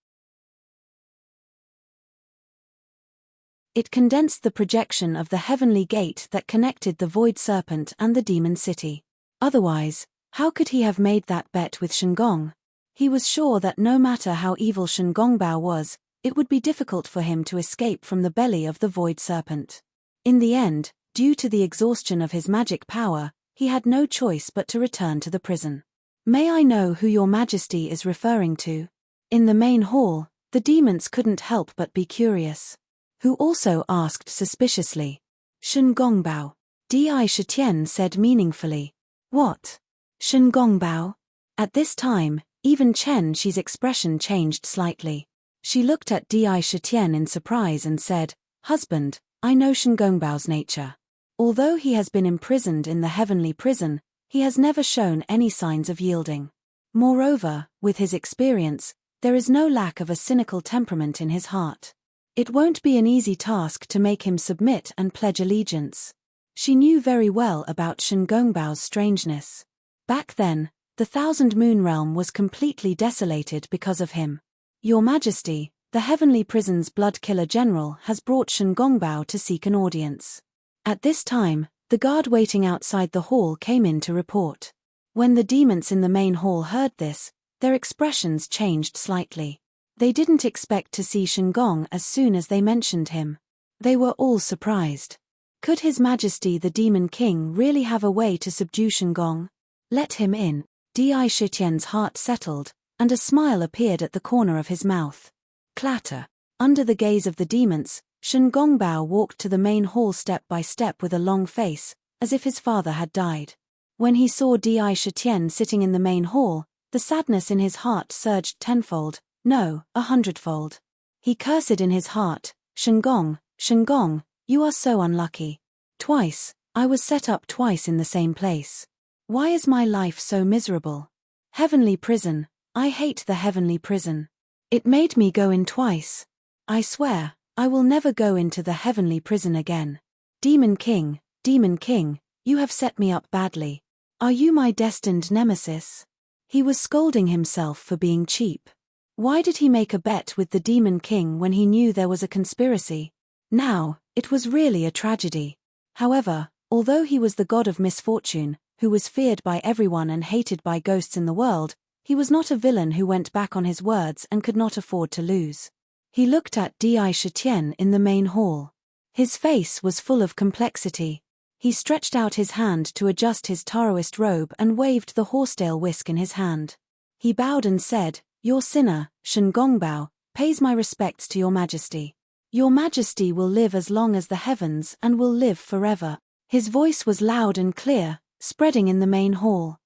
It condensed the projection of the heavenly gate that connected the void serpent and the demon city. Otherwise, how could he have made that bet with Shengong? He was sure that no matter how evil Shengongbao was, it would be difficult for him to escape from the belly of the void serpent. In the end, due to the exhaustion of his magic power, he had no choice but to return to the prison. "May I know who your majesty is referring to?" In the main hall, the demons couldn't help but be curious. Who also asked suspiciously. "Shengongbao," Di Shitian said meaningfully. "What? Shengongbao?" At this time, even Chen Shi's expression changed slightly. She looked at Di Shitian in surprise and said, "Husband, I know Shengongbao's nature. Although he has been imprisoned in the heavenly prison, he has never shown any signs of yielding. Moreover, with his experience, there is no lack of a cynical temperament in his heart. It won't be an easy task to make him submit and pledge allegiance." She knew very well about Shengongbao's strangeness. Back then, the Thousand Moon Realm was completely desolated because of him. "Your Majesty, the heavenly prison's blood killer general has brought Shengongbao to seek an audience." At this time, the guard waiting outside the hall came in to report. When the demons in the main hall heard this, their expressions changed slightly. They didn't expect to see Shengong as soon as they mentioned him. They were all surprised. Could His Majesty the Demon King really have a way to subdue Shengong? "Let him in." Di Shitian's heart settled, and a smile appeared at the corner of his mouth. Clatter. Under the gaze of the demons, Shengongbao walked to the main hall step by step with a long face, as if his father had died. When he saw Di Shitian sitting in the main hall, the sadness in his heart surged tenfold. No, 100-fold. He cursed in his heart, "Shengong, Shengong, you are so unlucky. Twice, I was set up twice in the same place. Why is my life so miserable? Heavenly prison, I hate the heavenly prison. It made me go in twice. I swear, I will never go into the heavenly prison again. Demon King, you have set me up badly. Are you my destined nemesis?" He was scolding himself for being cheap. Why did he make a bet with the Demon King when he knew there was a conspiracy? Now, it was really a tragedy. However, although he was the god of misfortune, who was feared by everyone and hated by ghosts in the world, he was not a villain who went back on his words and could not afford to lose. He looked at Di Shitian in the main hall. His face was full of complexity. He stretched out his hand to adjust his Taoist robe and waved the horsetail whisk in his hand. He bowed and said, "Your sinner, Shengongbao, pays my respects to your majesty. Your majesty will live as long as the heavens and will live forever." His voice was loud and clear, spreading in the main hall.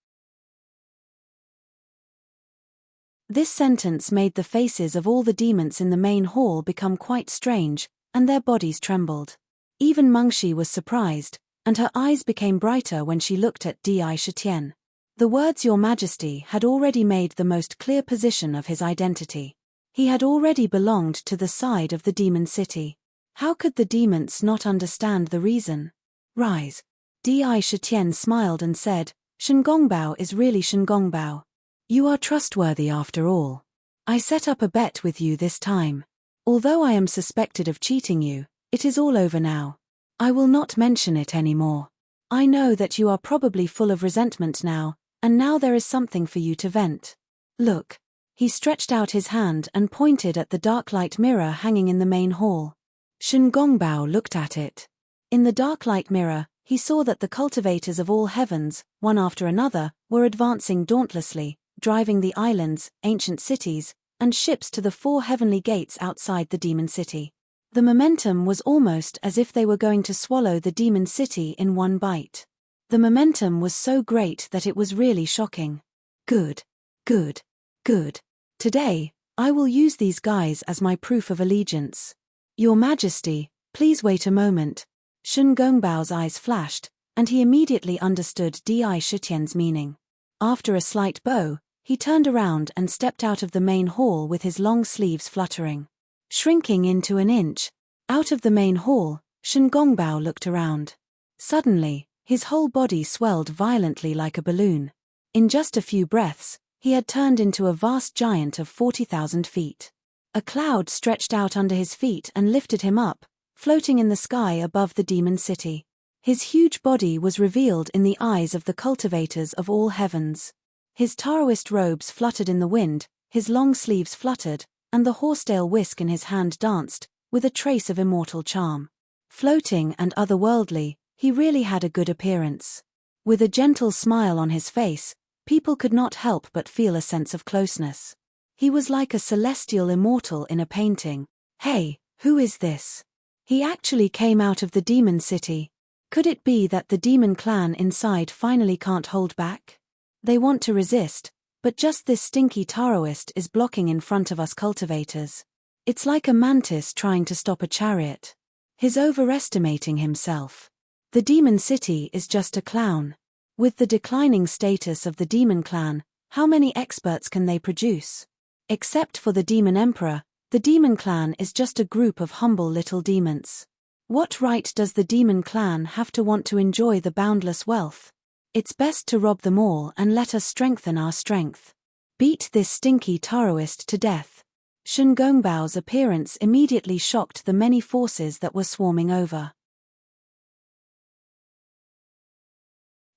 This sentence made the faces of all the demons in the main hall become quite strange, and their bodies trembled. Even Mengshi was surprised, and her eyes became brighter when she looked at Di Shitian. The words "Your Majesty" had already made the most clear position of his identity. He had already belonged to the side of the demon city. How could the demons not understand the reason? "Rise." Di Shitian smiled and said, "Shengongbao is really Shengongbao. You are trustworthy after all. I set up a bet with you this time. Although I am suspected of cheating you, it is all over now. I will not mention it anymore. I know that you are probably full of resentment now, and now there is something for you to vent. Look." He stretched out his hand and pointed at the dark light mirror hanging in the main hall. Shengongbao looked at it. In the dark light mirror, he saw that the cultivators of all heavens, one after another, were advancing dauntlessly, driving the islands, ancient cities, and ships to the 4 heavenly gates outside the demon city. The momentum was almost as if they were going to swallow the demon city in one bite. The momentum was so great that it was really shocking. Good. Good. Good. Today, I will use these guys as my proof of allegiance. Your Majesty, please wait a moment. Shun Gongbao's eyes flashed, and he immediately understood Di Shutian's meaning. After a slight bow, he turned around and stepped out of the main hall with his long sleeves fluttering. Shrinking into an inch, out of the main hall, Shun Gongbao looked around. Suddenly, his whole body swelled violently like a balloon. In just a few breaths, he had turned into a vast giant of 40,000 feet. A cloud stretched out under his feet and lifted him up, floating in the sky above the demon city. His huge body was revealed in the eyes of the cultivators of all heavens. His Taoist robes fluttered in the wind, his long sleeves fluttered, and the horsetail whisk in his hand danced, with a trace of immortal charm. Floating and otherworldly, he really had a good appearance. With a gentle smile on his face, people could not help but feel a sense of closeness. He was like a celestial immortal in a painting. Hey, who is this? He actually came out of the demon city. Could it be that the demon clan inside finally can't hold back? They want to resist, but just this stinky Taoist is blocking in front of us cultivators. It's like a mantis trying to stop a chariot. He's overestimating himself. The demon city is just a clown. With the declining status of the demon clan, how many experts can they produce? Except for the demon emperor, the demon clan is just a group of humble little demons. What right does the demon clan have to want to enjoy the boundless wealth? It's best to rob them all and let us strengthen our strength. Beat this stinky Taoist to death. Shun Gongbao's appearance immediately shocked the many forces that were swarming over.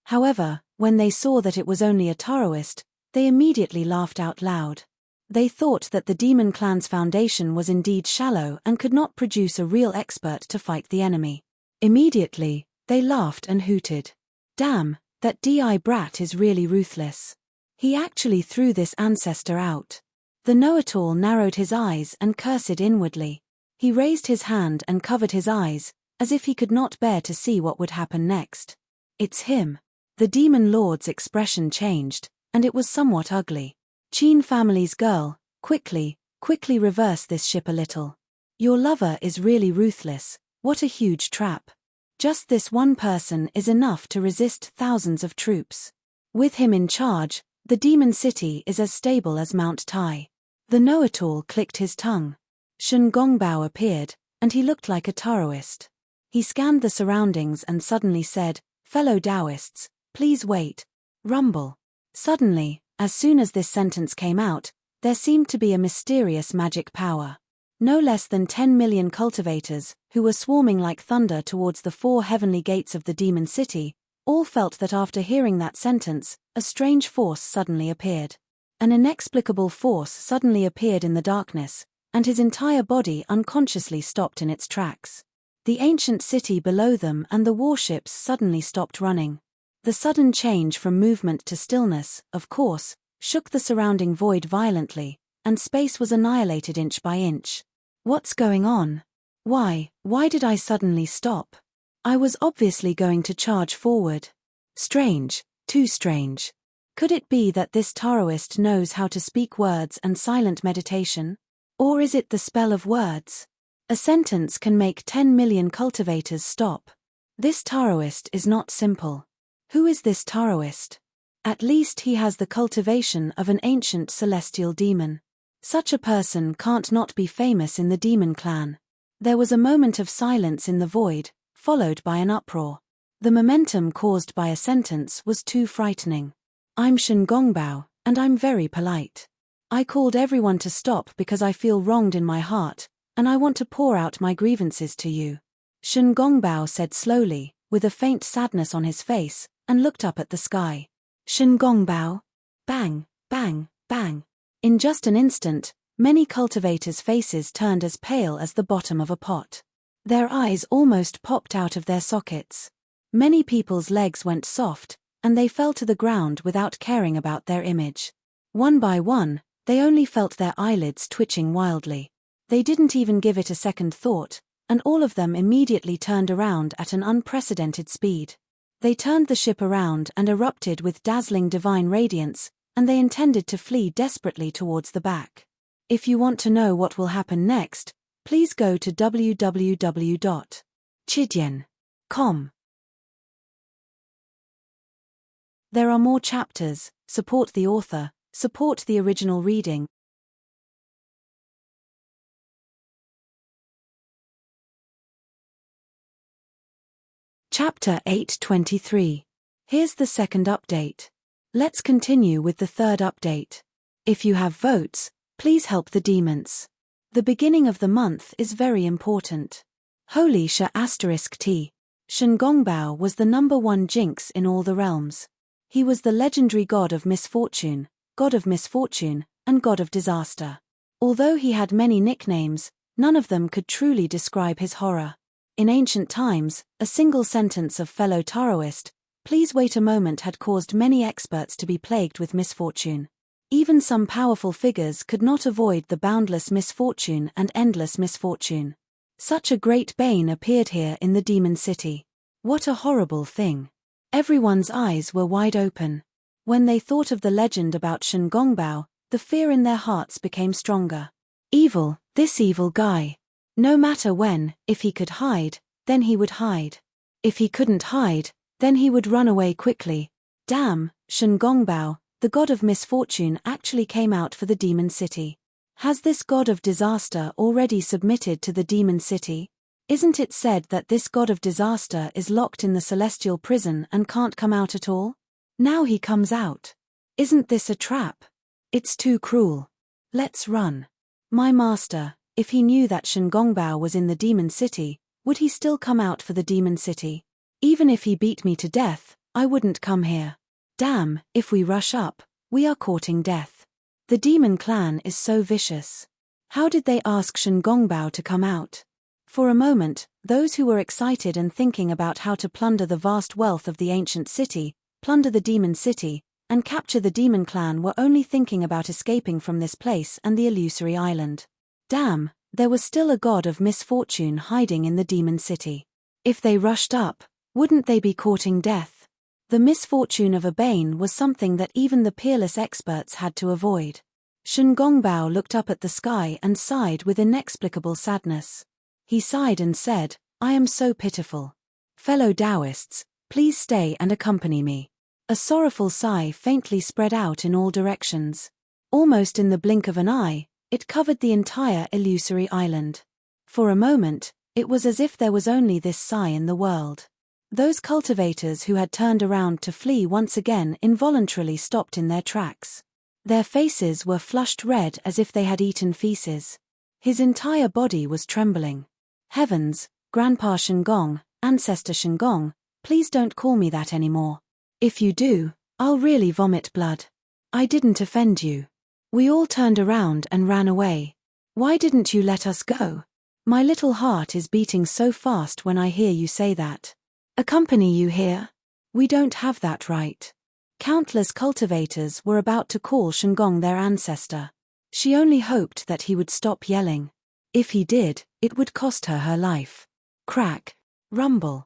However, when they saw that it was only a Taoist, they immediately laughed out loud. They thought that the demon clan's foundation was indeed shallow and could not produce a real expert to fight the enemy. Immediately, they laughed and hooted. Damn, that DI brat is really ruthless. He actually threw this ancestor out. The know-it-all narrowed his eyes and cursed inwardly. He raised his hand and covered his eyes, as if he could not bear to see what would happen next. It's him. The demon lord's expression changed, and it was somewhat ugly. Qin family's girl, quickly reverse this ship a little. Your lover is really ruthless, what a huge trap. Just this one person is enough to resist thousands of troops. With him in charge, the demon city is as stable as Mount Tai. The know-it-all clicked his tongue. Shun Gongbao appeared, and he looked like a Taoist. He scanned the surroundings and suddenly said, "Fellow Taoists, please wait." Rumble. Suddenly, as soon as this sentence came out, there seemed to be a mysterious magic power. No less than 10 million cultivators, who were swarming like thunder towards the 4 heavenly gates of the demon city, all felt that after hearing that sentence, a strange force suddenly appeared. An inexplicable force suddenly appeared in the darkness, and his entire body unconsciously stopped in its tracks. The ancient city below them and the warships suddenly stopped running. The sudden change from movement to stillness, of course, shook the surrounding void violently, and space was annihilated inch by inch. What's going on? Why did I suddenly stop? I was obviously going to charge forward. Strange, too strange. Could it be that this Taoist knows how to speak words and silent meditation? Or is it the spell of words? A sentence can make 10 million cultivators stop. This Taoist is not simple. Who is this Taoist? At least he has the cultivation of an ancient celestial demon. Such a person can't not be famous in the demon clan. There was a moment of silence in the void, followed by an uproar. The momentum caused by a sentence was too frightening. I'm Shun Gongbao, and I'm very polite. I called everyone to stop because I feel wronged in my heart, and I want to pour out my grievances to you. Shun Gongbao said slowly, with a faint sadness on his face, and looked up at the sky. Shun Gongbao. Bang, bang, bang. In just an instant, many cultivators' faces turned as pale as the bottom of a pot. Their eyes almost popped out of their sockets. Many people's legs went soft, and they fell to the ground without caring about their image. One by one, they only felt their eyelids twitching wildly. They didn't even give it a second thought, and all of them immediately turned around at an unprecedented speed. They turned the ship around and erupted with dazzling divine radiance, and they intended to flee desperately towards the back. If you want to know what will happen next, please go to www.chidian.com. There are more chapters. Support the author, support the original reading. Chapter 823. Here's the second update. Let's continue with the third update. If you have votes, please help the demons. The beginning of the month is very important. Holy Sha *T. Shengongbao was the #1 jinx in all the realms. He was the legendary god of misfortune, and god of disaster. Although he had many nicknames, none of them could truly describe his horror. In ancient times, a single sentence of fellow Taoist, "Please wait a moment," had caused many experts to be plagued with misfortune. Even some powerful figures could not avoid the boundless misfortune and endless misfortune. Such a great bane appeared here in the demon city. What a horrible thing. Everyone's eyes were wide open. When they thought of the legend about Shengongbao, the fear in their hearts became stronger. Evil, this evil guy. No matter when, if he could hide, then he would hide. If he couldn't hide, then he would run away quickly. Damn, Shengongbao, the god of misfortune, actually came out for the demon city. Has this god of disaster already submitted to the demon city? Isn't it said that this god of disaster is locked in the celestial prison and can't come out at all? Now he comes out. Isn't this a trap? It's too cruel. Let's run. My master, if he knew that Shengongbao was in the demon city, would he still come out for the demon city? Even if he beat me to death, I wouldn't come here. Damn, if we rush up, we are courting death. The demon clan is so vicious. How did they ask Shengongbao to come out? For a moment, those who were excited and thinking about how to plunder the vast wealth of the ancient city, plunder the demon city, and capture the demon clan were only thinking about escaping from this place and the illusory island. Damn, there was still a god of misfortune hiding in the demon city. If they rushed up, wouldn't they be courting death? The misfortune of a bane was something that even the peerless experts had to avoid. Shengongbao looked up at the sky and sighed with inexplicable sadness. He sighed and said, "I am so pitiful. Fellow Taoists, please stay and accompany me." A sorrowful sigh faintly spread out in all directions. Almost in the blink of an eye, it covered the entire illusory island. For a moment, it was as if there was only this sigh in the world. Those cultivators who had turned around to flee once again involuntarily stopped in their tracks. Their faces were flushed red as if they had eaten feces. His entire body was trembling. Heavens, Grandpa Shengong, Ancestor Shengong, please don't call me that anymore. If you do, I'll really vomit blood. I didn't offend you. We all turned around and ran away. Why didn't you let us go? My little heart is beating so fast when I hear you say that. Accompany you here? We don't have that right. Countless cultivators were about to call Shengong their ancestor. She only hoped that he would stop yelling. If he did, it would cost her her life. Crack. Rumble.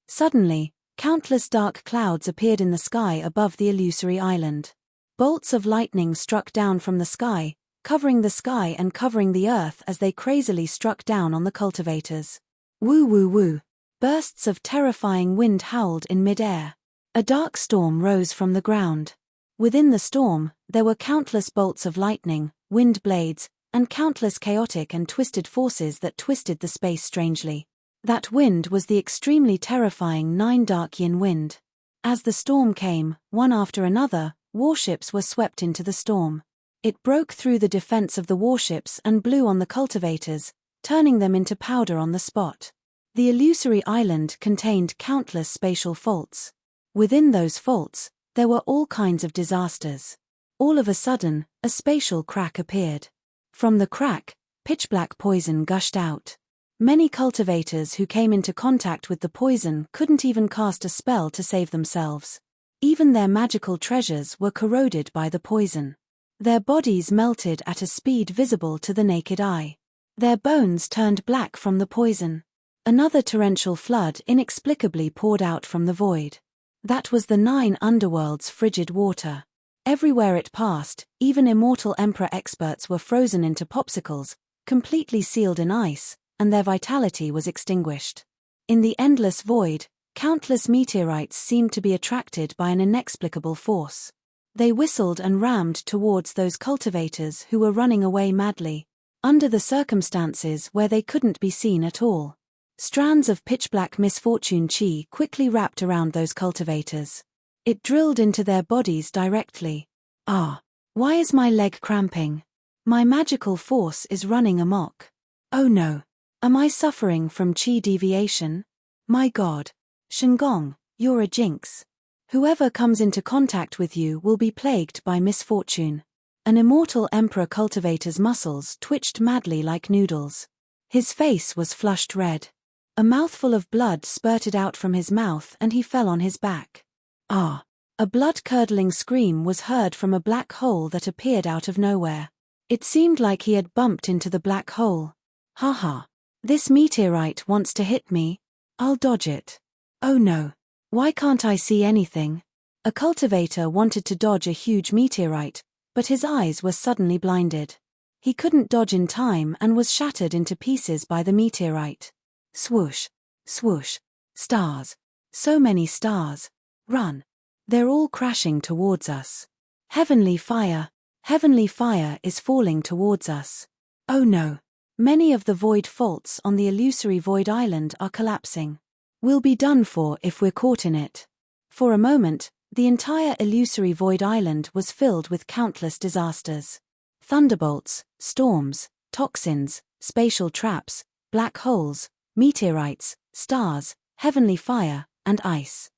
Suddenly, countless dark clouds appeared in the sky above the illusory island. Bolts of lightning struck down from the sky, covering the sky and covering the earth as they crazily struck down on the cultivators. Woo woo woo. Bursts of terrifying wind howled in mid-air. A dark storm rose from the ground. Within the storm, there were countless bolts of lightning, wind blades, and countless chaotic and twisted forces that twisted the space strangely. That wind was the extremely terrifying 9 Dark Yin wind. As the storm came, one after another, warships were swept into the storm. It broke through the defense of the warships and blew on the cultivators, turning them into powder on the spot. The illusory island contained countless spatial faults. Within those faults, there were all kinds of disasters. All of a sudden, a spatial crack appeared. From the crack, pitch-black poison gushed out. Many cultivators who came into contact with the poison couldn't even cast a spell to save themselves. Even their magical treasures were corroded by the poison. Their bodies melted at a speed visible to the naked eye. Their bones turned black from the poison. Another torrential flood inexplicably poured out from the void. That was the 9 underworlds' frigid water. Everywhere it passed, even immortal Emperor experts were frozen into popsicles, completely sealed in ice, and their vitality was extinguished. In the endless void, countless meteorites seemed to be attracted by an inexplicable force. They whistled and rammed towards those cultivators who were running away madly, under the circumstances where they couldn't be seen at all. Strands of pitch-black misfortune chi quickly wrapped around those cultivators. It drilled into their bodies directly. Ah! Why is my leg cramping? My magical force is running amok. Oh no! Am I suffering from chi deviation? My God! Shengong, you're a jinx. Whoever comes into contact with you will be plagued by misfortune. An immortal emperor cultivator's muscles twitched madly like noodles. His face was flushed red. A mouthful of blood spurted out from his mouth and he fell on his back. Ah! A blood-curdling scream was heard from a black hole that appeared out of nowhere. It seemed like he had bumped into the black hole. Ha ha! This meteorite wants to hit me. I'll dodge it. Oh no! Why can't I see anything? A cultivator wanted to dodge a huge meteorite, but his eyes were suddenly blinded. He couldn't dodge in time and was shattered into pieces by the meteorite. Swoosh! Swoosh! Stars! So many stars! Run! They're all crashing towards us. Heavenly fire! Heavenly fire is falling towards us. Oh no! Many of the void faults on the illusory void island are collapsing. We'll be done for if we're caught in it. For a moment, the entire illusory void island was filled with countless disasters. Thunderbolts, storms, toxins, spatial traps, black holes, meteorites, stars, heavenly fire, and ice.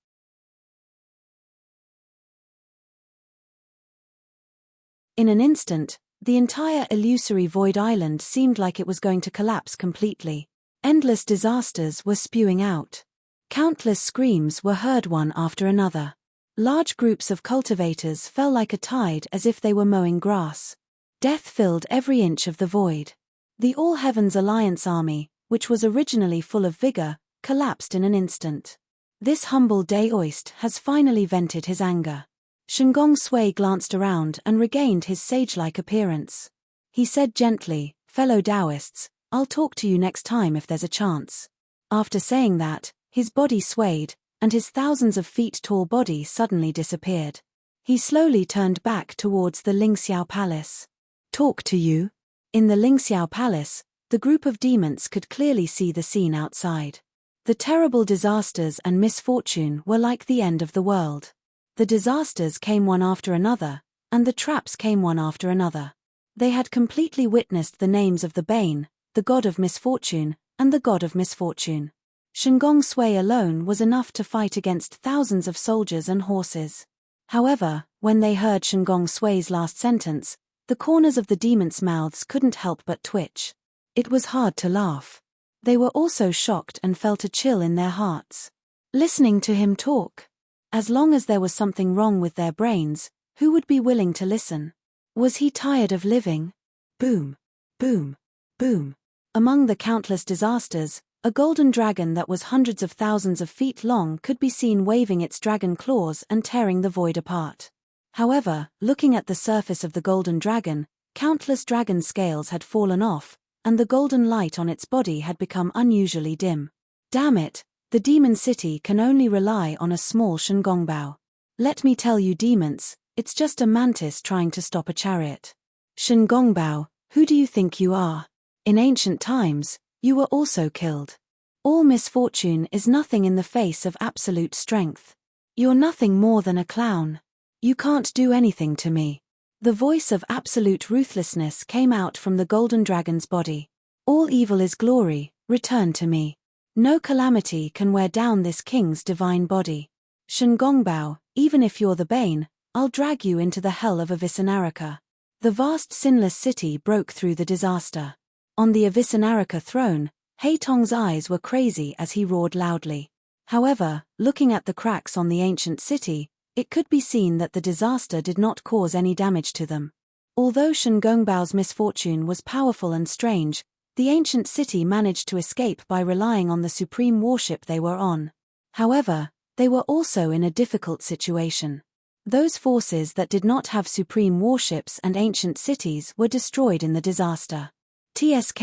In an instant, the entire illusory void island seemed like it was going to collapse completely. Endless disasters were spewing out. Countless screams were heard one after another. Large groups of cultivators fell like a tide as if they were mowing grass. Death filled every inch of the void. The All Heavens Alliance army, which was originally full of vigor, collapsed in an instant. This humble Daoist has finally vented his anger. Shengong Sui glanced around and regained his sage-like appearance. He said gently, "Fellow Daoists, I'll talk to you next time if there's a chance." After saying that, his body swayed, and his thousands of feet tall body suddenly disappeared. He slowly turned back towards the Lingxiao Palace. Talk to you? In the Lingxiao Palace, the group of demons could clearly see the scene outside. The terrible disasters and misfortune were like the end of the world. The disasters came one after another, and the traps came one after another. They had completely witnessed the names of the Bane, the god of misfortune, and the god of misfortune. Shengong Sui alone was enough to fight against thousands of soldiers and horses. However, when they heard Shengong Sui's last sentence, the corners of the demons' mouths couldn't help but twitch. It was hard to laugh. They were also shocked and felt a chill in their hearts. Listening to him talk. As long as there was something wrong with their brains, who would be willing to listen? Was he tired of living? Boom! Boom! Boom! Among the countless disasters, a golden dragon that was hundreds of thousands of feet long could be seen waving its dragon claws and tearing the void apart. However, looking at the surface of the golden dragon, countless dragon scales had fallen off, and the golden light on its body had become unusually dim. Damn it! The demon city can only rely on a small Shengongbao. Let me tell you demons, it's just a mantis trying to stop a chariot. Shengongbao, who do you think you are? In ancient times, you were also killed. All misfortune is nothing in the face of absolute strength. You're nothing more than a clown. You can't do anything to me. The voice of absolute ruthlessness came out from the golden dragon's body. All evil is glory, return to me. No calamity can wear down this king's divine body. Shengongbao, even if you're the Bane, I'll drag you into the hell of Avicenarica. The vast sinless city broke through the disaster. On the Avicenarica throne, Heitong's eyes were crazy as he roared loudly. However, looking at the cracks on the ancient city, it could be seen that the disaster did not cause any damage to them. Although Shengongbao's misfortune was powerful and strange, the ancient city managed to escape by relying on the supreme warship they were on. However, they were also in a difficult situation. Those forces that did not have supreme warships and ancient cities were destroyed in the disaster. TSK,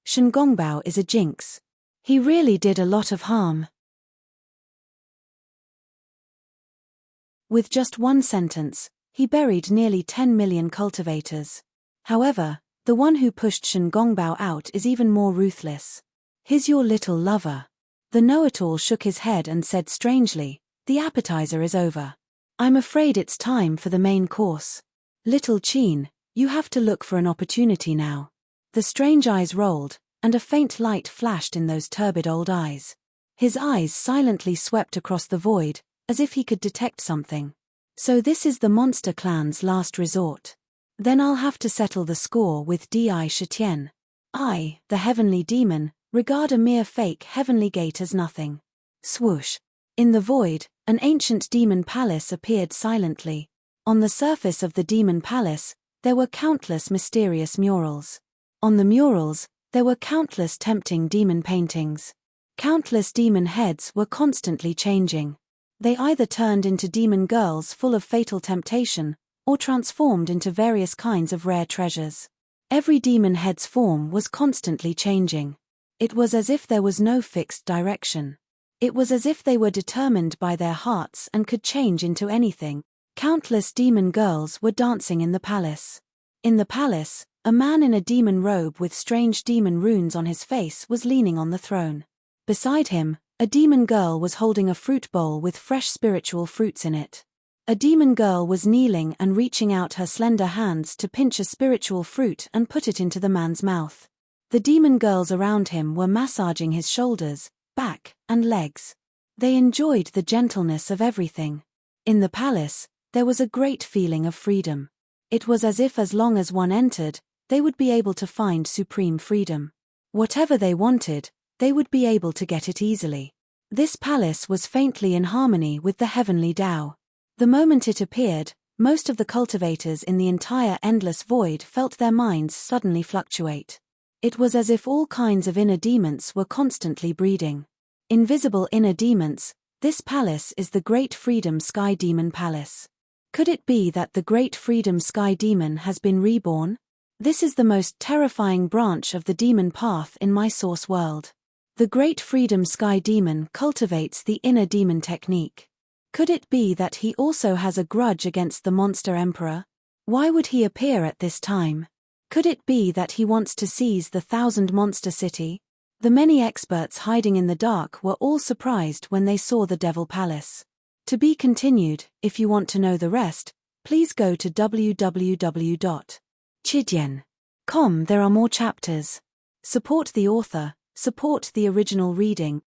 Shen Gongbao is a jinx. He really did a lot of harm. With just one sentence, he buried nearly 10 million cultivators. However, the one who pushed Shen Gongbao out is even more ruthless. He's your little lover. The know-it-all shook his head and said strangely, the appetizer is over. I'm afraid it's time for the main course. Little Qin, you have to look for an opportunity now. The strange eyes rolled, and a faint light flashed in those turbid old eyes. His eyes silently swept across the void, as if he could detect something. So this is the monster clan's last resort. Then I'll have to settle the score with Di Shitian. I, the heavenly demon, regard a mere fake heavenly gate as nothing. Swoosh. In the void, an ancient demon palace appeared silently. On the surface of the demon palace, there were countless mysterious murals. On the murals, there were countless tempting demon paintings. Countless demon heads were constantly changing. They either turned into demon girls full of fatal temptation, or transformed into various kinds of rare treasures. Every demon head's form was constantly changing. It was as if there was no fixed direction. It was as if they were determined by their hearts and could change into anything. Countless demon girls were dancing in the palace. In the palace, a man in a demon robe with strange demon runes on his face was leaning on the throne. Beside him, a demon girl was holding a fruit bowl with fresh spiritual fruits in it. A demon girl was kneeling and reaching out her slender hands to pinch a spiritual fruit and put it into the man's mouth. The demon girls around him were massaging his shoulders, back, and legs. They enjoyed the gentleness of everything. In the palace, there was a great feeling of freedom. It was as if as long as one entered, they would be able to find supreme freedom. Whatever they wanted, they would be able to get it easily. This palace was faintly in harmony with the heavenly Tao. The moment it appeared, most of the cultivators in the entire endless void felt their minds suddenly fluctuate. It was as if all kinds of inner demons were constantly breeding. Invisible inner demons, this palace is the Great Freedom Sky Demon Palace. Could it be that the Great Freedom Sky Demon has been reborn? This is the most terrifying branch of the demon path in my source world. The Great Freedom Sky Demon cultivates the inner demon technique. Could it be that he also has a grudge against the monster emperor? Why would he appear at this time? Could it be that he wants to seize the 1,000 monster city? The many experts hiding in the dark were all surprised when they saw the Devil Palace. To be continued. If you want to know the rest, please go to www.chidian.com. There are more chapters. Support the author, support the original reading.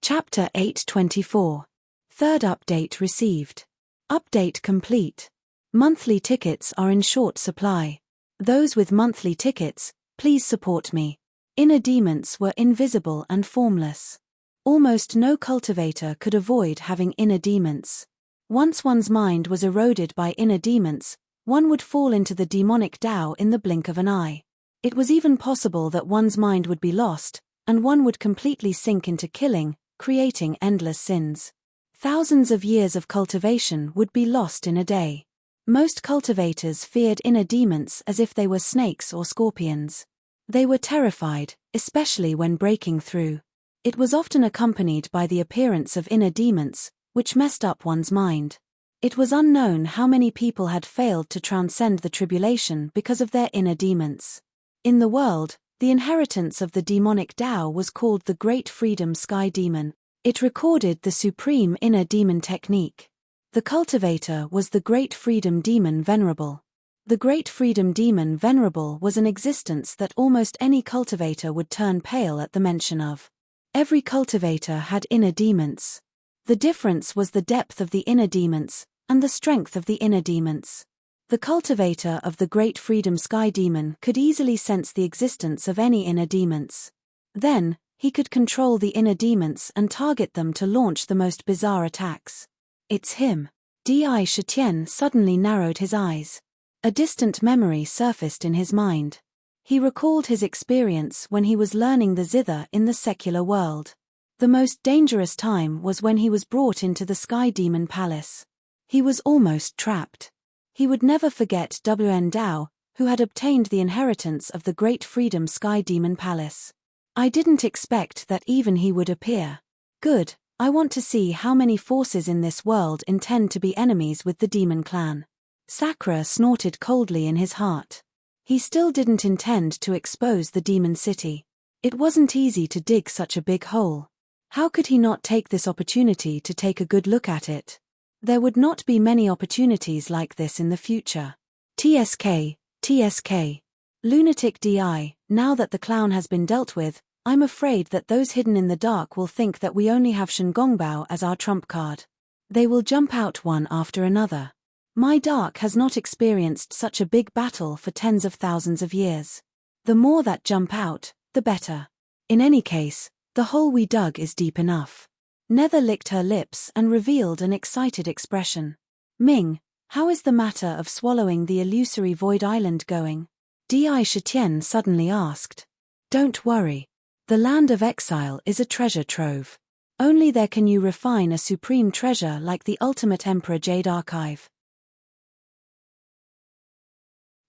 Chapter 824. Third update received. Update complete. Monthly tickets are in short supply. Those with monthly tickets, please support me. Inner demons were invisible and formless. Almost no cultivator could avoid having inner demons. Once one's mind was eroded by inner demons, one would fall into the demonic Tao in the blink of an eye. It was even possible that one's mind would be lost, and one would completely sink into killing, creating endless sins. Thousands of years of cultivation would be lost in a day. Most cultivators feared inner demons as if they were snakes or scorpions. They were terrified, especially when breaking through. It was often accompanied by the appearance of inner demons, which messed up one's mind. It was unknown how many people had failed to transcend the tribulation because of their inner demons. In the world, the inheritance of the demonic Tao was called the Great Freedom Sky Demon. It recorded the supreme inner demon technique. The cultivator was the Great Freedom Demon Venerable. The Great Freedom Demon Venerable was an existence that almost any cultivator would turn pale at the mention of. Every cultivator had inner demons. The difference was the depth of the inner demons, and the strength of the inner demons. The cultivator of the Great Freedom Sky Demon could easily sense the existence of any inner demons. Then, he could control the inner demons and target them to launch the most bizarre attacks. It's him. Di Shitian suddenly narrowed his eyes. A distant memory surfaced in his mind. He recalled his experience when he was learning the zither in the secular world. The most dangerous time was when he was brought into the Sky Demon Palace. He was almost trapped. He would never forget Wn Dao, who had obtained the inheritance of the Great Freedom Sky Demon Palace. I didn't expect that even he would appear. Good, I want to see how many forces in this world intend to be enemies with the demon clan. Sakura snorted coldly in his heart. He still didn't intend to expose the demon city. It wasn't easy to dig such a big hole. How could he not take this opportunity to take a good look at it? There would not be many opportunities like this in the future. TSK, TSK. Lunatic DI, now that the clown has been dealt with, I'm afraid that those hidden in the dark will think that we only have Shengongbao as our trump card. They will jump out one after another. My dark has not experienced such a big battle for tens of thousands of years. The more that jump out, the better. In any case, the hole we dug is deep enough. Nether licked her lips and revealed an excited expression. Ming, how is the matter of swallowing the illusory void island going? Di Shitian suddenly asked. Don't worry. The land of exile is a treasure trove. Only there can you refine a supreme treasure like the ultimate Emperor Jade Archive.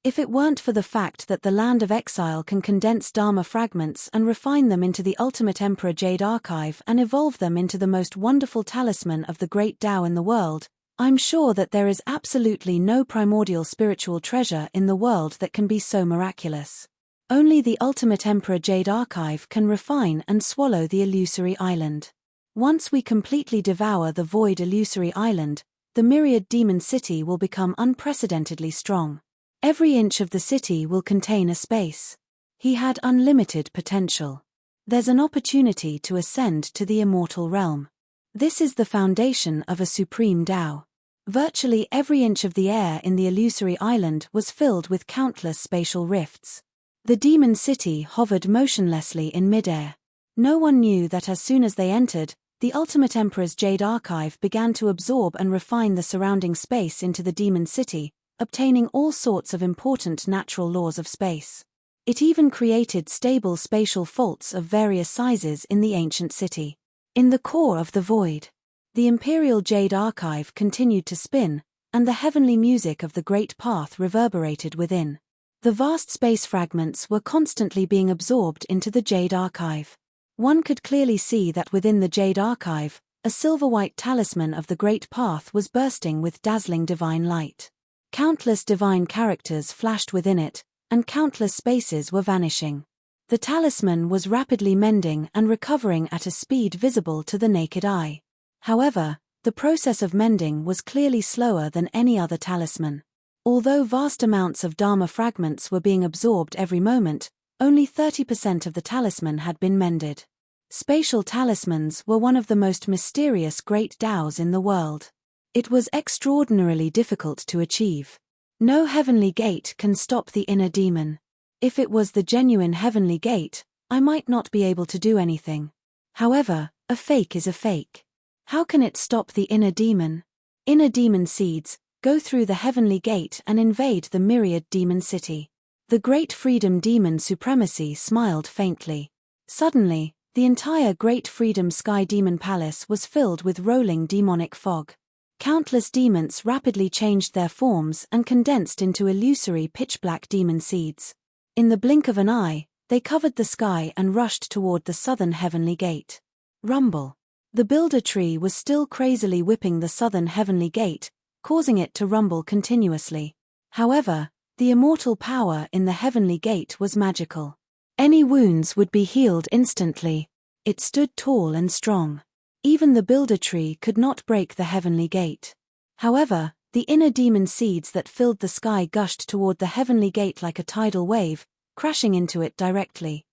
If it weren't for the fact that the land of exile can condense Dharma fragments and refine them into the ultimate Emperor Jade Archive and evolve them into the most wonderful talisman of the great Tao in the world, I'm sure that there is absolutely no primordial spiritual treasure in the world that can be so miraculous. Only the ultimate Emperor Jade Archive can refine and swallow the illusory island. Once we completely devour the void illusory island, the myriad demon city will become unprecedentedly strong. Every inch of the city will contain a space. He had unlimited potential. There's an opportunity to ascend to the immortal realm. This is the foundation of a supreme Tao. Virtually every inch of the air in the illusory island was filled with countless spatial rifts. The demon city hovered motionlessly in midair. No one knew that as soon as they entered, the ultimate Emperor's Jade Archive began to absorb and refine the surrounding space into the demon city, obtaining all sorts of important natural laws of space. It even created stable spatial faults of various sizes in the ancient city. In the core of the void, the Imperial Jade Archive continued to spin, and the heavenly music of the Great Path reverberated within. The vast space fragments were constantly being absorbed into the Jade Archive. One could clearly see that within the Jade Archive, a silver-white talisman of the Great Path was bursting with dazzling divine light. Countless divine characters flashed within it, and countless spaces were vanishing. The talisman was rapidly mending and recovering at a speed visible to the naked eye. However, the process of mending was clearly slower than any other talisman. Although vast amounts of Dharma fragments were being absorbed every moment, only 30% of the talisman had been mended. Spatial talismans were one of the most mysterious great Taos in the world. It was extraordinarily difficult to achieve. No heavenly gate can stop the inner demon. If it was the genuine heavenly gate, I might not be able to do anything. However, a fake is a fake. How can it stop the inner demon? Inner demon seeds go through the heavenly gate and invade the myriad demon city. The great freedom demon supremacy smiled faintly. Suddenly, the entire great freedom sky demon palace was filled with rolling demonic fog. Countless demons rapidly changed their forms and condensed into illusory pitch-black demon seeds. In the blink of an eye, they covered the sky and rushed toward the southern heavenly gate. Rumble. The builder tree was still crazily whipping the southern heavenly gate, causing it to rumble continuously. However, the immortal power in the heavenly gate was magical. Any wounds would be healed instantly. It stood tall and strong. Even the builder tree could not break the heavenly gate. However, the inner demon seeds that filled the sky gushed toward the heavenly gate like a tidal wave, crashing into it directly.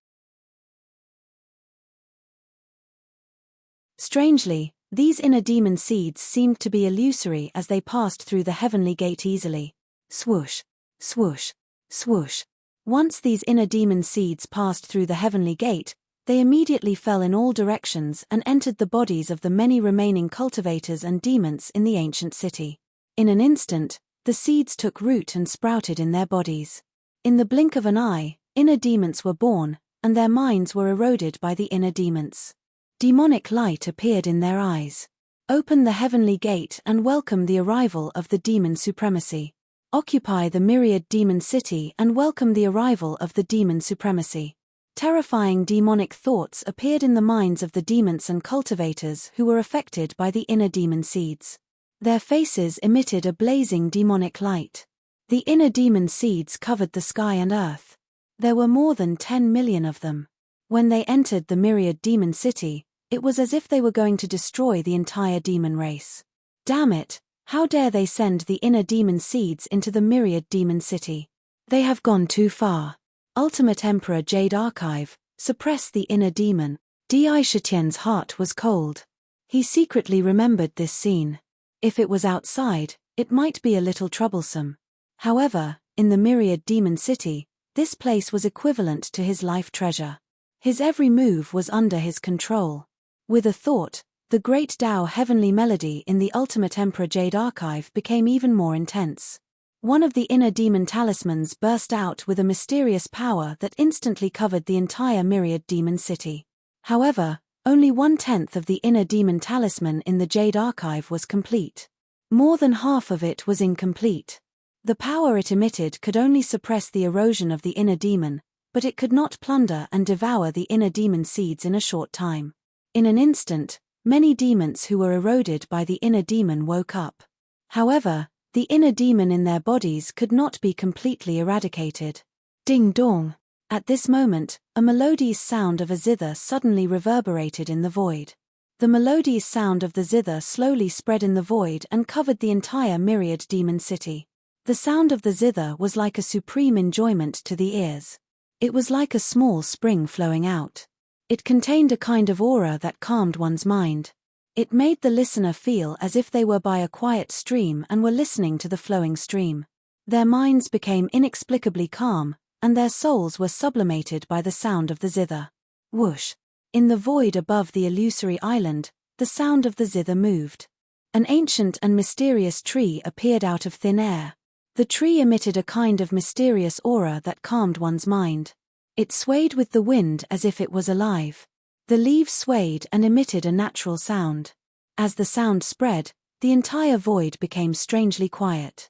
Strangely, these inner demon seeds seemed to be illusory as they passed through the heavenly gate easily. Swoosh, swoosh, swoosh. Once these inner demon seeds passed through the heavenly gate, they immediately fell in all directions and entered the bodies of the many remaining cultivators and demons in the ancient city. In an instant, the seeds took root and sprouted in their bodies. In the blink of an eye, Inner demons were born, and their minds were eroded by the inner demons. Demonic light appeared in their eyes. Open the heavenly gate and welcome the arrival of the demon supremacy. Occupy the myriad demon city and welcome the arrival of the demon supremacy. Terrifying demonic thoughts appeared in the minds of the demons and cultivators who were affected by the inner demon seeds. Their faces emitted a blazing demonic light. The inner demon seeds covered the sky and earth. There were more than 10 million of them. When they entered the myriad demon city, it was as if they were going to destroy the entire demon race. Damn it, how dare they send the inner demon seeds into the myriad demon city? They have gone too far. Ultimate Emperor Jade Archive, suppress the inner demon. Di Shitian's heart was cold. He secretly remembered this scene. If it was outside, it might be a little troublesome. However, in the myriad demon city, this place was equivalent to his life treasure. His every move was under his control. With a thought, the great Tao heavenly melody in the Ultimate Emperor Jade Archive became even more intense. One of the inner demon talismans burst out with a mysterious power that instantly covered the entire myriad demon city. However, only 1/10 of the inner demon talisman in the Jade Archive was complete. More than half of it was incomplete. The power it emitted could only suppress the erosion of the inner demon, but it could not plunder and devour the inner demon seeds in a short time. In an instant, many demons who were eroded by the inner demon woke up. However, the inner demon in their bodies could not be completely eradicated. Ding dong! At this moment, a melodious sound of a zither suddenly reverberated in the void. The melodious sound of the zither slowly spread in the void and covered the entire myriad demon city. The sound of the zither was like a supreme enjoyment to the ears. It was like a small spring flowing out. It contained a kind of aura that calmed one's mind. It made the listener feel as if they were by a quiet stream and were listening to the flowing stream. Their minds became inexplicably calm, and their souls were sublimated by the sound of the zither. Whoosh! In the void above the illusory island, the sound of the zither moved. An ancient and mysterious tree appeared out of thin air. The tree emitted a kind of mysterious aura that calmed one's mind. It swayed with the wind as if it was alive. The leaves swayed and emitted a natural sound. As the sound spread, the entire void became strangely quiet.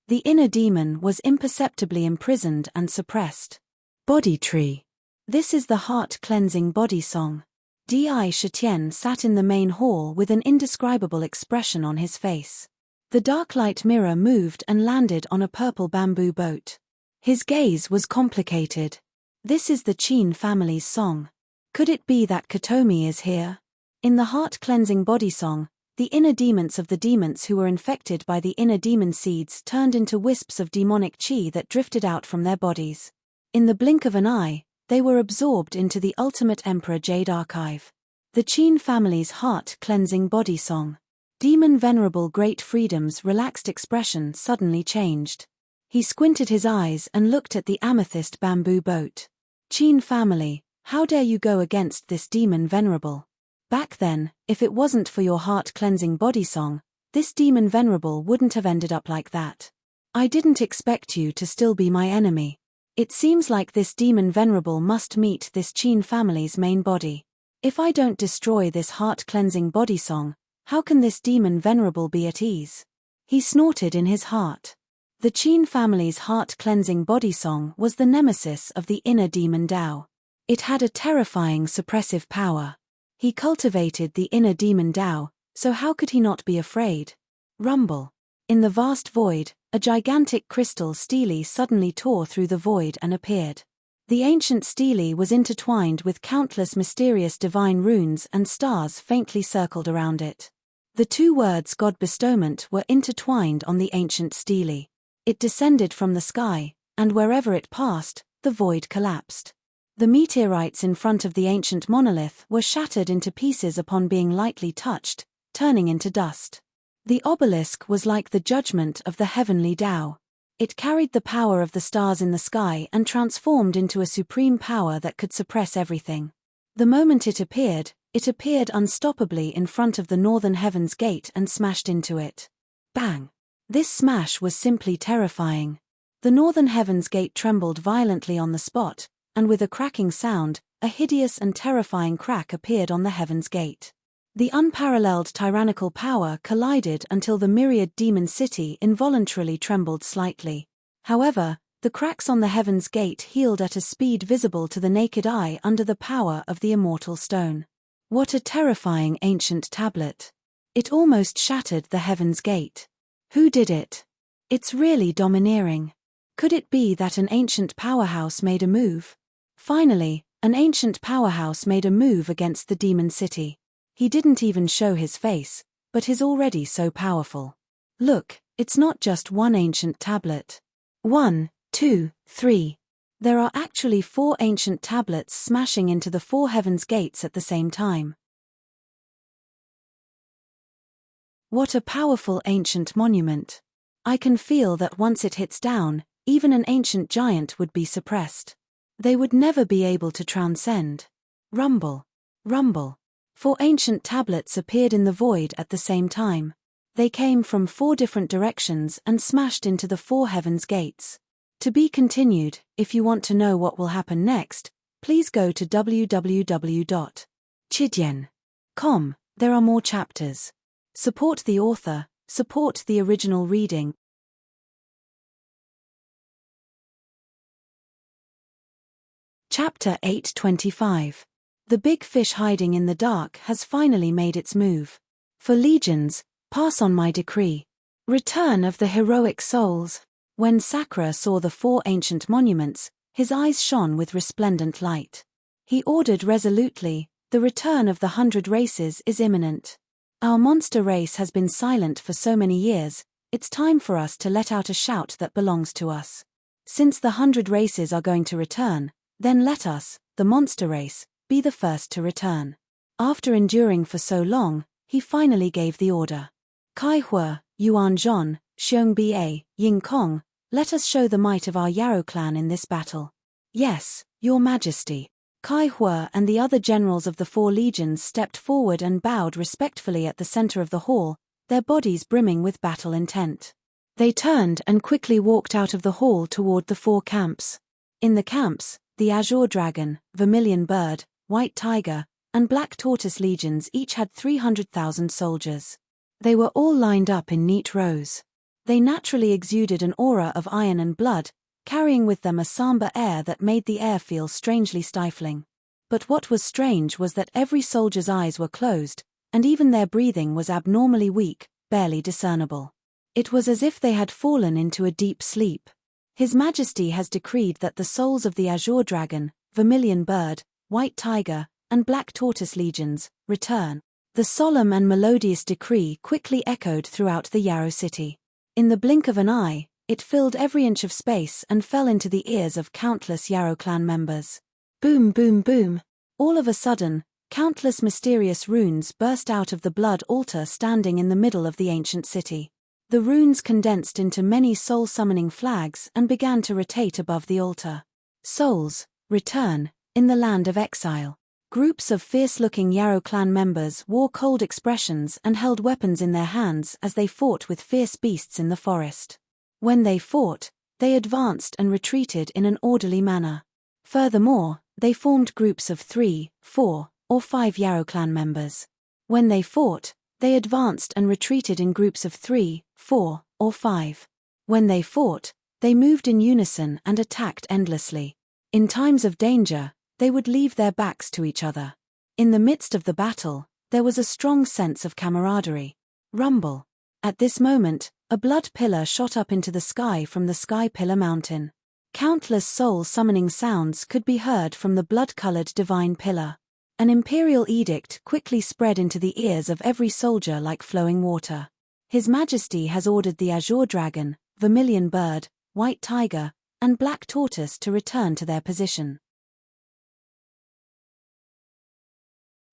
The inner demon was imperceptibly imprisoned and suppressed. Body tree. This is the heart-cleansing body song. Di Shitian sat in the main hall with an indescribable expression on his face. The dark light mirror moved and landed on a purple bamboo boat. His gaze was complicated. This is the Qin family's song. Could it be that Katomi is here? In the heart-cleansing body song, the inner demons of the demons who were infected by the inner demon seeds turned into wisps of demonic qi that drifted out from their bodies. In the blink of an eye, they were absorbed into the Ultimate Emperor Jade Archive. The Qin family's heart-cleansing body song. Demon Venerable Great Freedom's relaxed expression suddenly changed. He squinted his eyes and looked at the amethyst bamboo boat. Qin family, how dare you go against this demon venerable? Back then, if it wasn't for your heart-cleansing body song, this demon venerable wouldn't have ended up like that. I didn't expect you to still be my enemy. It seems like this demon venerable must meet this Qin family's main body. If I don't destroy this heart-cleansing body song, how can this demon venerable be at ease? He snorted in his heart. The Qin family's heart-cleansing body song was the nemesis of the inner demon Tao. It had a terrifying suppressive power. He cultivated the inner demon Tao, so how could he not be afraid? Rumble. In the vast void, a gigantic crystal stele suddenly tore through the void and appeared. The ancient stele was intertwined with countless mysterious divine runes and stars faintly circled around it. The two words God bestowment were intertwined on the ancient stele. It descended from the sky, and wherever it passed, the void collapsed. The meteorites in front of the ancient monolith were shattered into pieces upon being lightly touched, turning into dust. The obelisk was like the judgment of the heavenly Tao. It carried the power of the stars in the sky and transformed into a supreme power that could suppress everything. The moment it appeared unstoppably in front of the northern heaven's gate and smashed into it. Bang! This smash was simply terrifying. The northern heaven's gate trembled violently on the spot, and with a cracking sound, a hideous and terrifying crack appeared on the heaven's gate. The unparalleled tyrannical power collided until the myriad demon city involuntarily trembled slightly. However, the cracks on the heaven's gate healed at a speed visible to the naked eye under the power of the immortal stone. What a terrifying ancient tablet! It almost shattered the heaven's gate. Who did it? It's really domineering. Could it be that an ancient powerhouse made a move? Finally, an ancient powerhouse made a move against the demon city. He didn't even show his face, but he's already so powerful. Look, it's not just one ancient tablet. 1, 2, 3. There are actually 4 ancient tablets smashing into the 4 heavens gates at the same time. What a powerful ancient monument. I can feel that once it hits down, even an ancient giant would be suppressed. They would never be able to transcend. Rumble. Rumble. 4 ancient tablets appeared in the void at the same time. They came from 4 different directions and smashed into the 4 heavens gates. To be continued. If you want to know what will happen next, please go to www.chidien.com. There are more chapters. Support the author, support the original reading. Chapter 825. The big fish hiding in the dark has finally made its move. For legions, pass on my decree. Return of the heroic souls. When Sakra saw the 4 ancient monuments, his eyes shone with resplendent light. He ordered resolutely, the return of the 100 races is imminent. Our monster race has been silent for so many years, it's time for us to let out a shout that belongs to us. Since the 100 races are going to return, then let us, the monster race, be the first to return. After enduring for so long, he finally gave the order. Kai Hua, Yuan Zhon, Xiong Ba, Ying Kong, let us show the might of our Yarrow clan in this battle. Yes, Your Majesty. Kai Hua and the other generals of the 4 legions stepped forward and bowed respectfully at the center of the hall, their bodies brimming with battle intent. They turned and quickly walked out of the hall toward the 4 camps. In the camps, the Azure Dragon, Vermilion Bird, White Tiger, and Black Tortoise legions each had 300,000 soldiers. They were all lined up in neat rows. They naturally exuded an aura of iron and blood, carrying with them a somber air that made the air feel strangely stifling. But what was strange was that every soldier's eyes were closed, and even their breathing was abnormally weak, barely discernible. It was as if they had fallen into a deep sleep. His Majesty has decreed that the souls of the Azure Dragon, Vermilion Bird, White Tiger, and Black Tortoise legions return. The solemn and melodious decree quickly echoed throughout the Yarrow city. In the blink of an eye, it filled every inch of space and fell into the ears of countless Yarrow clan members. Boom, boom, boom. All of a sudden, countless mysterious runes burst out of the blood altar standing in the middle of the ancient city. The runes condensed into many soul-summoning flags and began to rotate above the altar. Souls, return, in the land of exile. Groups of fierce-looking Yarrow clan members wore cold expressions and held weapons in their hands as they fought with fierce beasts in the forest. When they fought, they advanced and retreated in an orderly manner. Furthermore, they formed groups of 3, 4, or 5 Yarrow clan members. When they fought, they advanced and retreated in groups of 3, 4, or 5. When they fought, they moved in unison and attacked endlessly. In times of danger, they would leave their backs to each other. In the midst of the battle, there was a strong sense of camaraderie. Rumble. At this moment, a blood pillar shot up into the sky from the Sky Pillar Mountain. Countless soul-summoning sounds could be heard from the blood-colored divine pillar. An imperial edict quickly spread into the ears of every soldier like flowing water. His Majesty has ordered the Azure Dragon, Vermilion Bird, White Tiger, and Black Tortoise to return to their position.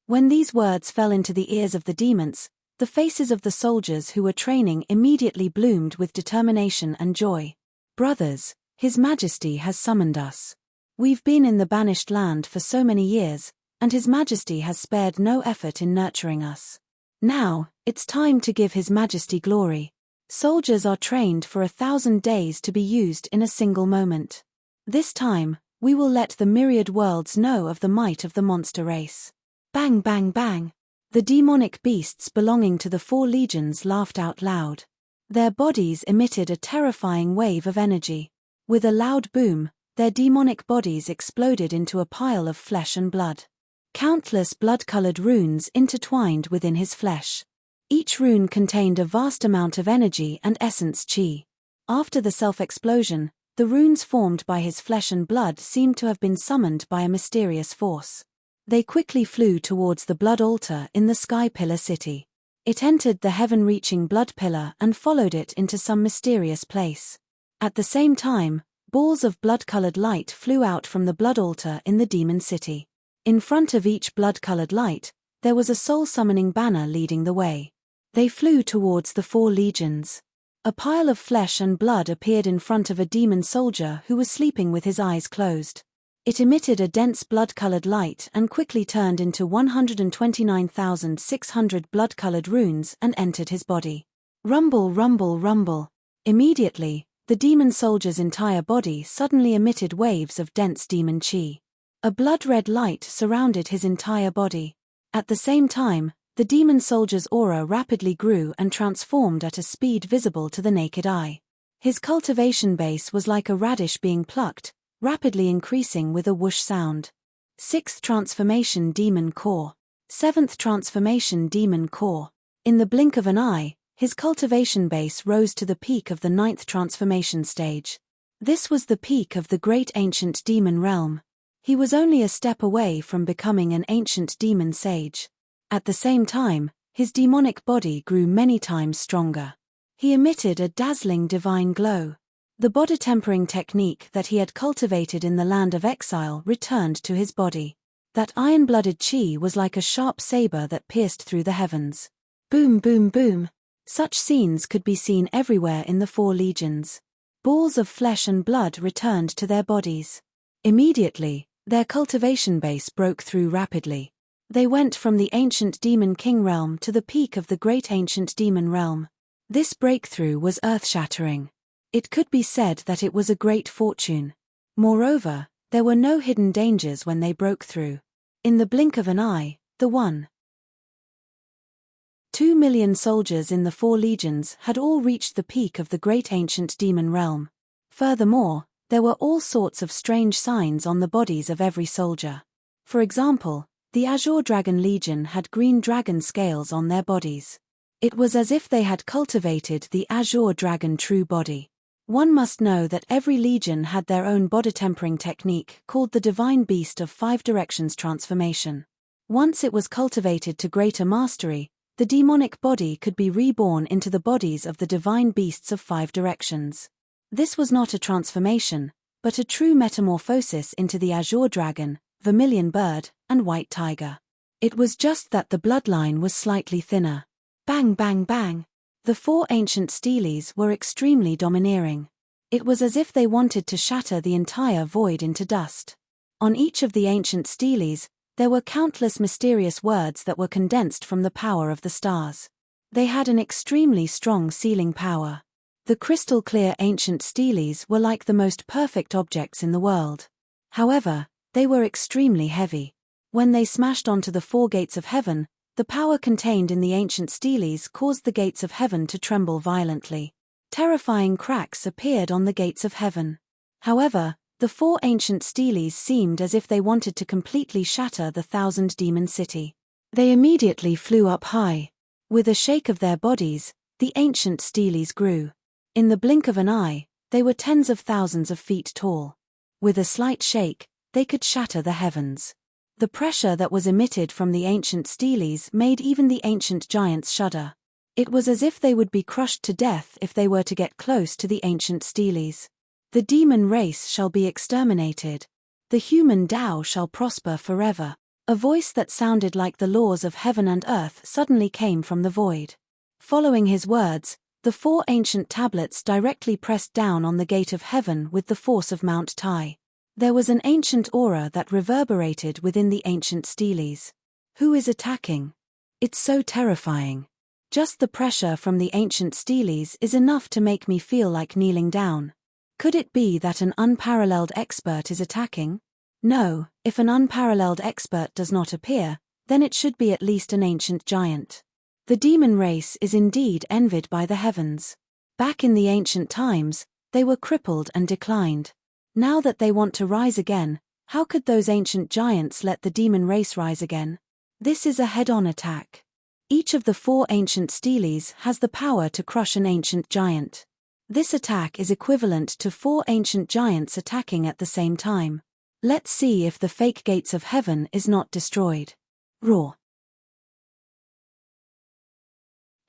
When these words fell into the ears of the demons, the faces of the soldiers who were training immediately bloomed with determination and joy. Brothers, His Majesty has summoned us. We've been in the banished land for so many years, and His Majesty has spared no effort in nurturing us. Now, it's time to give His Majesty glory. Soldiers are trained for 1,000 days to be used in a single moment. This time, we will let the myriad worlds know of the might of the monster race. Bang bang bang. The demonic beasts belonging to the 4 legions laughed out loud. Their bodies emitted a terrifying wave of energy. With a loud boom, their demonic bodies exploded into a pile of flesh and blood. Countless blood-colored runes intertwined within his flesh. Each rune contained a vast amount of energy and essence chi. After the self-explosion, the runes formed by his flesh and blood seemed to have been summoned by a mysterious force. They quickly flew towards the blood altar in the Sky Pillar city. It entered the heaven-reaching blood pillar and followed it into some mysterious place. At the same time, balls of blood-colored light flew out from the blood altar in the demon city. In front of each blood-colored light, there was a soul-summoning banner leading the way. They flew towards the 4 legions. A pile of flesh and blood appeared in front of a demon soldier who was sleeping with his eyes closed. It emitted a dense blood-colored light and quickly turned into 129,600 blood-colored runes and entered his body. Rumble, rumble, rumble. Immediately, the demon soldier's entire body suddenly emitted waves of dense demon chi. A blood-red light surrounded his entire body. At the same time, the demon soldier's aura rapidly grew and transformed at a speed visible to the naked eye. His cultivation base was like a radish being plucked, rapidly increasing with a whoosh sound. 6th Transformation Demon Core. 7th Transformation Demon Core. In the blink of an eye, his cultivation base rose to the peak of the 9th transformation stage. This was the peak of the great ancient demon realm. He was only a step away from becoming an ancient demon sage. At the same time, his demonic body grew many times stronger. He emitted a dazzling divine glow. The body-tempering technique that he had cultivated in the land of exile returned to his body. That iron-blooded chi was like a sharp saber that pierced through the heavens. Boom boom boom. Such scenes could be seen everywhere in the 4 legions. Balls of flesh and blood returned to their bodies. Immediately, their cultivation base broke through rapidly. They went from the ancient demon king realm to the peak of the great ancient demon realm. This breakthrough was earth-shattering. It could be said that it was a great fortune. Moreover, there were no hidden dangers when they broke through. In the blink of an eye, the 1.2 million soldiers in the 4 legions had all reached the peak of the great ancient demon realm. Furthermore, there were all sorts of strange signs on the bodies of every soldier. For example, the Azure Dragon Legion had green dragon scales on their bodies. It was as if they had cultivated the Azure Dragon true body. One must know that every legion had their own body-tempering technique called the Divine Beast of 5 Directions Transformation. Once it was cultivated to greater mastery, the demonic body could be reborn into the bodies of the Divine Beasts of 5 Directions. This was not a transformation, but a true metamorphosis into the Azure Dragon, Vermilion Bird, and White Tiger. It was just that the bloodline was slightly thinner. Bang bang bang. The 4 ancient steles were extremely domineering. It was as if they wanted to shatter the entire void into dust. On each of the ancient steles, there were countless mysterious words that were condensed from the power of the stars. They had an extremely strong sealing power. The crystal-clear ancient steles were like the most perfect objects in the world. However, they were extremely heavy. When they smashed onto the 4 gates of heaven, the power contained in the ancient steles caused the gates of heaven to tremble violently. Terrifying cracks appeared on the gates of heaven. However, the 4 ancient steles seemed as if they wanted to completely shatter the 1,000-demon city. They immediately flew up high. With a shake of their bodies, the ancient steles grew. In the blink of an eye, they were tens of thousands of feet tall. With a slight shake, they could shatter the heavens. The pressure that was emitted from the ancient steles made even the ancient giants shudder. It was as if they would be crushed to death if they were to get close to the ancient steles. The demon race shall be exterminated. The human Tao shall prosper forever. A voice that sounded like the laws of heaven and earth suddenly came from the void. Following his words, the 4 ancient tablets directly pressed down on the gate of heaven with the force of Mount Tai. There was an ancient aura that reverberated within the ancient steles. Who is attacking? It's so terrifying. Just the pressure from the ancient steles is enough to make me feel like kneeling down. Could it be that an unparalleled expert is attacking? No, if an unparalleled expert does not appear, then it should be at least an ancient giant. The demon race is indeed envied by the heavens. Back in the ancient times, they were crippled and declined. Now that they want to rise again, how could those ancient giants let the demon race rise again? This is a head-on attack. Each of the 4 ancient steles has the power to crush an ancient giant. This attack is equivalent to 4 ancient giants attacking at the same time. Let's see if the fake gates of heaven is not destroyed. Roar.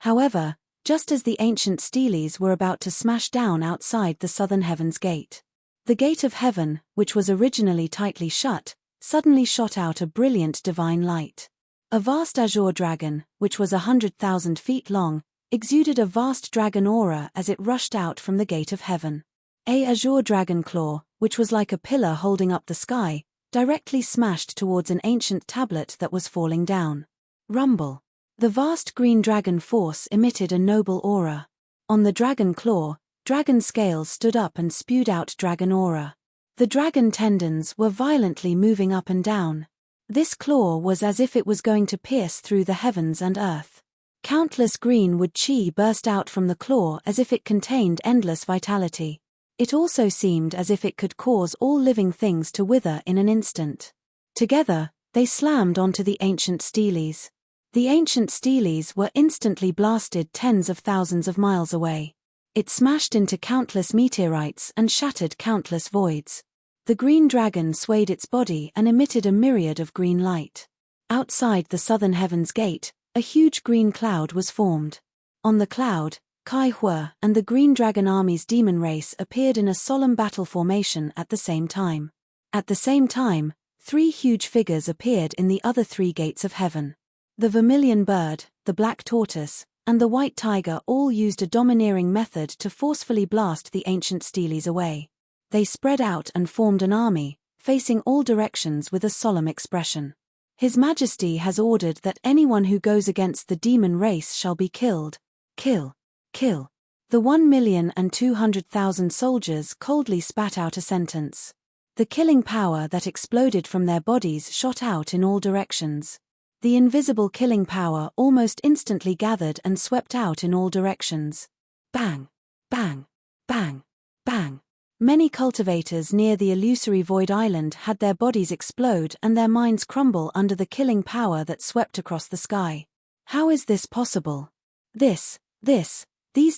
However, just as the ancient steles were about to smash down outside the southern heaven's gate, the gate of heaven, which was originally tightly shut, suddenly shot out a brilliant divine light. A vast azure dragon, which was 100,000 feet long, exuded a vast dragon aura as it rushed out from the gate of heaven. A azure dragon claw, which was like a pillar holding up the sky, directly smashed towards an ancient tablet that was falling down. Rumble. The vast green dragon force emitted a noble aura. On the dragon claw, dragon scales stood up and spewed out dragon aura. The dragon tendons were violently moving up and down. This claw was as if it was going to pierce through the heavens and earth. Countless green wood chi burst out from the claw as if it contained endless vitality. It also seemed as if it could cause all living things to wither in an instant. Together, they slammed onto the ancient steles. The ancient steles were instantly blasted tens of thousands of miles away. It smashed into countless meteorites and shattered countless voids. The green dragon swayed its body and emitted a myriad of green light. Outside the southern heaven's gate, a huge green cloud was formed. On the cloud, Kai Hua and the Green Dragon Army's demon race appeared in a solemn battle formation at the same time. At the same time, 3 huge figures appeared in the other 3 gates of heaven. The vermilion bird, the black tortoise, and the white tiger all used a domineering method to forcefully blast the ancient steles away. They spread out and formed an army, facing all directions with a solemn expression. His Majesty has ordered that anyone who goes against the demon race shall be killed. Kill. Kill. The 1,200,000 soldiers coldly spat out a sentence. The killing power that exploded from their bodies shot out in all directions. The invisible killing power almost instantly gathered and swept out in all directions. Bang! Bang! Bang! Bang! Many cultivators near the illusory Void Island had their bodies explode and their minds crumble under the killing power that swept across the sky. How is this possible? These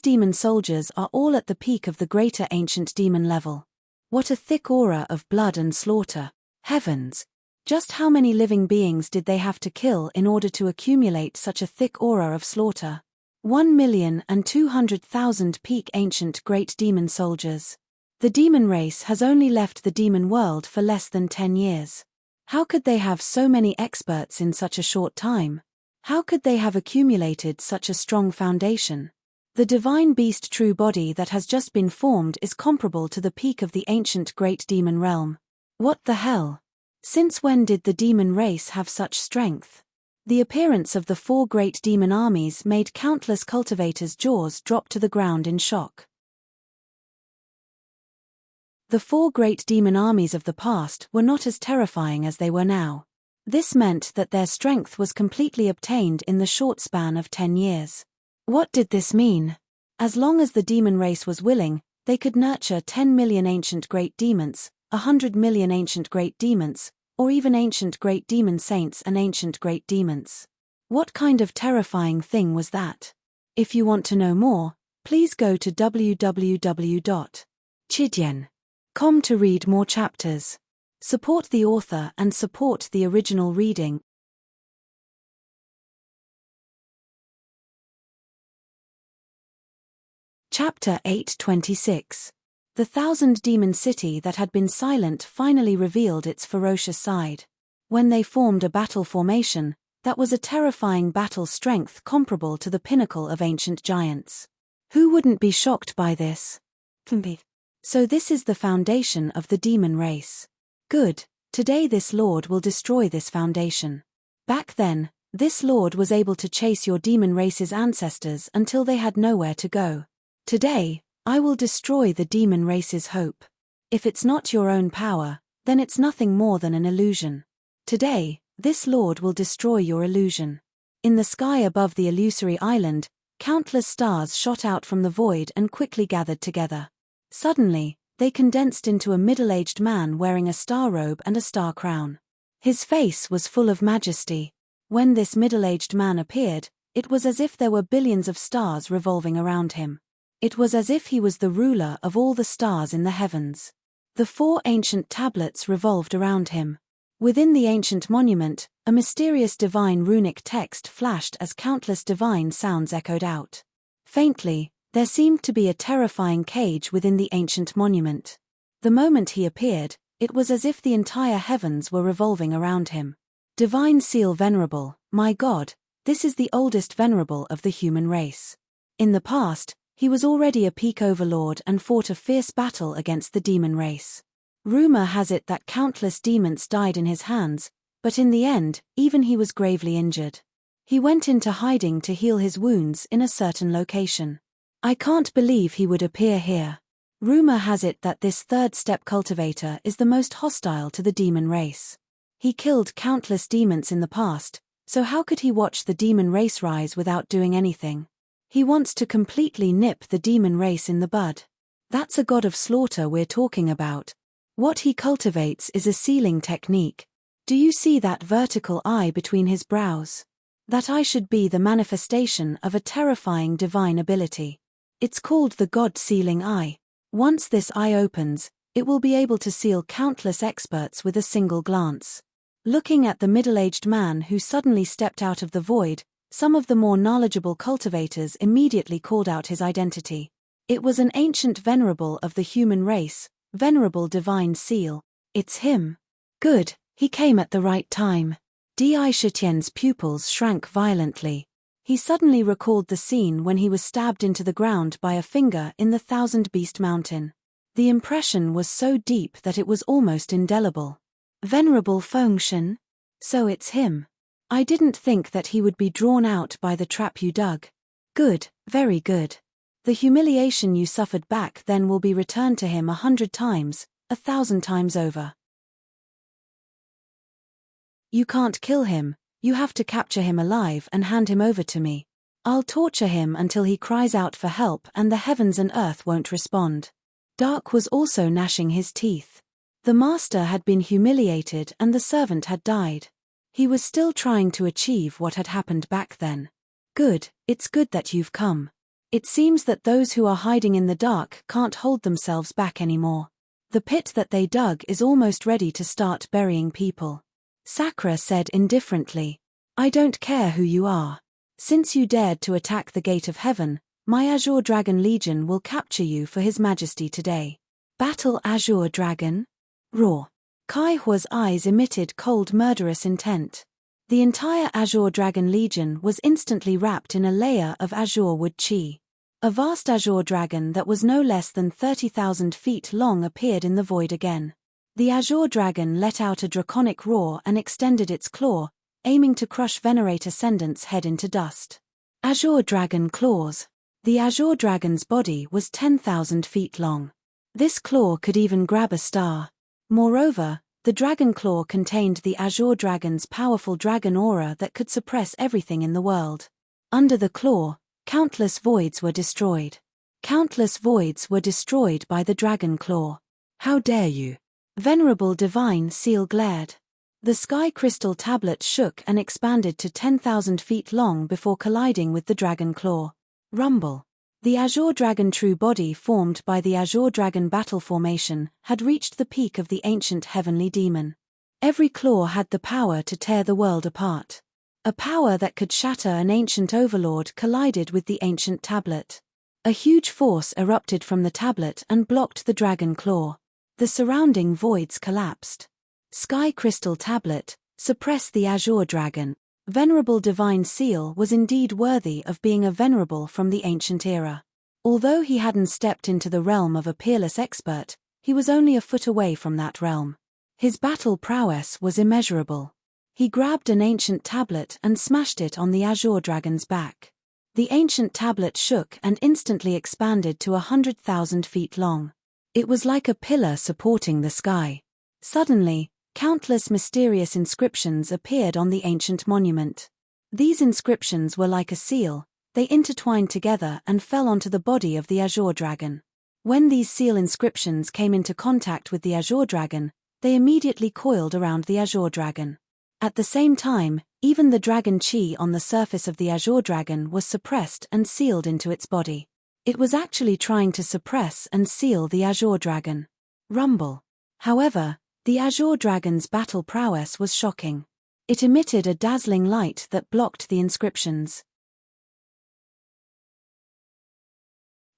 demon soldiers are all at the peak of the greater ancient demon level. What a thick aura of blood and slaughter. Heavens! Just how many living beings did they have to kill in order to accumulate such a thick aura of slaughter? 1,200,000 peak ancient great demon soldiers. The demon race has only left the demon world for less than 10 years. How could they have so many experts in such a short time? How could they have accumulated such a strong foundation? The divine beast true body that has just been formed is comparable to the peak of the ancient great demon realm. What the hell? Since when did the demon race have such strength? The appearance of the 4 great demon armies made countless cultivators' jaws drop to the ground in shock. The 4 great demon armies of the past were not as terrifying as they were now. This meant that their strength was completely obtained in the short span of 10 years. What did this mean? As long as the demon race was willing, they could nurture 10 million ancient great demons, 100 million ancient great demons, or even ancient great demon saints and ancient great demons. What kind of terrifying thing was that? If you want to know more, please go to www.chidian.com to read more chapters. Support the author and support the original reading. Chapter 826. The Thousand Demon City that had been silent finally revealed its ferocious side. When they formed a battle formation, that was a terrifying battle strength comparable to the pinnacle of ancient giants. Who wouldn't be shocked by this? So this is the foundation of the demon race. Good, today this lord will destroy this foundation. Back then, This lord was able to chase your demon race's ancestors until they had nowhere to go. Today, I will destroy the demon race's hope. If it's not your own power, then it's nothing more than an illusion. Today, this lord will destroy your illusion. In the sky above the illusory island, countless stars shot out from the void and quickly gathered together. Suddenly, they condensed into a middle-aged man wearing a star robe and a star crown. His face was full of majesty. When this middle-aged man appeared, it was as if there were billions of stars revolving around him. It was as if he was the ruler of all the stars in the heavens. The 4 ancient tablets revolved around him. Within the ancient monument, a mysterious divine runic text flashed as countless divine sounds echoed out. Faintly, there seemed to be a terrifying cage within the ancient monument. The moment he appeared, it was as if the entire heavens were revolving around him. Divine Seal Venerable, my God, this is the oldest venerable of the human race. In the past, he was already a peak overlord and fought a fierce battle against the demon race. Rumor has it that countless demons died in his hands, but in the end, even he was gravely injured. He went into hiding to heal his wounds in a certain location. I can't believe he would appear here. Rumor has it that this third-step cultivator is the most hostile to the demon race. He killed countless demons in the past, so how could he watch the demon race rise without doing anything? He wants to completely nip the demon race in the bud. That's a god of slaughter we're talking about. What he cultivates is a sealing technique. Do you see that vertical eye between his brows? That eye should be the manifestation of a terrifying divine ability. It's called the God-sealing eye. Once this eye opens, it will be able to seal countless experts with a single glance. Looking at the middle-aged man who suddenly stepped out of the void, some of the more knowledgeable cultivators immediately called out his identity. It was an ancient venerable of the human race, Venerable Divine Seal. It's him. Good, he came at the right time. Di Shitian's pupils shrank violently. He suddenly recalled the scene when he was stabbed into the ground by a finger in the Thousand Beast Mountain. The impression was so deep that it was almost indelible. Venerable Fengshen? So it's him. I didn't think that he would be drawn out by the trap you dug. Good, very good. The humiliation you suffered back then will be returned to him 100 times, 1,000 times over. You can't kill him, you have to capture him alive and hand him over to me. I'll torture him until he cries out for help and the heavens and earth won't respond. Dark was also gnashing his teeth. The master had been humiliated and the servant had died. He was still trying to achieve what had happened back then. Good, it's good that you've come. It seems that those who are hiding in the dark can't hold themselves back anymore. The pit that they dug is almost ready to start burying people. Sakura said indifferently, I don't care who you are. Since you dared to attack the gate of heaven, my Azure Dragon Legion will capture you for His Majesty today. Battle Azure Dragon? Roar. Kai Hua's eyes emitted cold murderous intent. The entire Azure Dragon Legion was instantly wrapped in a layer of azure wood chi. A vast azure dragon that was no less than 30,000 feet long appeared in the void again. The azure dragon let out a draconic roar and extended its claw, aiming to crush Venerate Ascendant's head into dust. Azure Dragon Claws. The azure dragon's body was 10,000 feet long. This claw could even grab a star. Moreover, the dragon claw contained the azure dragon's powerful dragon aura that could suppress everything in the world. Under the claw, countless voids were destroyed. Countless voids were destroyed by the dragon claw. How dare you? Venerable Divine Seal glared. The sky crystal tablet shook and expanded to 10,000 feet long before colliding with the dragon claw. Rumble. The azure dragon true body formed by the azure dragon battle formation had reached the peak of the ancient heavenly demon. Every claw had the power to tear the world apart. A power that could shatter an ancient overlord collided with the ancient tablet. A huge force erupted from the tablet and blocked the dragon claw. The surrounding voids collapsed. Sky crystal tablet, suppress the azure dragon. Venerable Divine Seal was indeed worthy of being a venerable from the ancient era. Although he hadn't stepped into the realm of a peerless expert, he was only a foot away from that realm. His battle prowess was immeasurable. He grabbed an ancient tablet and smashed it on the azure dragon's back. The ancient tablet shook and instantly expanded to 100,000 feet long. It was like a pillar supporting the sky. Suddenly, countless mysterious inscriptions appeared on the ancient monument. These inscriptions were like a seal. They intertwined together and fell onto the body of the azure dragon. When these seal inscriptions came into contact with the azure dragon, they immediately coiled around the azure dragon. At the same time, even the dragon chi on the surface of the azure dragon was suppressed and sealed into its body. It was actually trying to suppress and seal the azure dragon. Rumble. However, the azure dragon's battle prowess was shocking. It emitted a dazzling light that blocked the inscriptions.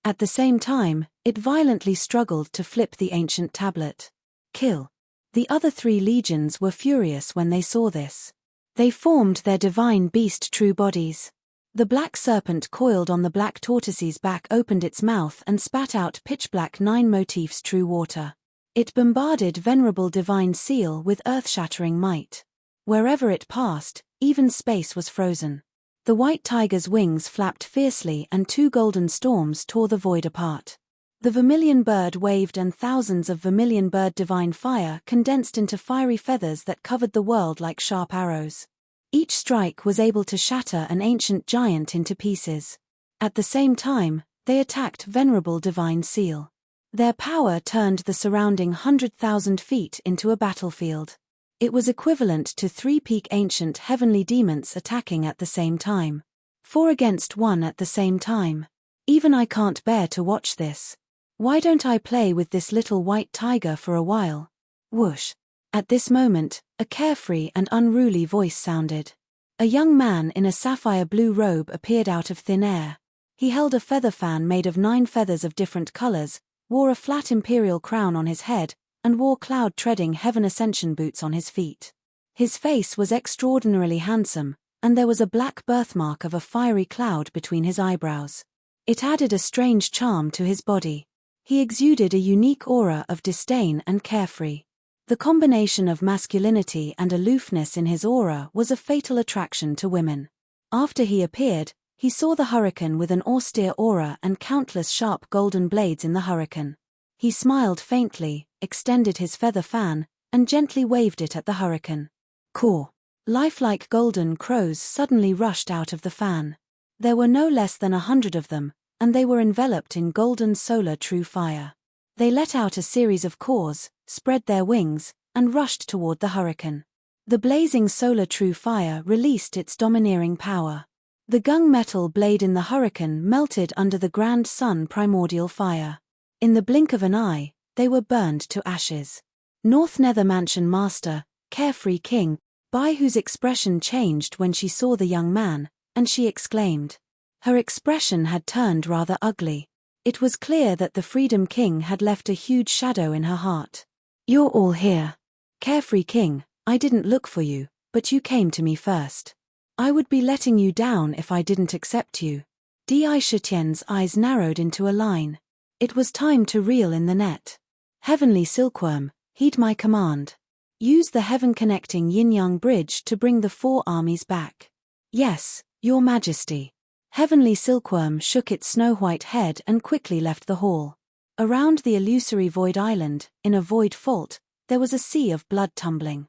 At the same time, it violently struggled to flip the ancient tablet. Kill. The other 3 legions were furious when they saw this. They formed their divine beast true bodies. The black serpent coiled on the black tortoise's back opened its mouth and spat out pitch-black 9 motifs true water. It bombarded venerable divine seal with earth-shattering might. Wherever it passed, even space was frozen. The white tiger's wings flapped fiercely and 2 golden storms tore the void apart. The vermilion bird waved and thousands of vermilion bird divine fire condensed into fiery feathers that covered the world like sharp arrows. Each strike was able to shatter an ancient giant into pieces. At the same time, they attacked venerable divine seal. Their power turned the surrounding 100,000 feet into a battlefield. It was equivalent to 3 peak ancient heavenly demons attacking at the same time. 4 against 1 at the same time. Even I can't bear to watch this. Why don't I play with this little white tiger for a while? Whoosh. At this moment, a carefree and unruly voice sounded. A young man in a sapphire blue robe appeared out of thin air. He held a feather fan made of 9 feathers of different colors, wore a flat imperial crown on his head, and wore cloud-treading heaven ascension boots on his feet. His face was extraordinarily handsome, and there was a black birthmark of a fiery cloud between his eyebrows. It added a strange charm to his body. He exuded a unique aura of disdain and carefree. The combination of masculinity and aloofness in his aura was a fatal attraction to women. After he appeared, he saw the hurricane with an austere aura and countless sharp golden blades in the hurricane. He smiled faintly, extended his feather fan, and gently waved it at the hurricane. Caw. Lifelike golden crows suddenly rushed out of the fan. There were no less than 100 of them, and they were enveloped in golden solar true fire. They let out a series of caws, spread their wings, and rushed toward the hurricane. The blazing solar true fire released its domineering power. The gunmetal blade in the hurricane melted under the grand sun primordial fire. In the blink of an eye, they were burned to ashes. North Nether Mansion Master, Carefree King, by whose expression changed when she saw the young man, and she exclaimed. Her expression had turned rather ugly. It was clear that the Freedom King had left a huge shadow in her heart. You're all here. Carefree King, I didn't look for you, but you came to me first. I would be letting you down if I didn't accept you. Di Shitian's eyes narrowed into a line. It was time to reel in the net. Heavenly Silkworm, heed my command. Use the heaven-connecting yin-yang bridge to bring the 4 armies back. Yes, Your Majesty. Heavenly Silkworm shook its snow-white head and quickly left the hall. Around the illusory void island, in a void fault, there was a sea of blood tumbling.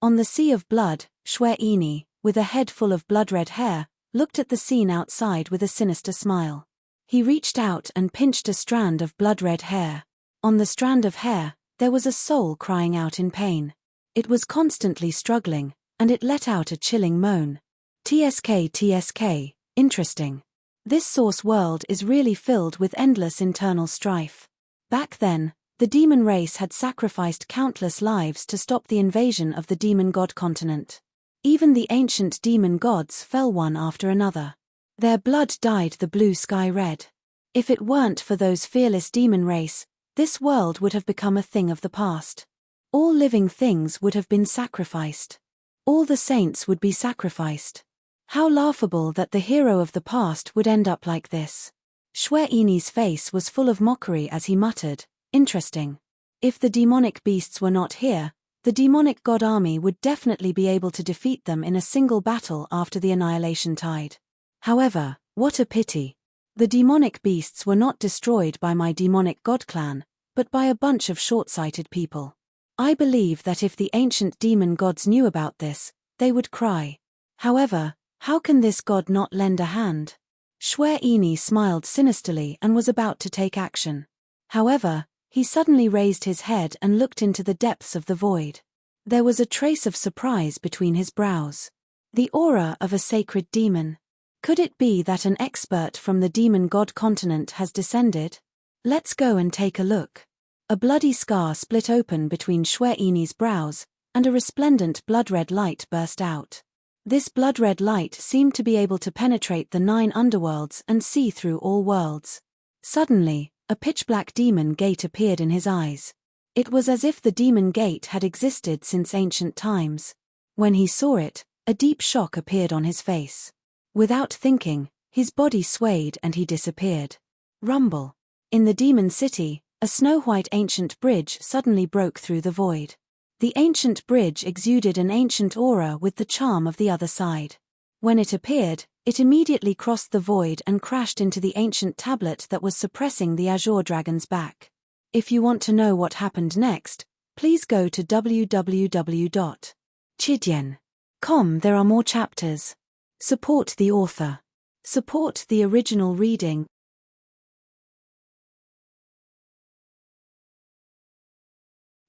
On the sea of blood, Shue Ini, with a head full of blood-red hair, looked at the scene outside with a sinister smile. He reached out and pinched a strand of blood-red hair. On the strand of hair, there was a soul crying out in pain. It was constantly struggling, and it let out a chilling moan. TSK, interesting. This source world is really filled with endless internal strife. Back then, the demon race had sacrificed countless lives to stop the invasion of the demon god continent. Even the ancient demon gods fell one after another. Their blood dyed the blue sky red. If it weren't for those fearless demon race, this world would have become a thing of the past. All living things would have been sacrificed. All the saints would be sacrificed. How laughable that the hero of the past would end up like this. Shue Ini's face was full of mockery as he muttered, interesting. If the demonic beasts were not here, The demonic god army would definitely be able to defeat them in a single battle after the annihilation tide. However, what a pity. The demonic beasts were not destroyed by my demonic god clan, but by a bunch of short-sighted people. I believe that if the ancient demon gods knew about this, they would cry. However, how can this god not lend a hand? Shwe-Ini smiled sinisterly and was about to take action. However, he suddenly raised his head and looked into the depths of the void. There was a trace of surprise between his brows. The aura of a sacred demon. Could it be that an expert from the demon god continent has descended? Let's go and take a look. A bloody scar split open between Shwe-Ini's brows, and a resplendent blood-red light burst out. This blood-red light seemed to be able to penetrate the 9 underworlds and see through all worlds. Suddenly, a pitch-black demon gate appeared in his eyes. It was as if the demon gate had existed since ancient times. When he saw it, a deep shock appeared on his face. Without thinking, his body swayed and he disappeared. Rumble. In the demon city, a snow-white ancient bridge suddenly broke through the void. The ancient bridge exuded an ancient aura with the charm of the other side. When it appeared, it immediately crossed the void and crashed into the ancient tablet that was suppressing the Azure Dragon's back. If you want to know what happened next, please go to www.chidien.com. There are more chapters. Support the author. Support the original reading.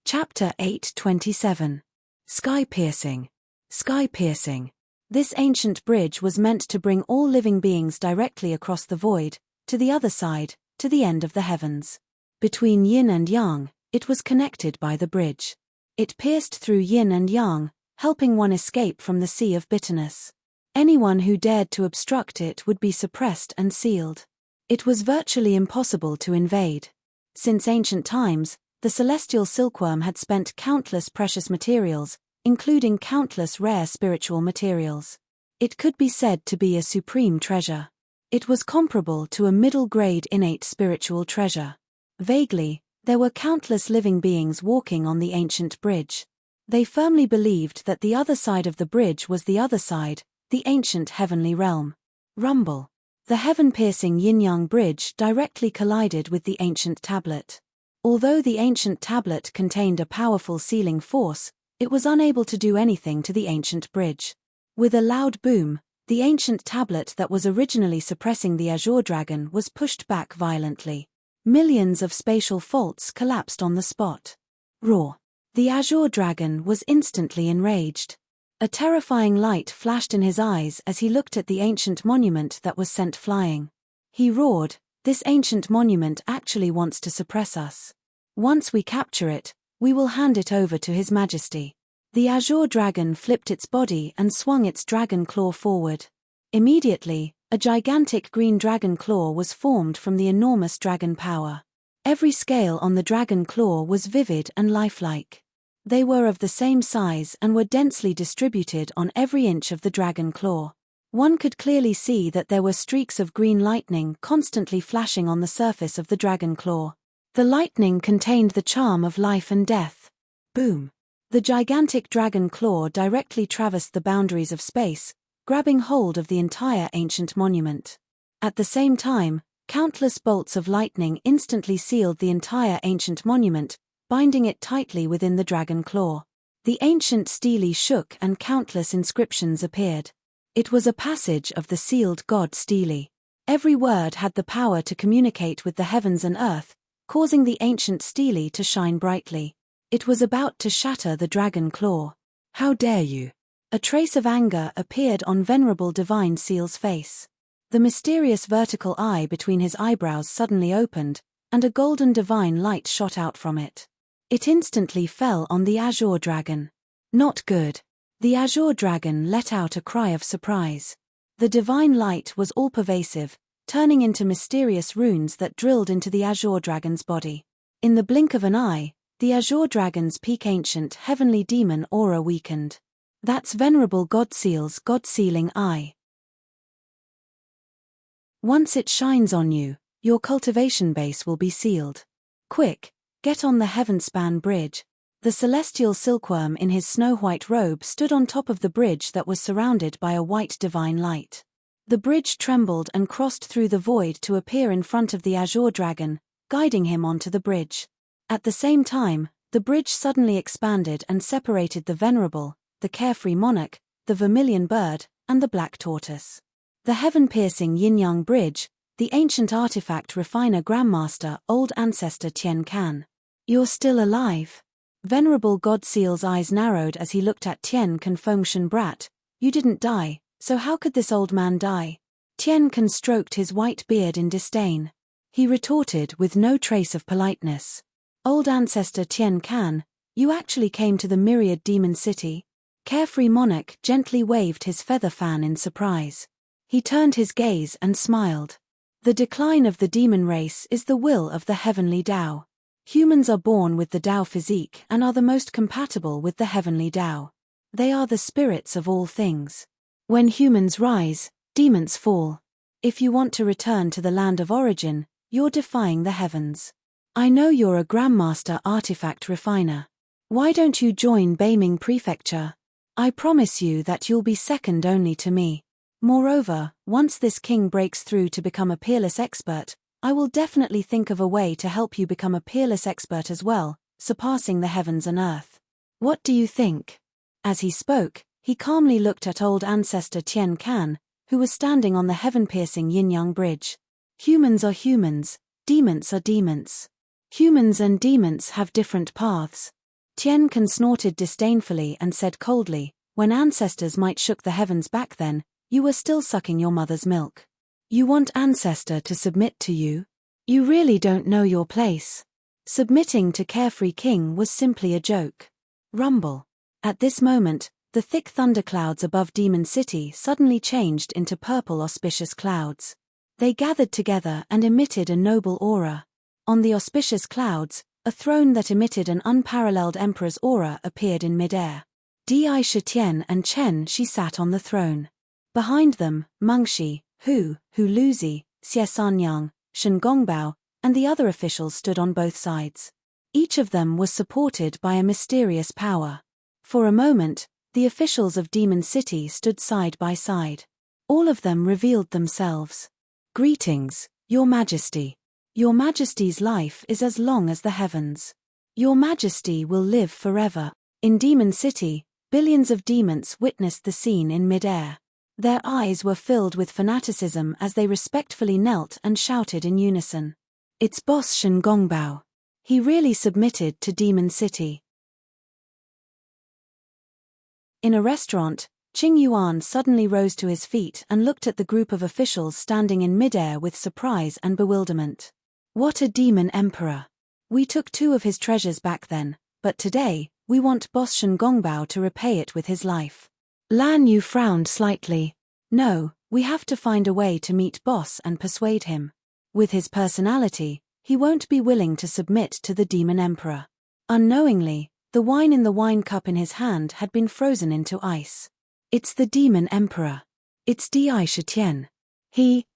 Chapter 8:27. Sky Piercing. Sky Piercing. This ancient bridge was meant to bring all living beings directly across the void, to the other side, to the end of the heavens. Between yin and yang, it was connected by the bridge. It pierced through yin and yang, helping one escape from the sea of bitterness. Anyone who dared to obstruct it would be suppressed and sealed. It was virtually impossible to invade. Since ancient times, the celestial silkworm had spent countless precious materials, including countless rare spiritual materials. It could be said to be a supreme treasure. It was comparable to a middle-grade innate spiritual treasure. Vaguely, there were countless living beings walking on the ancient bridge. They firmly believed that the other side of the bridge was the other side, the ancient heavenly realm. Rumble. The heaven-piercing yin-yang bridge directly collided with the ancient tablet. Although the ancient tablet contained a powerful sealing force, it was unable to do anything to the ancient bridge. With a loud boom, the ancient tablet that was originally suppressing the Azure Dragon was pushed back violently. Millions of spatial faults collapsed on the spot. Roar. The Azure Dragon was instantly enraged. A terrifying light flashed in his eyes as he looked at the ancient monument that was sent flying. He roared, "This ancient monument actually wants to suppress us. Once we capture it, we will hand it over to His Majesty." The Azure Dragon flipped its body and swung its dragon claw forward. Immediately, a gigantic green dragon claw was formed from the enormous dragon power. Every scale on the dragon claw was vivid and lifelike. They were of the same size and were densely distributed on every inch of the dragon claw. One could clearly see that there were streaks of green lightning constantly flashing on the surface of the dragon claw. The lightning contained the charm of life and death. Boom! The gigantic dragon claw directly traversed the boundaries of space, grabbing hold of the entire ancient monument. At the same time, countless bolts of lightning instantly sealed the entire ancient monument, binding it tightly within the dragon claw. The ancient stele shook and countless inscriptions appeared. It was a passage of the sealed god stele. Every word had the power to communicate with the heavens and earth, causing the ancient stele to shine brightly. It was about to shatter the dragon claw. "How dare you!" A trace of anger appeared on Venerable Divine Seal's face. The mysterious vertical eye between his eyebrows suddenly opened, and a golden divine light shot out from it. It instantly fell on the Azure Dragon. Not good. The Azure Dragon let out a cry of surprise. The divine light was all-pervasive, turning into mysterious runes that drilled into the Azure Dragon's body. In the blink of an eye, the Azure Dragon's peak ancient heavenly demon aura weakened. That's Venerable Godseal's God-sealing eye. Once it shines on you, your cultivation base will be sealed. Quick, get on the Heavenspan Bridge. The celestial silkworm in his snow-white robe stood on top of the bridge that was surrounded by a white divine light. The bridge trembled and crossed through the void to appear in front of the azure dragon, guiding him onto the bridge. At the same time, the bridge suddenly expanded and separated the venerable, the carefree monarch, the vermilion bird, and the black tortoise. The heaven-piercing yin-yang bridge, the ancient artifact refiner grandmaster old ancestor Tian Can. You're still alive? Venerable God Seal's eyes narrowed as he looked at Tian Can Fengshan brat. You didn't die, so how could this old man die? Tian Can stroked his white beard in disdain. He retorted with no trace of politeness. Old ancestor Tian Can, you actually came to the myriad demon city? Carefree monarch gently waved his feather fan in surprise. He turned his gaze and smiled. The decline of the demon race is the will of the heavenly Tao. Humans are born with the Tao physique and are the most compatible with the heavenly Tao. They are the spirits of all things. When humans rise, demons fall. If you want to return to the land of origin, you're defying the heavens. I know you're a Grandmaster artifact refiner. Why don't you join Beiming Prefecture? I promise you that you'll be second only to me. Moreover, once this king breaks through to become a peerless expert, I will definitely think of a way to help you become a peerless expert as well, surpassing the heavens and earth. What do you think? As he spoke, he calmly looked at old ancestor Tian Can, who was standing on the heaven-piercing yin-yang bridge. Humans are humans, demons are demons. Humans and demons have different paths. Tian Can snorted disdainfully and said coldly, when ancestors might shook the heavens back then, you were still sucking your mother's milk. You want ancestor to submit to you? You really don't know your place. Submitting to Carefree King was simply a joke. Rumble. At this moment, the thick thunderclouds above Demon City suddenly changed into purple auspicious clouds. They gathered together and emitted a noble aura. On the auspicious clouds, a throne that emitted an unparalleled emperor's aura appeared in midair. Di Shitian and Chen Shi sat on the throne. Behind them, Mengshi, Hu Luzi, Xie Sanyang, Shen Gongbao, and the other officials stood on both sides. Each of them was supported by a mysterious power. For a moment, the officials of Demon City stood side by side. All of them revealed themselves. Greetings, Your Majesty. Your Majesty's life is as long as the heavens. Your Majesty will live forever. In Demon City, billions of demons witnessed the scene in midair. Their eyes were filled with fanaticism as they respectfully knelt and shouted in unison. It's boss Shen Gongbao. He really submitted to Demon City. In a restaurant, Qing Yuan suddenly rose to his feet and looked at the group of officials standing in midair with surprise and bewilderment. What a demon emperor! We took 2 of his treasures back then, but today, we want boss Shen Gongbao to repay it with his life. Lan Yu frowned slightly. No, we have to find a way to meet boss and persuade him. With his personality, he won't be willing to submit to the demon emperor. Unknowingly, the wine in the wine cup in his hand had been frozen into ice. It's the demon emperor. It's Di Shitian. He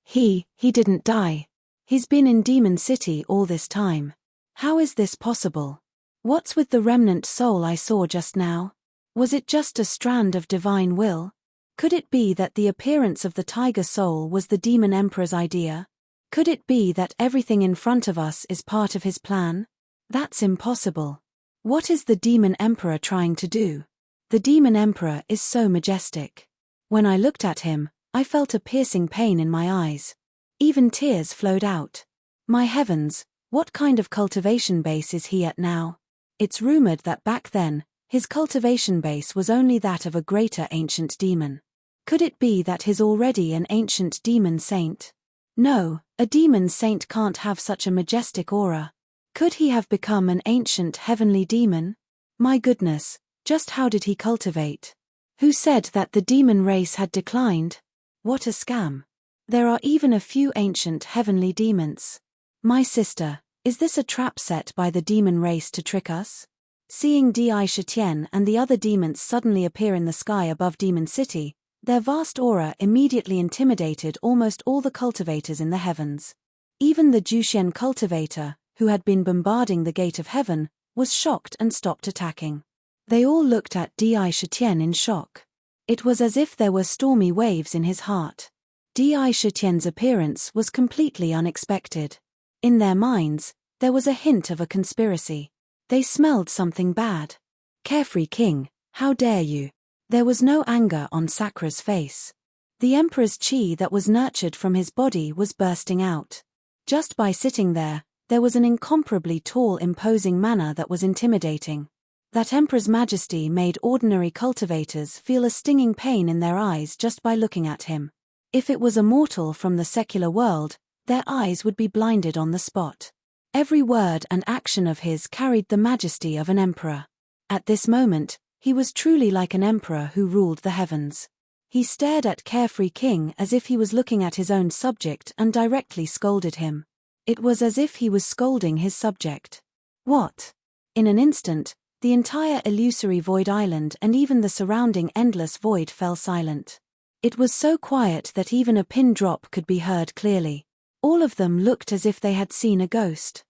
didn't die. He's been in Demon City all this time. How is this possible? What's with the remnant soul I saw just now? Was it just a strand of divine will? Could it be that the appearance of the tiger soul was the demon emperor's idea? Could it be that everything in front of us is part of his plan? That's impossible. What is the demon emperor trying to do? The demon emperor is so majestic. When I looked at him, I felt a piercing pain in my eyes. Even tears flowed out. My heavens, what kind of cultivation base is he at now? It's rumored that back then, his cultivation base was only that of a greater ancient demon. Could it be that he's already an ancient demon saint? No, a demon saint can't have such a majestic aura. Could he have become an ancient heavenly demon? My goodness, just how did he cultivate? Who said that the demon race had declined? What a scam. There are even a few ancient heavenly demons. My sister, is this a trap set by the demon race to trick us? Seeing Di Shitian and the other demons suddenly appear in the sky above Demon City, their vast aura immediately intimidated almost all the cultivators in the heavens. Even the Juxian cultivator, who had been bombarding the gate of heaven, was shocked and stopped attacking. They all looked at Di Shitian in shock. It was as if there were stormy waves in his heart. Di Shitian's appearance was completely unexpected. In their minds, there was a hint of a conspiracy. They smelled something bad. Carefree King, how dare you? There was no anger on Sakra's face. The Emperor's chi that was nurtured from his body was bursting out. Just by sitting there was an incomparably tall, imposing manner that was intimidating. That Emperor's majesty made ordinary cultivators feel a stinging pain in their eyes just by looking at him. If it was a mortal from the secular world, their eyes would be blinded on the spot. Every word and action of his carried the majesty of an emperor. At this moment, he was truly like an emperor who ruled the heavens. He stared at Carefree King as if he was looking at his own subject and directly scolded him. It was as if he was scolding his subject. What? In an instant, the entire illusory void island and even the surrounding endless void fell silent. It was so quiet that even a pin drop could be heard clearly. All of them looked as if they had seen a ghost.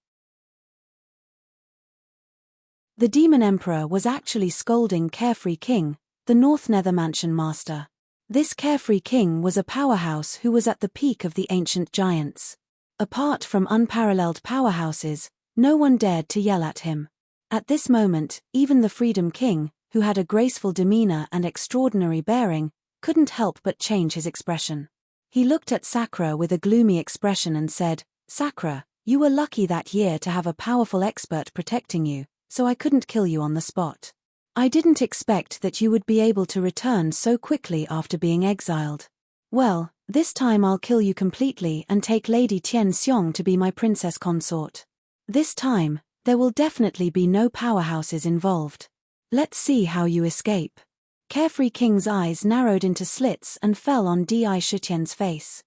The Demon Emperor was actually scolding Carefree King, the North Nether Mansion Master. This Carefree King was a powerhouse who was at the peak of the ancient giants. Apart from unparalleled powerhouses, no one dared to yell at him. At this moment, even the Freedom King, who had a graceful demeanor and extraordinary bearing, couldn't help but change his expression. He looked at Sakra with a gloomy expression and said, "Sakra, you were lucky that year to have a powerful expert protecting you, so I couldn't kill you on the spot. I didn't expect that you would be able to return so quickly after being exiled. Well, this time I'll kill you completely and take Lady Tian Xiong to be my princess consort. This time, there will definitely be no powerhouses involved. Let's see how you escape." Carefree King's eyes narrowed into slits and fell on Di Shitian's face.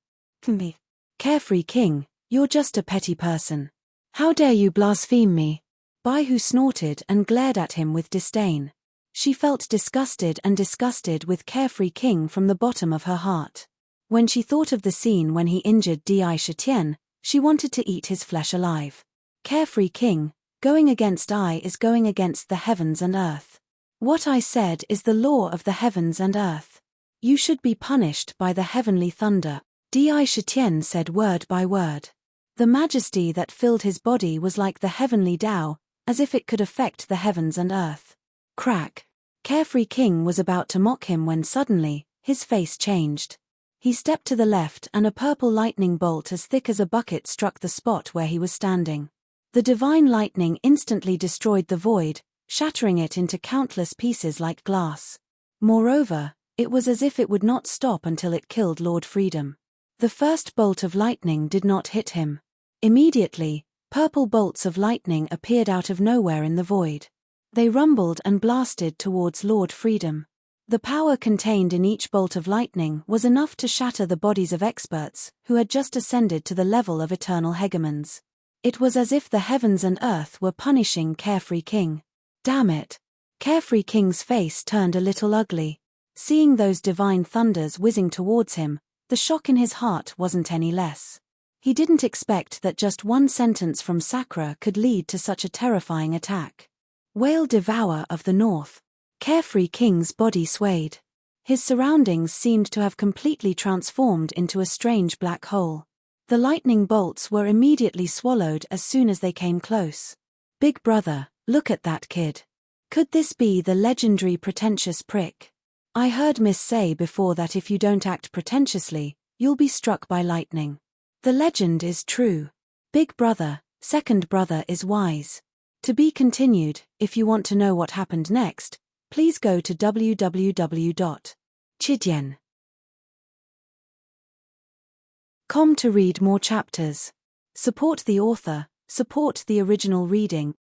"Me? Carefree King, you're just a petty person. How dare you blaspheme me?" Baihu snorted and glared at him with disdain. She felt disgusted with Carefree King from the bottom of her heart. When she thought of the scene when he injured Di Shitian, she wanted to eat his flesh alive. Carefree King, going against I is going against the heavens and earth. What I said is the law of the heavens and earth. You should be punished by the heavenly thunder, Di Shitian said word by word. The majesty that filled his body was like the heavenly Tao, as if it could affect the heavens and earth. Crack. Carefree King was about to mock him when suddenly, his face changed. He stepped to the left and a purple lightning bolt as thick as a bucket struck the spot where he was standing. The divine lightning instantly destroyed the void, shattering it into countless pieces like glass. Moreover, it was as if it would not stop until it killed Lord Freedom. The first bolt of lightning did not hit him. Immediately, purple bolts of lightning appeared out of nowhere in the void. They rumbled and blasted towards Lord Freedom. The power contained in each bolt of lightning was enough to shatter the bodies of experts who had just ascended to the level of eternal hegemons. It was as if the heavens and earth were punishing Carefree King. Damn it! Carefree King's face turned a little ugly. Seeing those divine thunders whizzing towards him, the shock in his heart wasn't any less. He didn't expect that just one sentence from Sakra could lead to such a terrifying attack. Whale Devourer of the North. Carefree King's body swayed. His surroundings seemed to have completely transformed into a strange black hole. The lightning bolts were immediately swallowed as soon as they came close. Big brother, look at that kid. Could this be the legendary pretentious prick? I heard Miss say before that if you don't act pretentiously, you'll be struck by lightning. The legend is true. Big brother, second brother is wise. To be continued. If you want to know what happened next, please go to www.chidian.com to read more chapters. Support the author, support the original reading.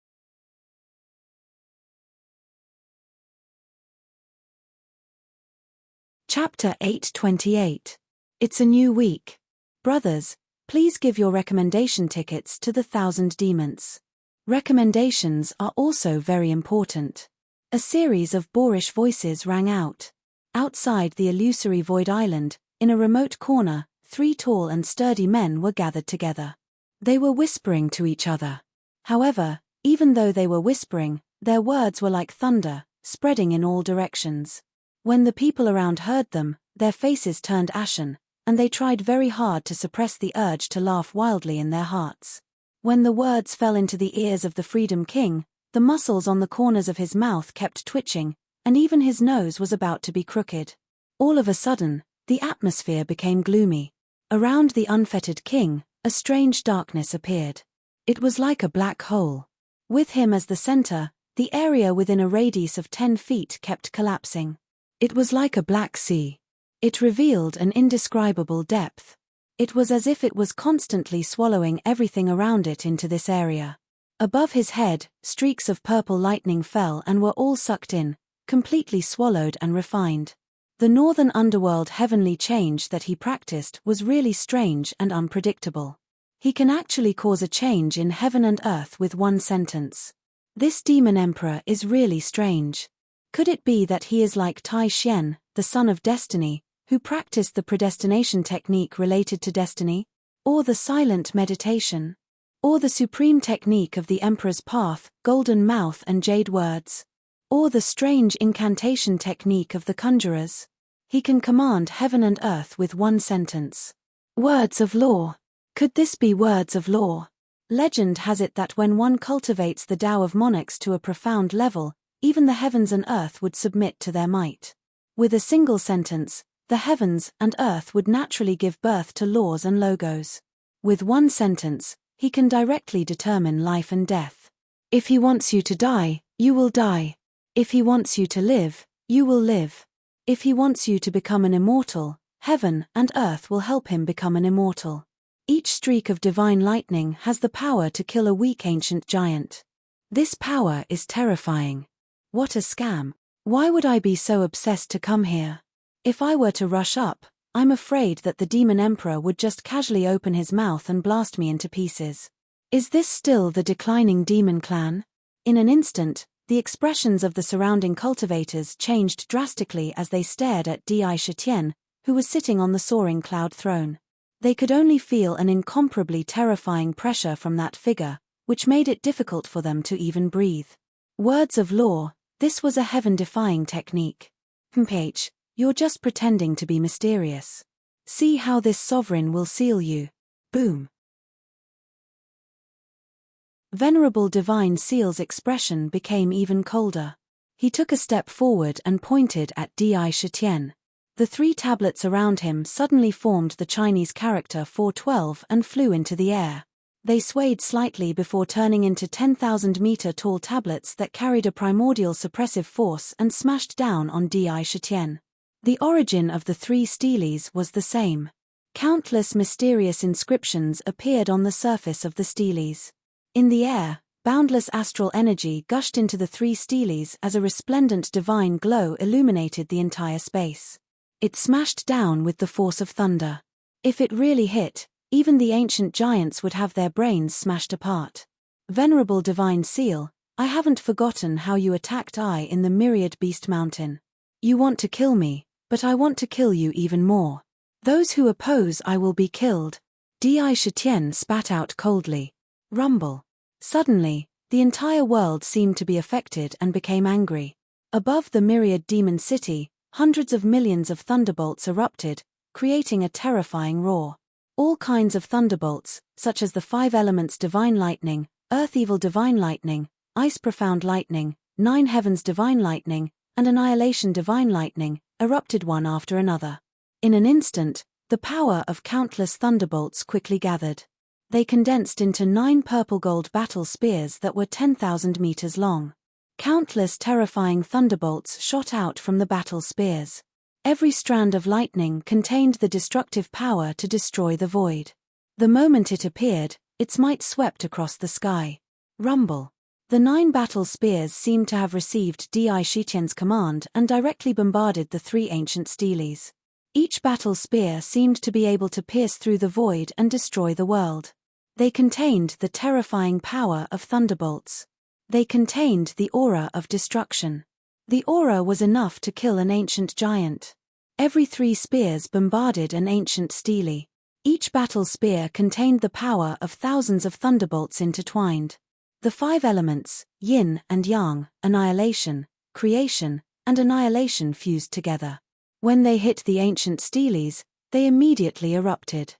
Chapter 828. It's a new week. Brothers, please give your recommendation tickets to the 1,000 Demons. Recommendations are also very important. A series of boorish voices rang out. Outside the illusory void island, in a remote corner, 3 tall and sturdy men were gathered together. They were whispering to each other. However, Even though they were whispering, their words were like thunder, spreading in all directions. When the people around heard them, their faces turned ashen, and they tried very hard to suppress the urge to laugh wildly in their hearts. When the words fell into the ears of the Freedom King, the muscles on the corners of his mouth kept twitching, and even his nose was about to be crooked. All of a sudden, the atmosphere became gloomy. Around the unfettered king, a strange darkness appeared. It was like a black hole. With him as the center, the area within a radius of 10 feet kept collapsing. It was like a black sea. It revealed an indescribable depth. It was as if it was constantly swallowing everything around it into this area. Above his head, streaks of purple lightning fell and were all sucked in, completely swallowed and refined. The northern underworld heavenly change that he practiced was really strange and unpredictable. He can actually cause a change in heaven and earth with one sentence. This demon emperor is really strange. Could it be that he is like Tai Xian, the son of destiny, who practiced the predestination technique related to destiny? Or the silent meditation? Or the supreme technique of the emperor's path, golden mouth and jade words? Or the strange incantation technique of the conjurers? He can command heaven and earth with one sentence. Words of law. Could this be words of law? Legend has it that when one cultivates the Tao of monarchs to a profound level, even the heavens and earth would submit to their might. With a single sentence, the heavens and earth would naturally give birth to laws and logos. With one sentence, he can directly determine life and death. If he wants you to die, you will die. If he wants you to live, you will live. If he wants you to become an immortal, heaven and earth will help him become an immortal. Each streak of divine lightning has the power to kill a weak ancient giant. This power is terrifying. What a scam. Why would I be so obsessed to come here? If I were to rush up, I'm afraid that the demon emperor would just casually open his mouth and blast me into pieces. Is this still the declining demon clan? In an instant, the expressions of the surrounding cultivators changed drastically as they stared at Di Shitian, who was sitting on the soaring cloud throne. They could only feel an incomparably terrifying pressure from that figure, which made it difficult for them to even breathe. Words of law, this was a heaven-defying technique. Ph, you're just pretending to be mysterious. See how this sovereign will seal you. Boom. Venerable Divine Seal's expression became even colder. He took a step forward and pointed at Di Shitian. The 3 tablets around him suddenly formed the Chinese character 412 and flew into the air. They swayed slightly before turning into 10,000-meter tall tablets that carried a primordial suppressive force and smashed down on Di Shitian. The origin of the 3 steles was the same. Countless mysterious inscriptions appeared on the surface of the steles. In the air, boundless astral energy gushed into the 3 steles as a resplendent divine glow illuminated the entire space. It smashed down with the force of thunder. If it really hit, even the ancient giants would have their brains smashed apart. Venerable Divine Seal, I haven't forgotten how you attacked I in the Myriad Beast Mountain. You want to kill me, but I want to kill you even more. Those who oppose I will be killed. Di Shitian spat out coldly. Rumble. Suddenly, the entire world seemed to be affected and became angry. Above the Myriad Demon City, hundreds of millions of thunderbolts erupted, creating a terrifying roar. All kinds of thunderbolts, such as the 5 elements divine lightning, earth evil divine lightning, ice profound lightning, 9 heavens divine lightning, and annihilation divine lightning, erupted one after another. In an instant, the power of countless thunderbolts quickly gathered. They condensed into 9 purple gold battle spears that were 10,000 meters long. Countless terrifying thunderbolts shot out from the battle spears. Every strand of lightning contained the destructive power to destroy the void. The moment it appeared, its might swept across the sky. Rumble. The 9 battle spears seemed to have received Di Shitian's command and directly bombarded the 3 ancient steles. Each battle spear seemed to be able to pierce through the void and destroy the world. They contained the terrifying power of thunderbolts. They contained the aura of destruction. The aura was enough to kill an ancient giant. Every 3 spears bombarded an ancient stele. Each battle spear contained the power of thousands of thunderbolts intertwined. The 5 elements, yin and yang, annihilation, creation, and annihilation fused together. When they hit the ancient steles, they immediately erupted.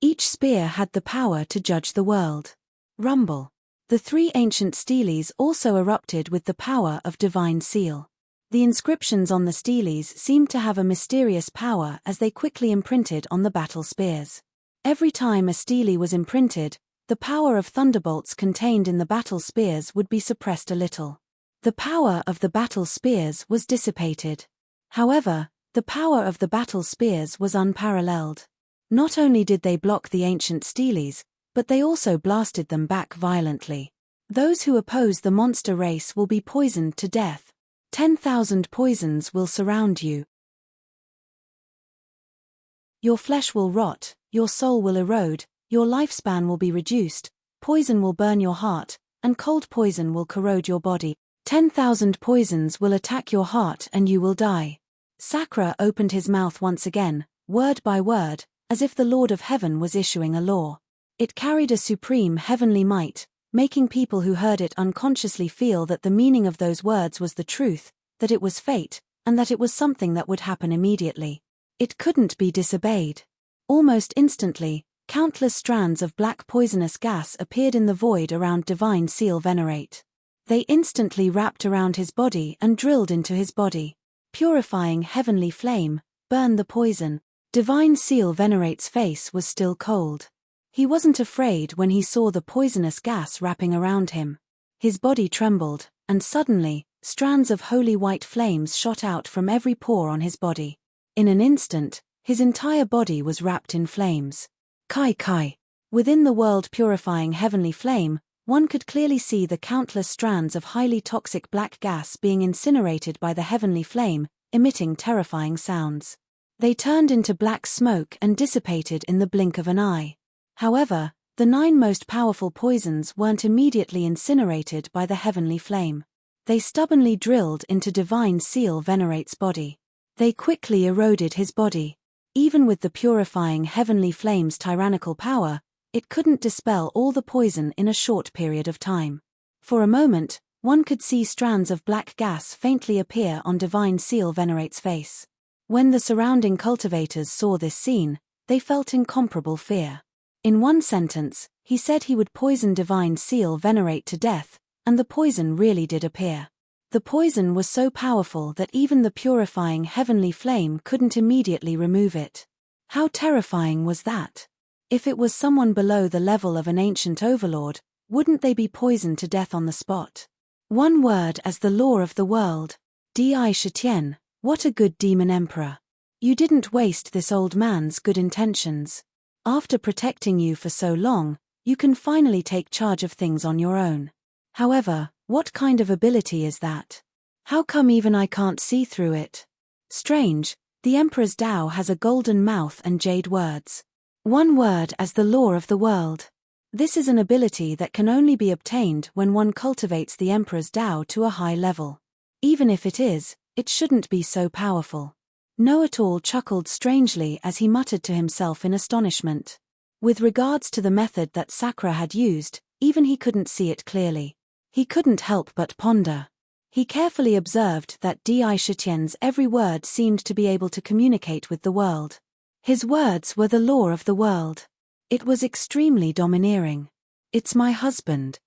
Each spear had the power to judge the world. Rumble. The 3 ancient steles also erupted with the power of divine seal. The inscriptions on the steles seemed to have a mysterious power as they quickly imprinted on the battle spears. Every time a stele was imprinted, the power of thunderbolts contained in the battle spears would be suppressed a little. The power of the battle spears was dissipated. However, the power of the battle spears was unparalleled. Not only did they block the ancient steles, but they also blasted them back violently. Those who oppose the monster race will be poisoned to death. 10,000 poisons will surround you. Your flesh will rot, your soul will erode, your lifespan will be reduced, poison will burn your heart, and cold poison will corrode your body. 10,000 poisons will attack your heart and you will die. Sakra opened his mouth once again, word by word, as if the Lord of Heaven was issuing a law. It carried a supreme heavenly might, making people who heard it unconsciously feel that the meaning of those words was the truth, that it was fate, and that it was something that would happen immediately. It couldn't be disobeyed. Almost instantly, countless strands of black poisonous gas appeared in the void around divine seal venerate. They instantly wrapped around his body and drilled into his body. Purifying heavenly flame, burn the poison. Divine seal venerate's face was still cold. He wasn't afraid when he saw the poisonous gas wrapping around him. His body trembled, and suddenly, strands of holy white flames shot out from every pore on his body. In an instant, his entire body was wrapped in flames. Kai Kai. Within the world-purifying heavenly flame, one could clearly see the countless strands of highly toxic black gas being incinerated by the heavenly flame, emitting terrifying sounds. They turned into black smoke and dissipated in the blink of an eye. However, the 9 most powerful poisons weren't immediately incinerated by the heavenly flame. They stubbornly drilled into divine seal venerate's body. They quickly eroded his body. Even with the purifying heavenly flame's tyrannical power, it couldn't dispel all the poison in a short period of time. For a moment, one could see strands of black gas faintly appear on divine seal venerate's face. When the surrounding cultivators saw this scene, they felt incomparable fear. In one sentence, he said he would poison divine seal venerate to death, and the poison really did appear. The poison was so powerful that even the purifying heavenly flame couldn't immediately remove it. How terrifying was that? If it was someone below the level of an ancient overlord, wouldn't they be poisoned to death on the spot? One word as the law of the world. Di Shitian, what a good demon emperor. You didn't waste this old man's good intentions. After protecting you for so long, you can finally take charge of things on your own. However, what kind of ability is that? How come even I can't see through it? Strange, the Emperor's Tao has a golden mouth and jade words. One word as the law of the world. This is an ability that can only be obtained when one cultivates the Emperor's Tao to a high level. Even if it is, it shouldn't be so powerful. Know-it-all chuckled strangely as he muttered to himself in astonishment. With regards to the method that Sakra had used, even he couldn't see it clearly. He couldn't help but ponder. He carefully observed that Di Shitian's every word seemed to be able to communicate with the world. His words were the law of the world. It was extremely domineering. It's my husband.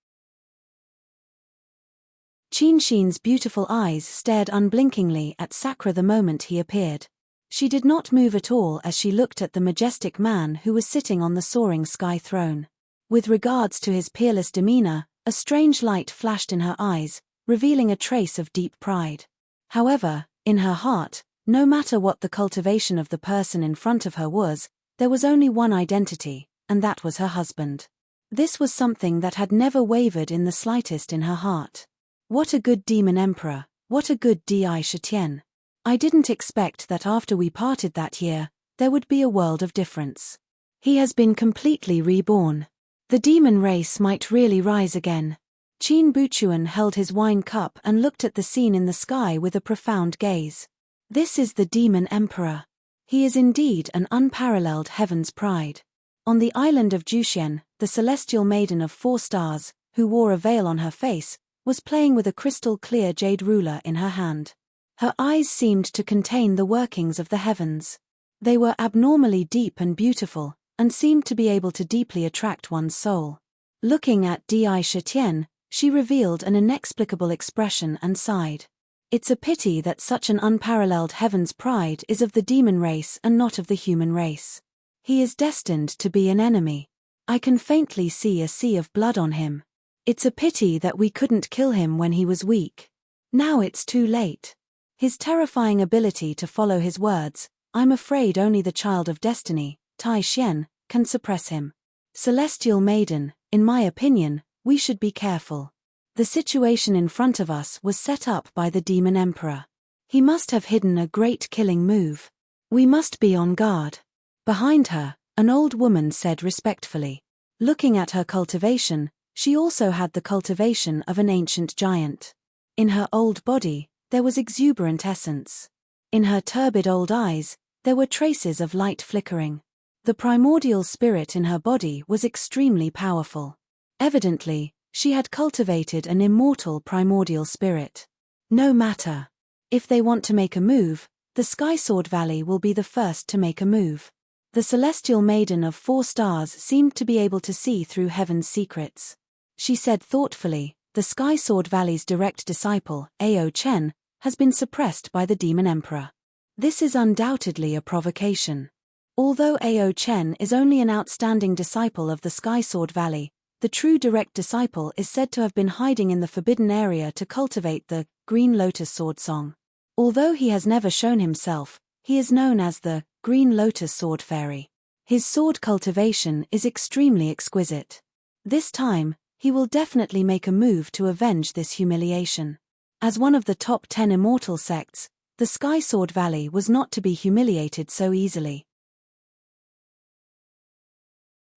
Qinshin's beautiful eyes stared unblinkingly at Sakra the moment he appeared. She did not move at all as she looked at the majestic man who was sitting on the soaring sky throne. With regards to his peerless demeanor, a strange light flashed in her eyes, revealing a trace of deep pride. However, in her heart, no matter what the cultivation of the person in front of her was, there was only one identity, and that was her husband. This was something that had never wavered in the slightest in her heart. What a good demon emperor, what a good Di Shitian. I didn't expect that after we parted that year, there would be a world of difference. He has been completely reborn. The demon race might really rise again. Qin Buchuan held his wine cup and looked at the scene in the sky with a profound gaze. This is the demon emperor. He is indeed an unparalleled heaven's pride. On the island of Juxian, the celestial maiden of 4 stars, who wore a veil on her face, was playing with a crystal-clear jade ruler in her hand. Her eyes seemed to contain the workings of the heavens. They were abnormally deep and beautiful, and seemed to be able to deeply attract one's soul. Looking at Di Shitian, she revealed an inexplicable expression and sighed. It's a pity that such an unparalleled heaven's pride is of the demon race and not of the human race. He is destined to be an enemy. I can faintly see a sea of blood on him. It's a pity that we couldn't kill him when he was weak. Now it's too late. His terrifying ability to follow his words, I'm afraid only the child of destiny, Tai Xian, can suppress him. Celestial Maiden, in my opinion, we should be careful. The situation in front of us was set up by the Demon Emperor. He must have hidden a great killing move. We must be on guard. Behind her, an old woman said respectfully. Looking at her cultivation, she also had the cultivation of an ancient giant. In her old body, there was exuberant essence. In her turbid old eyes, there were traces of light flickering. The primordial spirit in her body was extremely powerful. Evidently, she had cultivated an immortal primordial spirit. No matter. If they want to make a move, the Sky Sword Valley will be the first to make a move. The Celestial Maiden of 4 stars seemed to be able to see through heaven's secrets. She said thoughtfully, the Sky Sword Valley's direct disciple, Ao Chen, has been suppressed by the Demon Emperor. This is undoubtedly a provocation. Although Ao Chen is only an outstanding disciple of the Sky Sword Valley, the true direct disciple is said to have been hiding in the forbidden area to cultivate the Green Lotus Sword Song. Although he has never shown himself, he is known as the Green Lotus Sword Fairy. His sword cultivation is extremely exquisite. This time, he will definitely make a move to avenge this humiliation. As one of the top 10 immortal sects, the Sky Sword Valley was not to be humiliated so easily.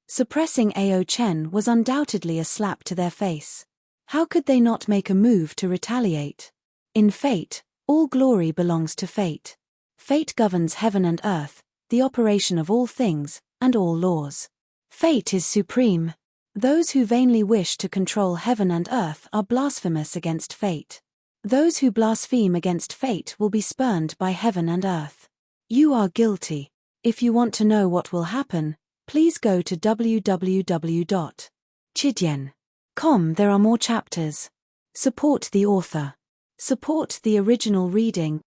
Suppressing Ao Chen was undoubtedly a slap to their face. How could they not make a move to retaliate? In fate, all glory belongs to fate. Fate governs heaven and earth, the operation of all things, and all laws. Fate is supreme. Those who vainly wish to control heaven and earth are blasphemous against fate. Those who blaspheme against fate will be spurned by heaven and earth. You are guilty. If you want to know what will happen, please go to www.chidian.com. There are more chapters. Support the author. Support the original reading.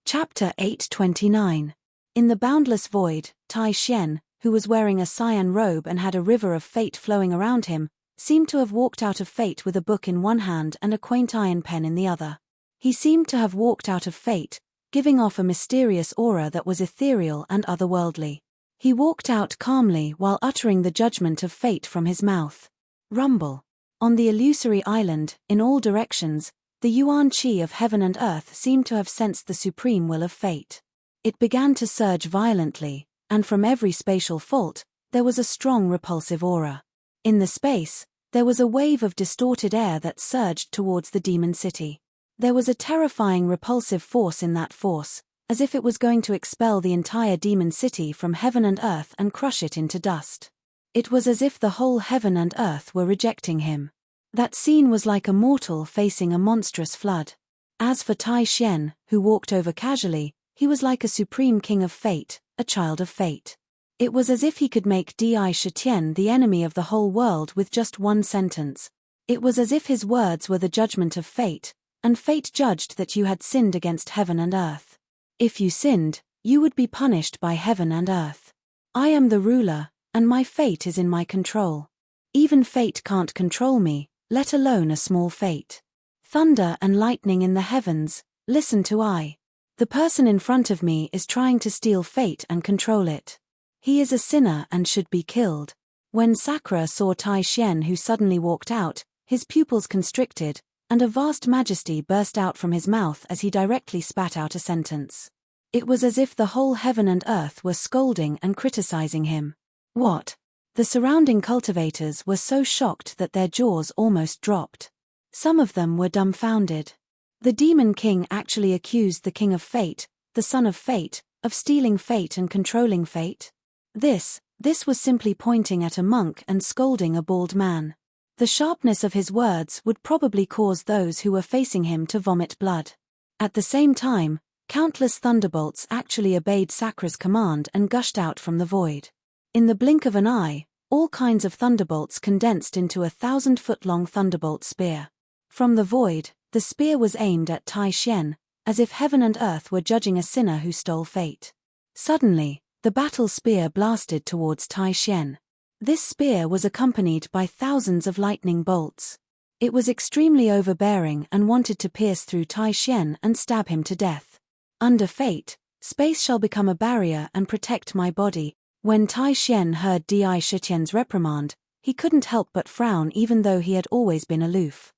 Chapter 829. In the boundless void, Tai Xian, who was wearing a cyan robe and had a river of fate flowing around him, seemed to have walked out of fate with a book in one hand and a quaint iron pen in the other. He seemed to have walked out of fate, giving off a mysterious aura that was ethereal and otherworldly. He walked out calmly while uttering the judgment of fate from his mouth. Rumble. On the illusory island, in all directions, the yuan qi of heaven and earth seemed to have sensed the supreme will of fate. It began to surge violently, and from every spatial fault, there was a strong repulsive aura. In the space, there was a wave of distorted air that surged towards the demon city. There was a terrifying repulsive force in that force, as if it was going to expel the entire demon city from heaven and earth and crush it into dust. It was as if the whole heaven and earth were rejecting him. That scene was like a mortal facing a monstrous flood. As for Tai Xian, who walked over casually, he was like a supreme king of fate, a child of fate. It was as if he could make Di Shitian the enemy of the whole world with just one sentence. It was as if his words were the judgment of fate, and fate judged that you had sinned against heaven and earth. If you sinned, you would be punished by heaven and earth. I am the ruler, and my fate is in my control. Even fate can't control me, let alone a small fate. Thunder and lightning in the heavens, listen to I. The person in front of me is trying to steal fate and control it. He is a sinner and should be killed. When Sakura saw Tai Xian, who suddenly walked out, his pupils constricted, and a vast majesty burst out from his mouth as he directly spat out a sentence. It was as if the whole heaven and earth were scolding and criticizing him. What? The surrounding cultivators were so shocked that their jaws almost dropped. Some of them were dumbfounded. The Demon King actually accused the King of Fate, the Son of Fate, of stealing fate and controlling fate? This was simply pointing at a monk and scolding a bald man. The sharpness of his words would probably cause those who were facing him to vomit blood. At the same time, countless thunderbolts actually obeyed Sakra's command and gushed out from the void. In the blink of an eye, all kinds of thunderbolts condensed into a 1,000-foot-long thunderbolt spear. From the void, the spear was aimed at Tai Xian, as if heaven and earth were judging a sinner who stole fate. Suddenly, the battle spear blasted towards Tai Xian. This spear was accompanied by thousands of lightning bolts. It was extremely overbearing and wanted to pierce through Tai Xian and stab him to death. Under fate, space shall become a barrier and protect my body. When Tai Xian heard Di Shitian's reprimand, he couldn't help but frown even though he had always been aloof.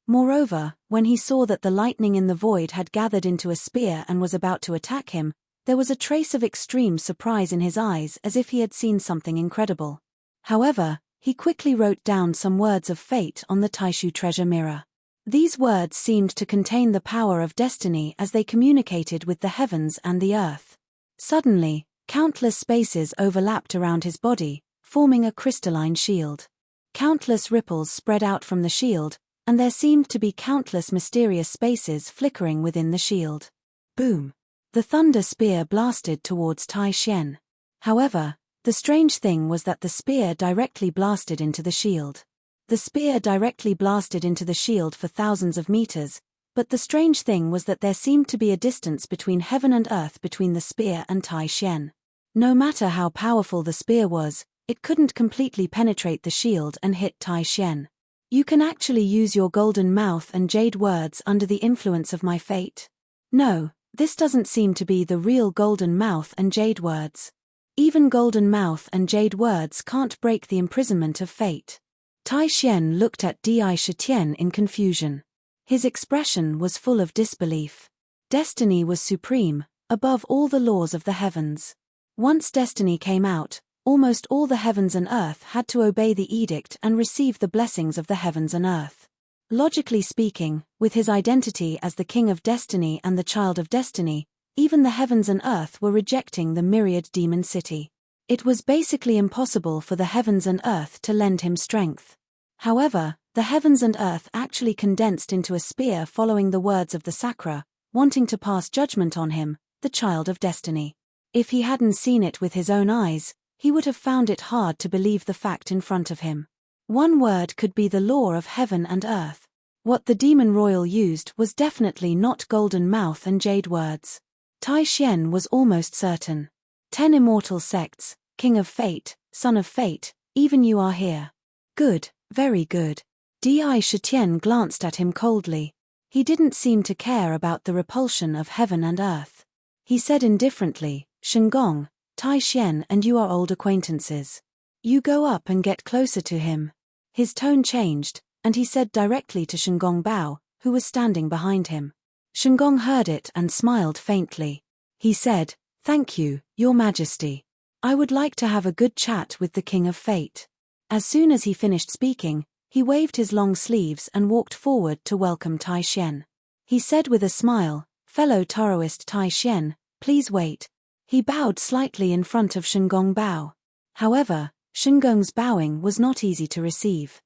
Moreover, when he saw that the lightning in the void had gathered into a spear and was about to attack him, there was a trace of extreme surprise in his eyes as if he had seen something incredible. However, he quickly wrote down some words of fate on the Taishu treasure mirror. These words seemed to contain the power of destiny as they communicated with the heavens and the earth. Suddenly, countless spaces overlapped around his body, forming a crystalline shield. Countless ripples spread out from the shield, and there seemed to be countless mysterious spaces flickering within the shield. Boom! The thunder spear blasted towards Tai Xian. However, the strange thing was that the spear directly blasted into the shield. The spear directly blasted into the shield for thousands of meters, but the strange thing was that there seemed to be a distance between heaven and earth between the spear and Tai Xian. No matter how powerful the spear was, it couldn't completely penetrate the shield and hit Tai Xian. You can actually use your golden mouth and jade words under the influence of my fate? No, this doesn't seem to be the real golden mouth and jade words. Even golden mouth and jade words can't break the imprisonment of fate. Tai Xian looked at Di Shitian in confusion. His expression was full of disbelief. Destiny was supreme, above all the laws of the heavens. Once destiny came out, almost all the heavens and earth had to obey the edict and receive the blessings of the heavens and earth. Logically speaking, with his identity as the king of destiny and the child of destiny, even the heavens and earth were rejecting the myriad demon city. It was basically impossible for the heavens and earth to lend him strength. However, the heavens and earth actually condensed into a spear following the words of the Sakra, wanting to pass judgment on him, the child of destiny. If he hadn't seen it with his own eyes, he would have found it hard to believe the fact in front of him. One word could be the law of heaven and earth. What the demon royal used was definitely not golden mouth and jade words. Tai Xian was almost certain. 10 immortal sects, king of fate, son of fate, even you are here. Good, very good. Di Shitian glanced at him coldly. He didn't seem to care about the repulsion of heaven and earth. He said indifferently, Shengong, Tai Xian and you are old acquaintances. You go up and get closer to him. His tone changed, and he said directly to Shengong Bao, who was standing behind him. Shengong heard it and smiled faintly. He said, "Thank you, Your Majesty. I would like to have a good chat with the King of Fate." As soon as he finished speaking, he waved his long sleeves and walked forward to welcome Tai Xian. He said with a smile, "Fellow Taoist Tai Xian, please wait." He bowed slightly in front of Shengong Bao. However, Shengong's bowing was not easy to receive.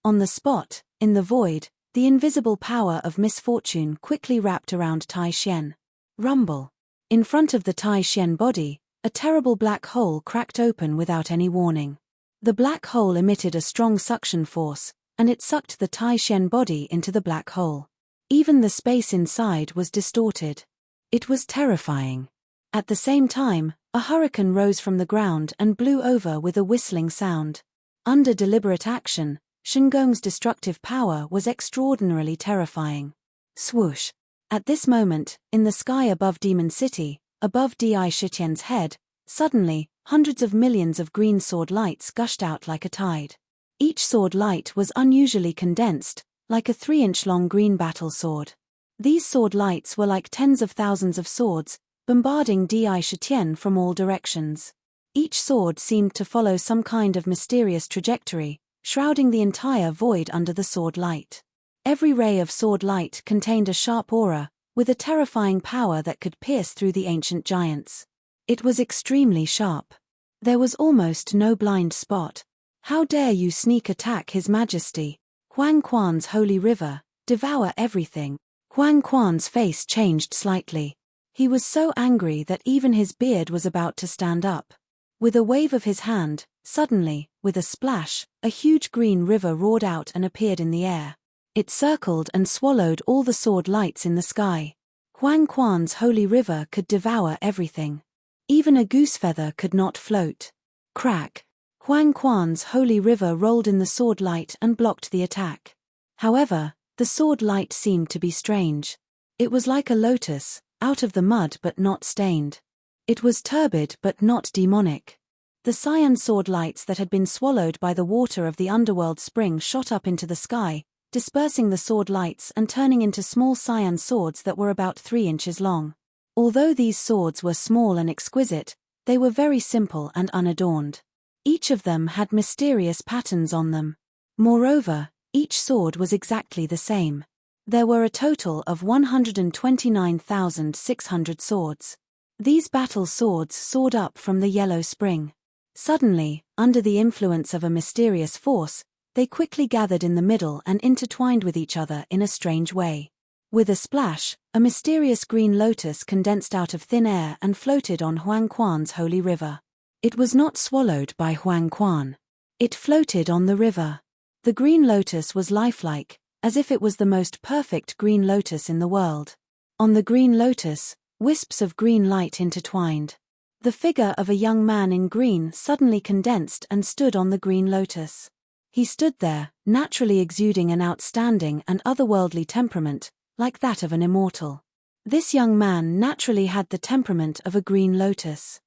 On the spot, in the void, the invisible power of misfortune quickly wrapped around Tai Xian. Rumble. In front of the Tai Xian body, a terrible black hole cracked open without any warning. The black hole emitted a strong suction force, and it sucked the Tai Xian body into the black hole. Even the space inside was distorted. It was terrifying. At the same time, a hurricane rose from the ground and blew over with a whistling sound. Under deliberate action, Shengong's destructive power was extraordinarily terrifying. Swoosh! At this moment, in the sky above Demon City, above Di Shitian's head, suddenly, hundreds of millions of green sword lights gushed out like a tide. Each sword light was unusually condensed, like a 3-inch-long green battle sword. These sword lights were like tens of thousands of swords, bombarding Di Shitian from all directions. Each sword seemed to follow some kind of mysterious trajectory, shrouding the entire void under the sword light. Every ray of sword light contained a sharp aura, with a terrifying power that could pierce through the ancient giants. It was extremely sharp. There was almost no blind spot. How dare you sneak attack His Majesty? Huang Quan's holy river, devour everything. Huang Quan's face changed slightly. He was so angry that even his beard was about to stand up. With a wave of his hand, suddenly, with a splash, a huge green river roared out and appeared in the air. It circled and swallowed all the sword lights in the sky. Huang Quan's holy river could devour everything. Even a goose feather could not float. Crack! Huang Quan's holy river rolled in the sword light and blocked the attack. However, the sword light seemed to be strange. It was like a lotus, out of the mud but not stained. It was turbid but not demonic. The cyan sword lights that had been swallowed by the water of the underworld spring shot up into the sky, dispersing the sword lights and turning into small cyan swords that were about 3 inches long. Although these swords were small and exquisite, they were very simple and unadorned. Each of them had mysterious patterns on them. Moreover, each sword was exactly the same. There were a total of 129,600 swords. These battle swords soared up from the yellow spring. Suddenly, under the influence of a mysterious force, they quickly gathered in the middle and intertwined with each other in a strange way. With a splash, a mysterious green lotus condensed out of thin air and floated on Huang Quan's holy river. It was not swallowed by Huang Quan. It floated on the river. The green lotus was lifelike, as if it was the most perfect green lotus in the world. On the green lotus, wisps of green light intertwined. The figure of a young man in green suddenly condensed and stood on the green lotus. He stood there, naturally exuding an outstanding and otherworldly temperament, like that of an immortal. This young man naturally had the temperament of a green lotus.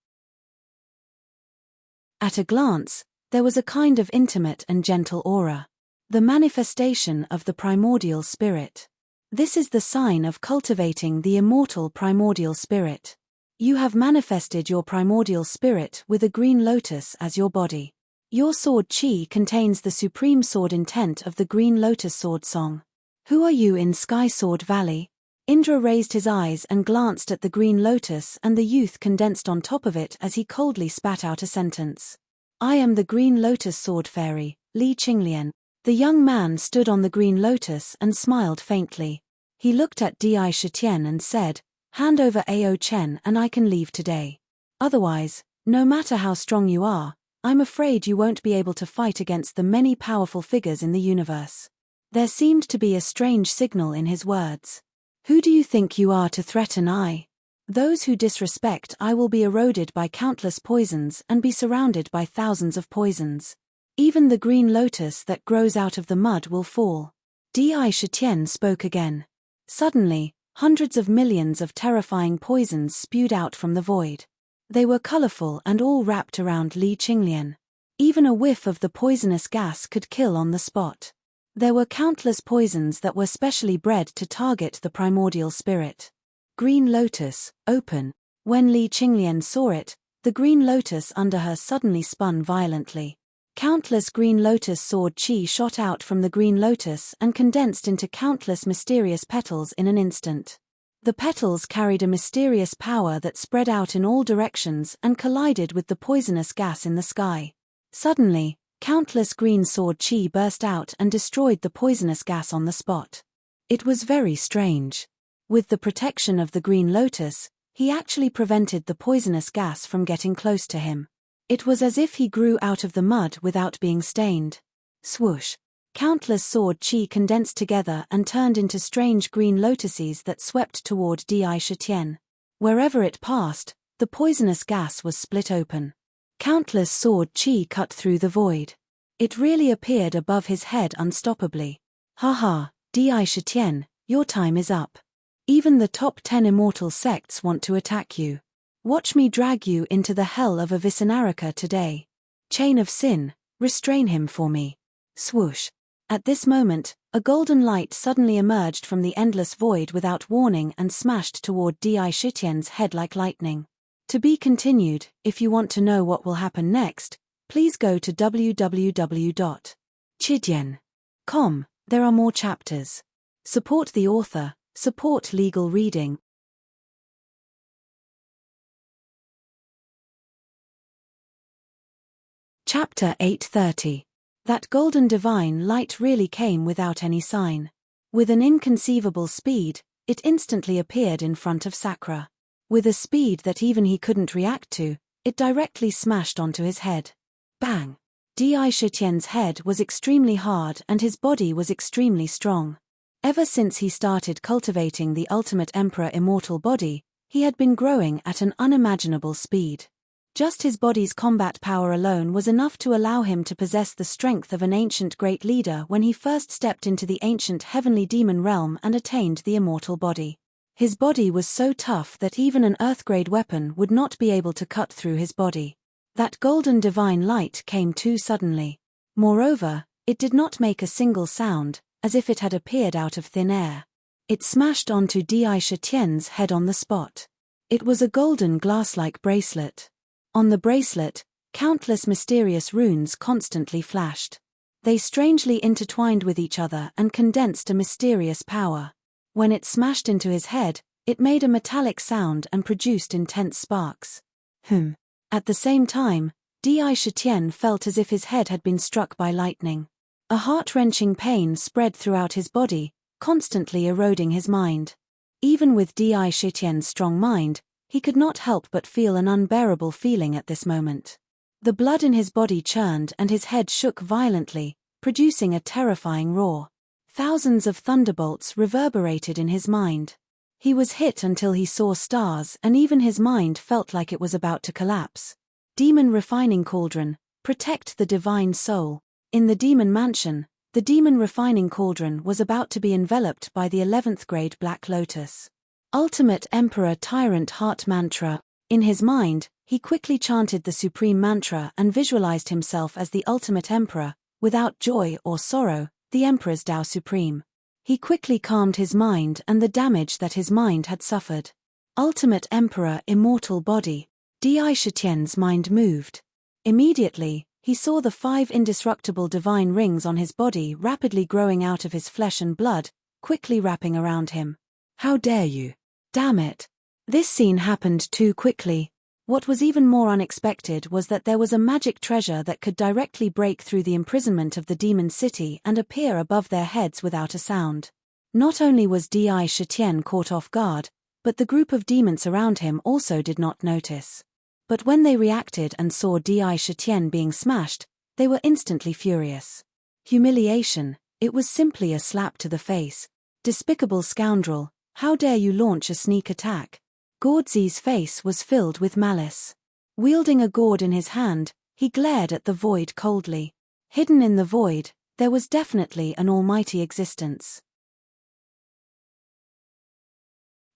At a glance, there was a kind of intimate and gentle aura. The manifestation of the primordial spirit. This is the sign of cultivating the immortal primordial spirit. You have manifested your primordial spirit with a green lotus as your body. Your sword chi contains the supreme sword intent of the green lotus sword song. Who are you in Sky Sword Valley? Indra raised his eyes and glanced at the green lotus, and the youth condensed on top of it as he coldly spat out a sentence. I am the green lotus sword fairy, Li Qinglian. The young man stood on the green lotus and smiled faintly. He looked at Di Shitian and said, hand over Ao Chen and I can leave today. Otherwise, no matter how strong you are, I'm afraid you won't be able to fight against the many powerful figures in the universe. There seemed to be a strange signal in his words. Who do you think you are to threaten I? Those who disrespect I will be eroded by countless poisons and be surrounded by thousands of poisons. Even the green lotus that grows out of the mud will fall. Di Shitian spoke again. Suddenly, hundreds of millions of terrifying poisons spewed out from the void. They were colorful and all wrapped around Li Qinglian. Even a whiff of the poisonous gas could kill on the spot. There were countless poisons that were specially bred to target the primordial spirit. Green lotus, open. When Li Qinglian saw it, the green lotus under her suddenly spun violently. Countless green lotus sword chi shot out from the green lotus and condensed into countless mysterious petals in an instant. The petals carried a mysterious power that spread out in all directions and collided with the poisonous gas in the sky. Suddenly, countless green sword chi burst out and destroyed the poisonous gas on the spot. It was very strange. With the protection of the green lotus, he actually prevented the poisonous gas from getting close to him. It was as if he grew out of the mud without being stained. Swoosh! Countless sword chi condensed together and turned into strange green lotuses that swept toward Di Shitian. Wherever it passed, the poisonous gas was split open. Countless sword chi cut through the void. It really appeared above his head unstoppably. Haha, Di Shitian, your time is up. Even the top 10 immortal sects want to attack you. Watch me drag you into the hell of Avicenarika today. Chain of sin, restrain him for me. Swoosh. At this moment, a golden light suddenly emerged from the endless void without warning and smashed toward Di Shitian's head like lightning. To be continued. If you want to know what will happen next, please go to www.chidian.com. There are more chapters. Support the author, Support legal reading. Chapter 830. That golden divine light really came without any sign. With an inconceivable speed, it instantly appeared in front of Sakura. With a speed that even he couldn't react to, it directly smashed onto his head. Bang! Di Shitien's head was extremely hard and his body was extremely strong. Ever since he started cultivating the ultimate emperor immortal body, he had been growing at an unimaginable speed. Just his body's combat power alone was enough to allow him to possess the strength of an ancient great leader when he first stepped into the ancient heavenly demon realm and attained the immortal body. His body was so tough that even an earth-grade weapon would not be able to cut through his body. That golden divine light came too suddenly. Moreover, it did not make a single sound, as if it had appeared out of thin air. It smashed onto Di Shitien's head on the spot. It was a golden glass-like bracelet. On the bracelet, countless mysterious runes constantly flashed. They strangely intertwined with each other and condensed a mysterious power. When it smashed into his head, it made a metallic sound and produced intense sparks. At the same time, Di Shitien felt as if his head had been struck by lightning. A heart-wrenching pain spread throughout his body, constantly eroding his mind. Even with Di Shitien's strong mind, he could not help but feel an unbearable feeling at this moment. The blood in his body churned and his head shook violently, producing a terrifying roar. Thousands of thunderbolts reverberated in his mind. He was hit until he saw stars and even his mind felt like it was about to collapse. Demon Refining Cauldron, protect the divine soul. In the demon mansion, the demon refining cauldron was about to be enveloped by the 11th grade Black Lotus. Ultimate Emperor Tyrant Heart Mantra. In his mind, he quickly chanted the supreme mantra and visualized himself as the ultimate emperor, without joy or sorrow, the emperor's Tao Supreme. He quickly calmed his mind and the damage that his mind had suffered. Ultimate Emperor Immortal Body. Di Shitien's mind moved. Immediately, he saw the 5 indestructible divine rings on his body rapidly growing out of his flesh and blood, quickly wrapping around him. How dare you! Damn it! This scene happened too quickly. What was even more unexpected was that there was a magic treasure that could directly break through the imprisonment of the demon city and appear above their heads without a sound. Not only was Di Shitien caught off guard, but the group of demons around him also did not notice. But when they reacted and saw Di Shitien being smashed, they were instantly furious. Humiliation, it was simply a slap to the face. Despicable scoundrel, how dare you launch a sneak attack? Gordzi's face was filled with malice. Wielding a gourd in his hand, he glared at the void coldly. Hidden in the void, there was definitely an almighty existence.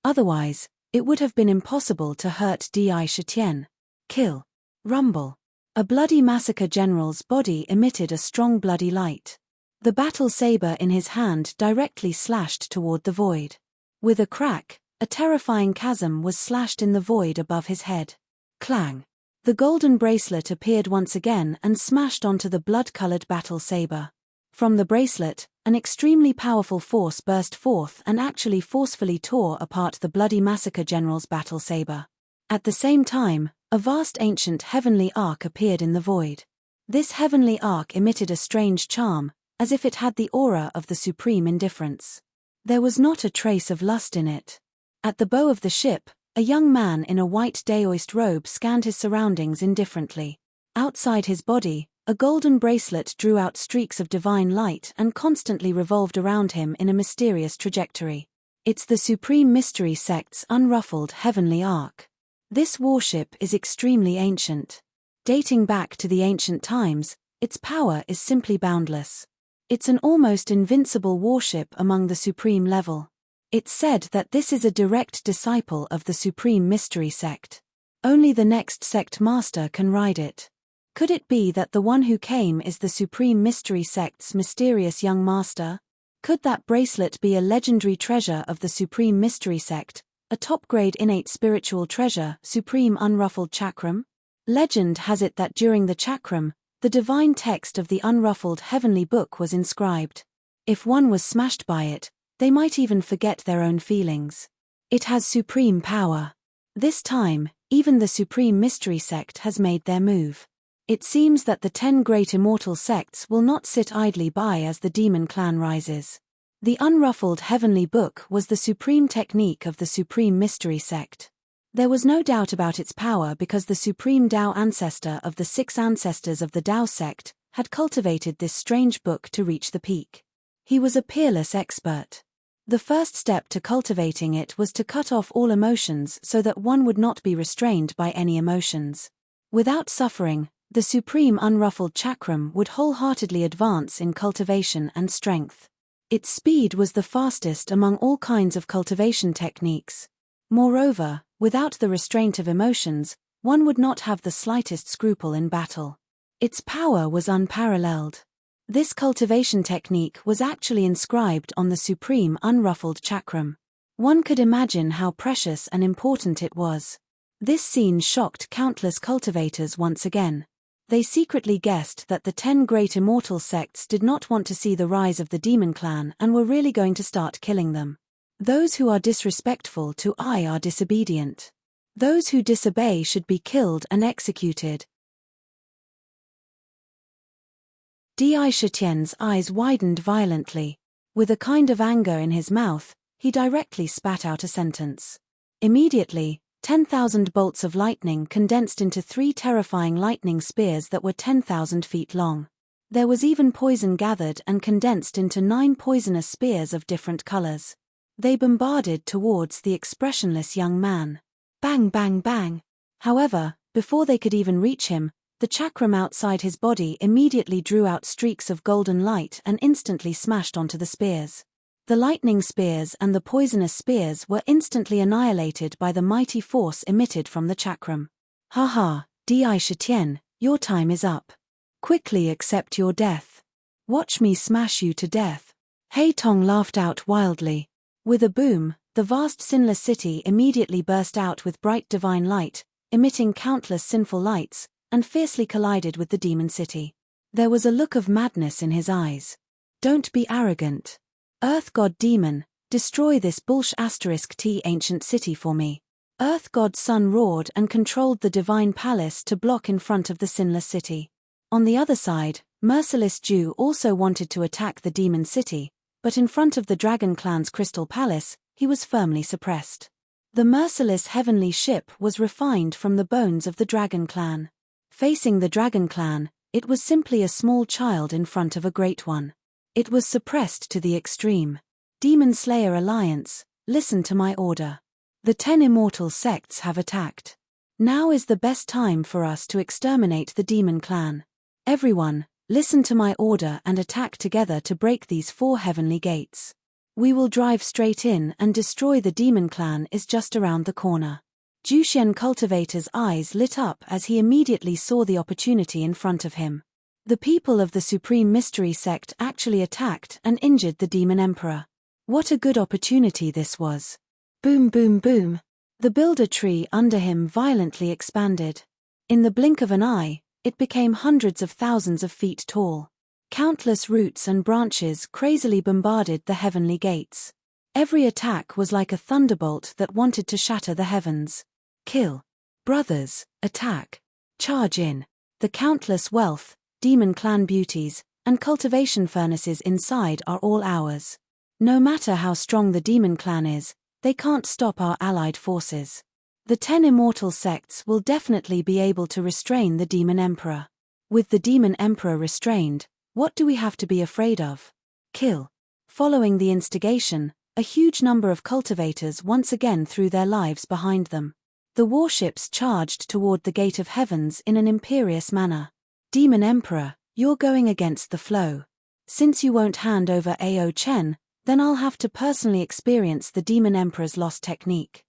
Otherwise, it would have been impossible to hurt Di Shitien. Kill. Rumble. A bloody massacre general's body emitted a strong bloody light. The battle saber in his hand directly slashed toward the void. With a crack, a terrifying chasm was slashed in the void above his head. Clang. The golden bracelet appeared once again and smashed onto the blood-colored battle saber. From the bracelet, an extremely powerful force burst forth and actually forcefully tore apart the bloody massacre general's battle saber. At the same time, a vast ancient heavenly arc appeared in the void. This heavenly arc emitted a strange charm, as if it had the aura of the supreme indifference. There was not a trace of lust in it. At the bow of the ship, a young man in a white daoist robe scanned his surroundings indifferently. Outside his body, a golden bracelet drew out streaks of divine light and constantly revolved around him in a mysterious trajectory. It's the Supreme Mystery Sect's unruffled heavenly arc. This warship is extremely ancient. Dating back to the ancient times, its power is simply boundless. It's an almost invincible warship among the supreme level. It's said that this is a direct disciple of the Supreme Mystery Sect. Only the next sect master can ride it. Could it be that the one who came is the Supreme Mystery Sect's mysterious young master? Could that bracelet be a legendary treasure of the Supreme Mystery Sect, a top-grade innate spiritual treasure, Supreme Unruffled Chakram? Legend has it that during the Chakram, the divine text of the unruffled heavenly book was inscribed. If one was smashed by it, They might even forget their own feelings. It has supreme power. This time, even the Supreme Mystery Sect has made their move. It seems that the 10 great immortal sects will not sit idly by as the demon clan rises. The unruffled heavenly book was the supreme technique of the Supreme Mystery Sect. There was no doubt about its power because the supreme Tao ancestor of the 6 ancestors of the Tao sect had cultivated this strange book to reach the peak. He was a peerless expert. The first step to cultivating it was to cut off all emotions so that one would not be restrained by any emotions. Without suffering, the supreme unruffled chakram would wholeheartedly advance in cultivation and strength. Its speed was the fastest among all kinds of cultivation techniques. Moreover, without the restraint of emotions, one would not have the slightest scruple in battle. Its power was unparalleled. This cultivation technique was actually inscribed on the supreme unruffled chakram. One could imagine how precious and important it was. This scene shocked countless cultivators once again. They secretly guessed that the 10 great immortal sects did not want to see the rise of the demon clan and were really going to start killing them. Those who are disrespectful to I are disobedient. Those who disobey should be killed and executed. Di Shitian's eyes widened violently. With a kind of anger in his mouth, he directly spat out a sentence. Immediately, 10,000 bolts of lightning condensed into 3 terrifying lightning spears that were 10,000 feet long. There was even poison gathered and condensed into 9 poisonous spears of different colors. They bombarded towards the expressionless young man. Bang, bang, bang. However, before they could even reach him, the chakram outside his body immediately drew out streaks of golden light and instantly smashed onto the spears. The lightning spears and the poisonous spears were instantly annihilated by the mighty force emitted from the chakram. Haha, Di Shitian, your time is up. Quickly accept your death. Watch me smash you to death. Hei Tong laughed out wildly. With a boom, the vast sinless city immediately burst out with bright divine light, emitting countless sinful lights, and fiercely collided with the demon city. There was a look of madness in his eyes. Don't be arrogant. Earth God Demon, destroy this **T ancient city for me. Earth God Sun roared and controlled the divine palace to block in front of the sinless city. On the other side, Merciless Jew also wanted to attack the demon city, but in front of the dragon clan's crystal palace, he was firmly suppressed. The merciless heavenly ship was refined from the bones of the dragon clan. Facing the dragon clan, it was simply a small child in front of a great one. It was suppressed to the extreme. Demon Slayer Alliance, listen to my order. The 10 immortal sects have attacked. Now is the best time for us to exterminate the demon clan. Everyone, listen to my order and attack together to break these 4 heavenly gates. We will drive straight in and destroy the demon clan is just around the corner. Juxian cultivator's eyes lit up as he immediately saw the opportunity in front of him. The people of the Supreme Mystery Sect actually attacked and injured the Demon Emperor. What a good opportunity this was. Boom, boom, boom. The builder tree under him violently expanded. In the blink of an eye, it became hundreds of thousands of feet tall. Countless roots and branches crazily bombarded the heavenly gates. Every attack was like a thunderbolt that wanted to shatter the heavens. Kill. Brothers, attack. Charge in. The countless wealth, demon clan beauties, and cultivation furnaces inside are all ours. No matter how strong the demon clan is, they can't stop our allied forces. The 10 immortal sects will definitely be able to restrain the demon emperor. With the demon emperor restrained, what do we have to be afraid of? Kill. Following the instigation, a huge number of cultivators once again threw their lives behind them. The warships charged toward the gate of heavens in an imperious manner. Demon Emperor, you're going against the flow. Since you won't hand over Ao Chen, then I'll have to personally experience the Demon Emperor's lost technique.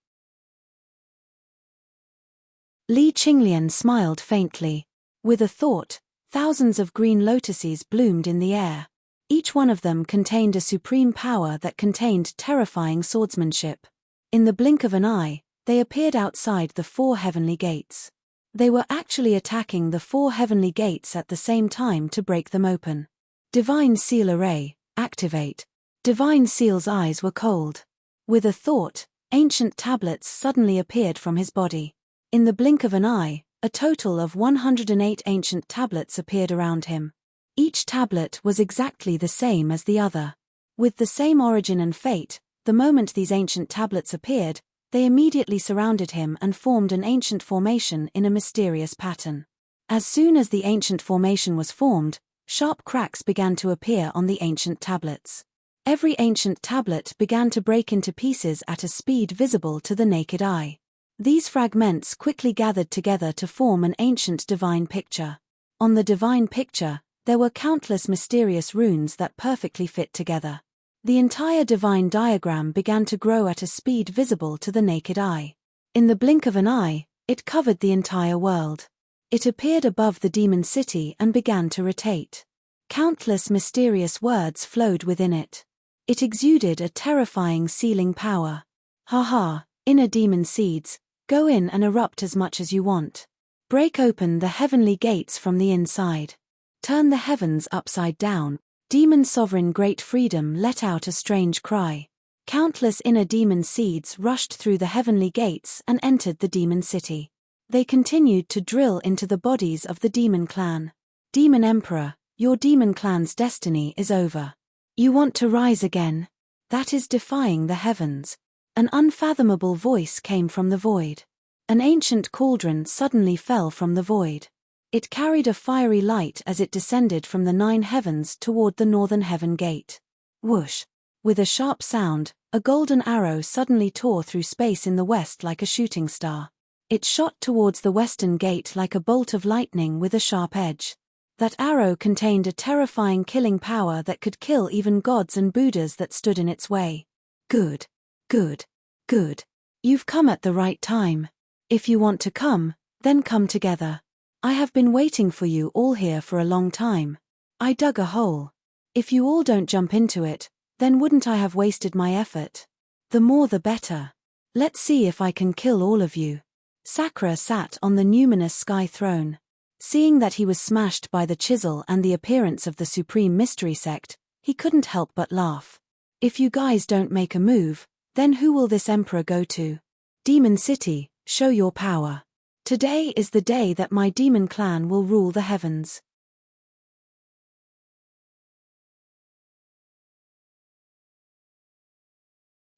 Li Qinglian smiled faintly. With a thought, thousands of green lotuses bloomed in the air. Each one of them contained a supreme power that contained terrifying swordsmanship. In the blink of an eye, they appeared outside the 4 heavenly gates. They were actually attacking the 4 heavenly gates at the same time to break them open. Divine Seal Array, activate. Divine Seal's eyes were cold. With a thought, ancient tablets suddenly appeared from his body. In the blink of an eye, a total of 108 ancient tablets appeared around him. Each tablet was exactly the same as the other. With the same origin and fate, the moment these ancient tablets appeared, they immediately surrounded him and formed an ancient formation in a mysterious pattern. As soon as the ancient formation was formed, sharp cracks began to appear on the ancient tablets. Every ancient tablet began to break into pieces at a speed visible to the naked eye. These fragments quickly gathered together to form an ancient divine picture. On the divine picture, there were countless mysterious runes that perfectly fit together. The entire divine diagram began to grow at a speed visible to the naked eye. In the blink of an eye, it covered the entire world. It appeared above the demon city and began to rotate. Countless mysterious words flowed within it. It exuded a terrifying sealing power. Ha ha, inner demon seeds, go in and erupt as much as you want. Break open the heavenly gates from the inside. Turn the heavens upside down. Demon sovereign great freedom let out a strange cry. Countless inner demon seeds rushed through the heavenly gates and entered the demon city. They continued to drill into the bodies of the demon clan. Demon Emperor, your demon clan's destiny is over. You want to rise again? That is defying the heavens. An unfathomable voice came from the void. An ancient cauldron suddenly fell from the void. It carried a fiery light as it descended from the 9 heavens toward the northern heaven gate. Whoosh! With a sharp sound, a golden arrow suddenly tore through space in the west like a shooting star. It shot towards the western gate like a bolt of lightning with a sharp edge. That arrow contained a terrifying killing power that could kill even gods and Buddhas that stood in its way. Good. Good. Good. You've come at the right time. If you want to come, then come together. I have been waiting for you all here for a long time. I dug a hole. If you all don't jump into it, then wouldn't I have wasted my effort? The more the better. Let's see if I can kill all of you. Sakra sat on the numinous sky throne. Seeing that he was smashed by the chisel and the appearance of the Supreme Mystery Sect, he couldn't help but laugh. If you guys don't make a move, then who will this emperor go to? Demon City, show your power. Today is the day that my demon clan will rule the heavens.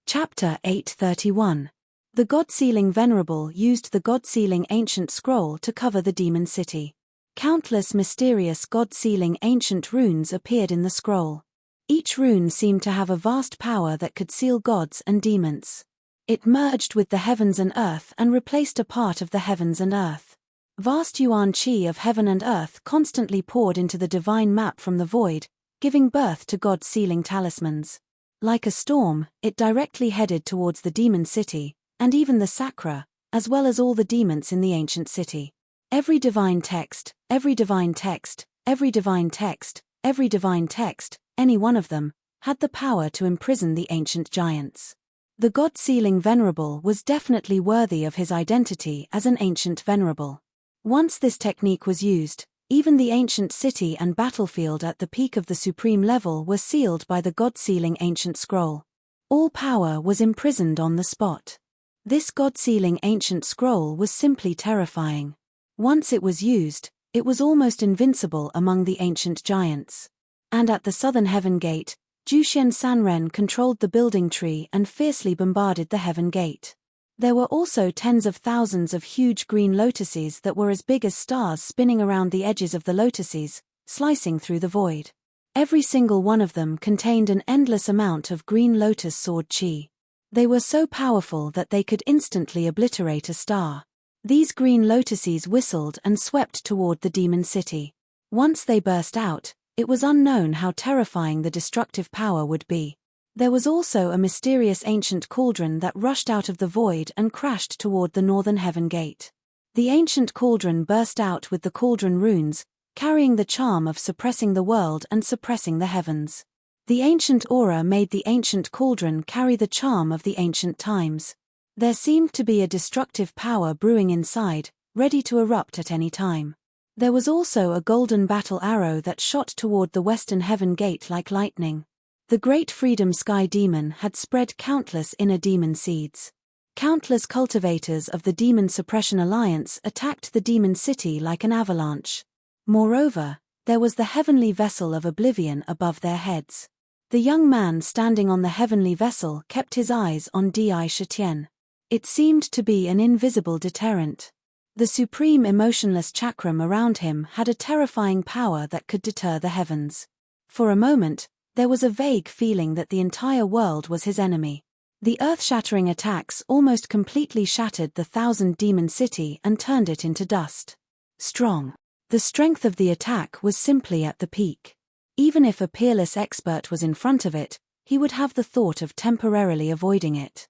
Chapter 831. The God-sealing Venerable used the God-sealing ancient scroll to cover the demon city. Countless mysterious God-sealing ancient runes appeared in the scroll. Each rune seemed to have a vast power that could seal gods and demons. It merged with the heavens and earth and replaced a part of the heavens and earth. Vast yuan qi of heaven and earth constantly poured into the divine map from the void, giving birth to God-sealing talismans. Like a storm, it directly headed towards the demon city, and even the Sakra, as well as all the demons in the ancient city. Every divine text, every divine text, every divine text, every divine text, any one of them, had the power to imprison the ancient giants. The God-sealing Venerable was definitely worthy of his identity as an ancient venerable. Once this technique was used, even the ancient city and battlefield at the peak of the supreme level were sealed by the God-sealing ancient scroll. All power was imprisoned on the spot. This God-sealing ancient scroll was simply terrifying. Once it was used, it was almost invincible among the ancient giants. And at the southern heaven gate, Juxian Sanren controlled the building tree and fiercely bombarded the heaven gate. There were also tens of thousands of huge green lotuses that were as big as stars spinning around the edges of the lotuses, slicing through the void. Every single one of them contained an endless amount of green lotus sword chi. They were so powerful that they could instantly obliterate a star. These green lotuses whistled and swept toward the demon city. Once they burst out, it was unknown how terrifying the destructive power would be. There was also a mysterious ancient cauldron that rushed out of the void and crashed toward the northern heaven gate. The ancient cauldron burst out with the cauldron runes, carrying the charm of suppressing the world and suppressing the heavens. The ancient aura made the ancient cauldron carry the charm of the ancient times. There seemed to be a destructive power brewing inside, ready to erupt at any time. There was also a golden battle arrow that shot toward the western heaven gate like lightning. The great freedom sky demon had spread countless inner demon seeds. Countless cultivators of the Demon Suppression Alliance attacked the demon city like an avalanche. Moreover, there was the heavenly vessel of oblivion above their heads. The young man standing on the heavenly vessel kept his eyes on Di Shitian. It seemed to be an invisible deterrent. The supreme emotionless chakram around him had a terrifying power that could deter the heavens. For a moment, there was a vague feeling that the entire world was his enemy. The earth-shattering attacks almost completely shattered the 1,000-demon city and turned it into dust. Strong. The strength of the attack was simply at the peak. Even if a peerless expert was in front of it, he would have the thought of temporarily avoiding it.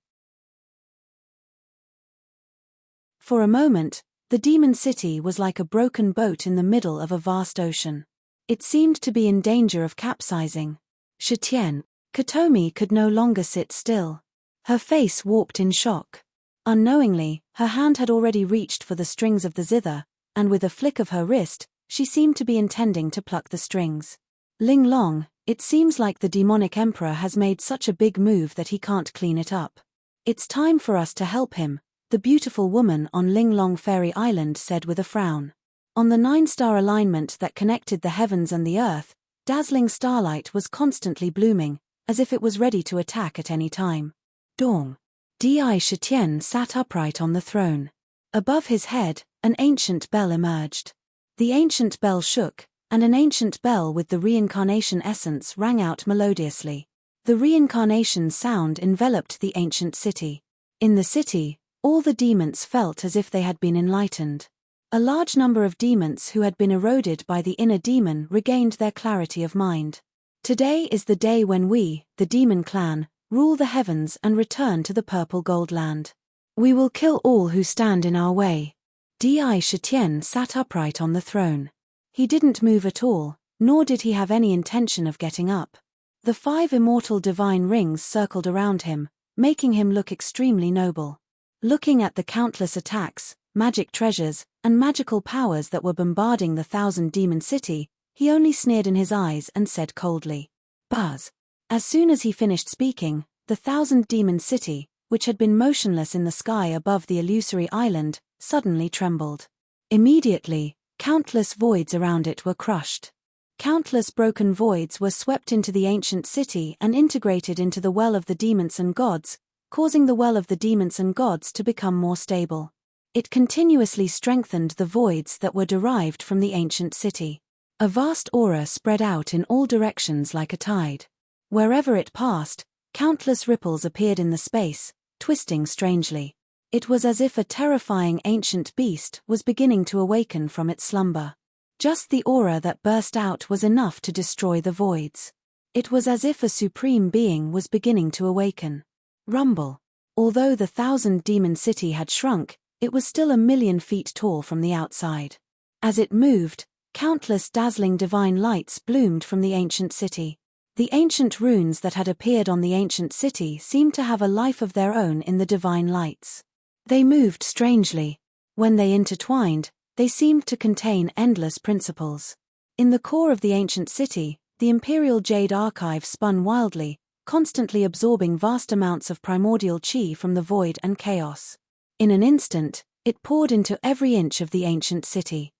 For a moment, the demon city was like a broken boat in the middle of a vast ocean. It seemed to be in danger of capsizing. Shitian, Katomi could no longer sit still. Her face warped in shock. Unknowingly, her hand had already reached for the strings of the zither, and with a flick of her wrist, she seemed to be intending to pluck the strings. Ling Long, it seems like the demonic emperor has made such a big move that he can't clean it up. It's time for us to help him, the beautiful woman on Ling Long Fairy Island said with a frown. On the 9-star alignment that connected the heavens and the earth, dazzling starlight was constantly blooming, as if it was ready to attack at any time. Dong. Di Shitian sat upright on the throne. Above his head, an ancient bell emerged. The ancient bell shook, and an ancient bell with the reincarnation essence rang out melodiously. The reincarnation sound enveloped the ancient city. In the city, all the demons felt as if they had been enlightened. A large number of demons who had been eroded by the inner demon regained their clarity of mind. Today is the day when we, the demon clan, rule the heavens and return to the purple gold land. We will kill all who stand in our way. Di Shitian sat upright on the throne. He didn't move at all, nor did he have any intention of getting up. The 5 immortal divine rings circled around him, making him look extremely noble. Looking at the countless attacks, magic treasures, and magical powers that were bombarding the 1,000-demon city, he only sneered in his eyes and said coldly, "Buzz." As soon as he finished speaking, the 1,000-demon city, which had been motionless in the sky above the illusory island, suddenly trembled. Immediately, countless voids around it were crushed. Countless broken voids were swept into the ancient city and integrated into the well of the demons and gods, causing the well of the demons and gods to become more stable. It continuously strengthened the voids that were derived from the ancient city. A vast aura spread out in all directions like a tide. Wherever it passed, countless ripples appeared in the space, twisting strangely. It was as if a terrifying ancient beast was beginning to awaken from its slumber. Just the aura that burst out was enough to destroy the voids. It was as if a supreme being was beginning to awaken. Rumble. Although the 1,000-demon city had shrunk, it was still 1,000,000 feet tall from the outside. As it moved, countless dazzling divine lights bloomed from the ancient city. The ancient runes that had appeared on the ancient city seemed to have a life of their own in the divine lights. They moved strangely. When they intertwined, they seemed to contain endless principles. In the core of the ancient city, the Imperial Jade Archive spun wildly, constantly absorbing vast amounts of primordial chi from the void and chaos. In an instant, it poured into every inch of the ancient city.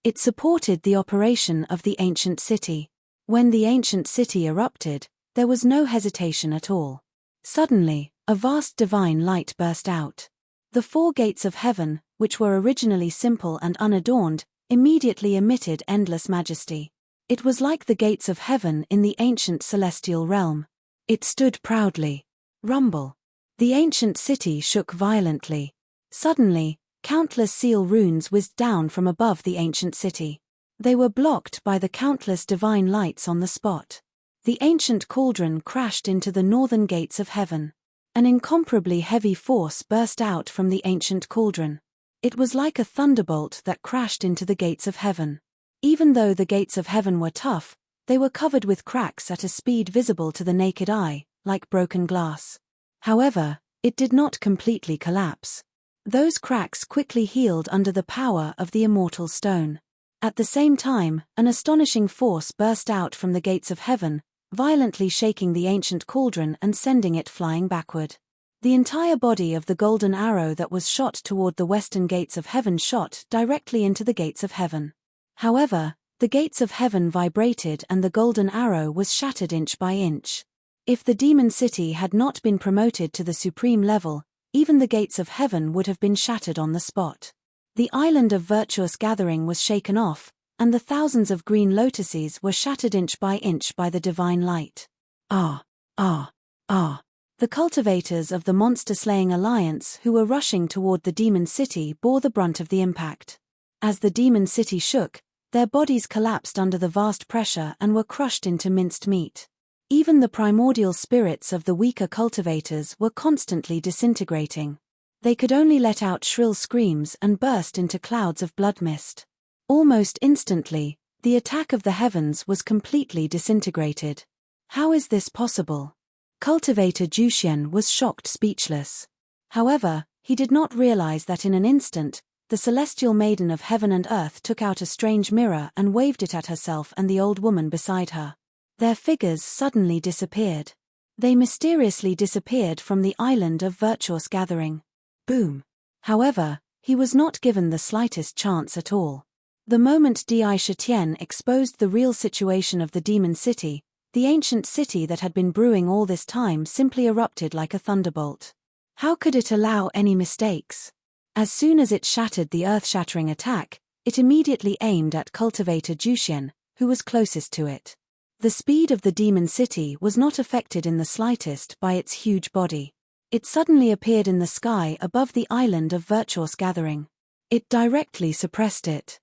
It supported the operation of the ancient city. When the ancient city erupted, there was no hesitation at all. Suddenly, a vast divine light burst out. The 4 gates of heaven, which were originally simple and unadorned, immediately emitted endless majesty. It was like the gates of heaven in the ancient celestial realm. It stood proudly. Rumble. The ancient city shook violently. Suddenly, countless seal runes whizzed down from above the ancient city. They were blocked by the countless divine lights on the spot. The ancient cauldron crashed into the northern gates of heaven. An incomparably heavy force burst out from the ancient cauldron. It was like a thunderbolt that crashed into the gates of heaven. Even though the gates of heaven were tough, they were covered with cracks at a speed visible to the naked eye, like broken glass. However, it did not completely collapse. Those cracks quickly healed under the power of the immortal stone. At the same time, an astonishing force burst out from the gates of heaven, violently shaking the ancient cauldron and sending it flying backward. The entire body of the golden arrow that was shot toward the western gates of heaven shot directly into the gates of heaven. However, the gates of heaven vibrated and the golden arrow was shattered inch by inch. If the demon city had not been promoted to the supreme level, even the gates of heaven would have been shattered on the spot. The island of virtuous gathering was shaken off, and the thousands of green lotuses were shattered inch by the divine light. Ah! Ah! Ah! The cultivators of the monster-slaying alliance who were rushing toward the demon city bore the brunt of the impact. As the demon city shook, their bodies collapsed under the vast pressure and were crushed into minced meat. Even the primordial spirits of the weaker cultivators were constantly disintegrating. They could only let out shrill screams and burst into clouds of blood mist. Almost instantly, the attack of the heavens was completely disintegrated. How is this possible? Cultivator Juxian was shocked speechless. However, he did not realize that in an instant, the celestial maiden of heaven and earth took out a strange mirror and waved it at herself and the old woman beside her. Their figures suddenly disappeared. They mysteriously disappeared from the island of virtuous gathering. Boom! However, he was not given the slightest chance at all. The moment Di Shitian exposed the real situation of the demon city, the ancient city that had been brewing all this time simply erupted like a thunderbolt. How could it allow any mistakes? As soon as it shattered the earth-shattering attack, it immediately aimed at Cultivator Juxian, who was closest to it. The speed of the demon city was not affected in the slightest by its huge body. It suddenly appeared in the sky above the island of virtuous gathering. It directly suppressed it.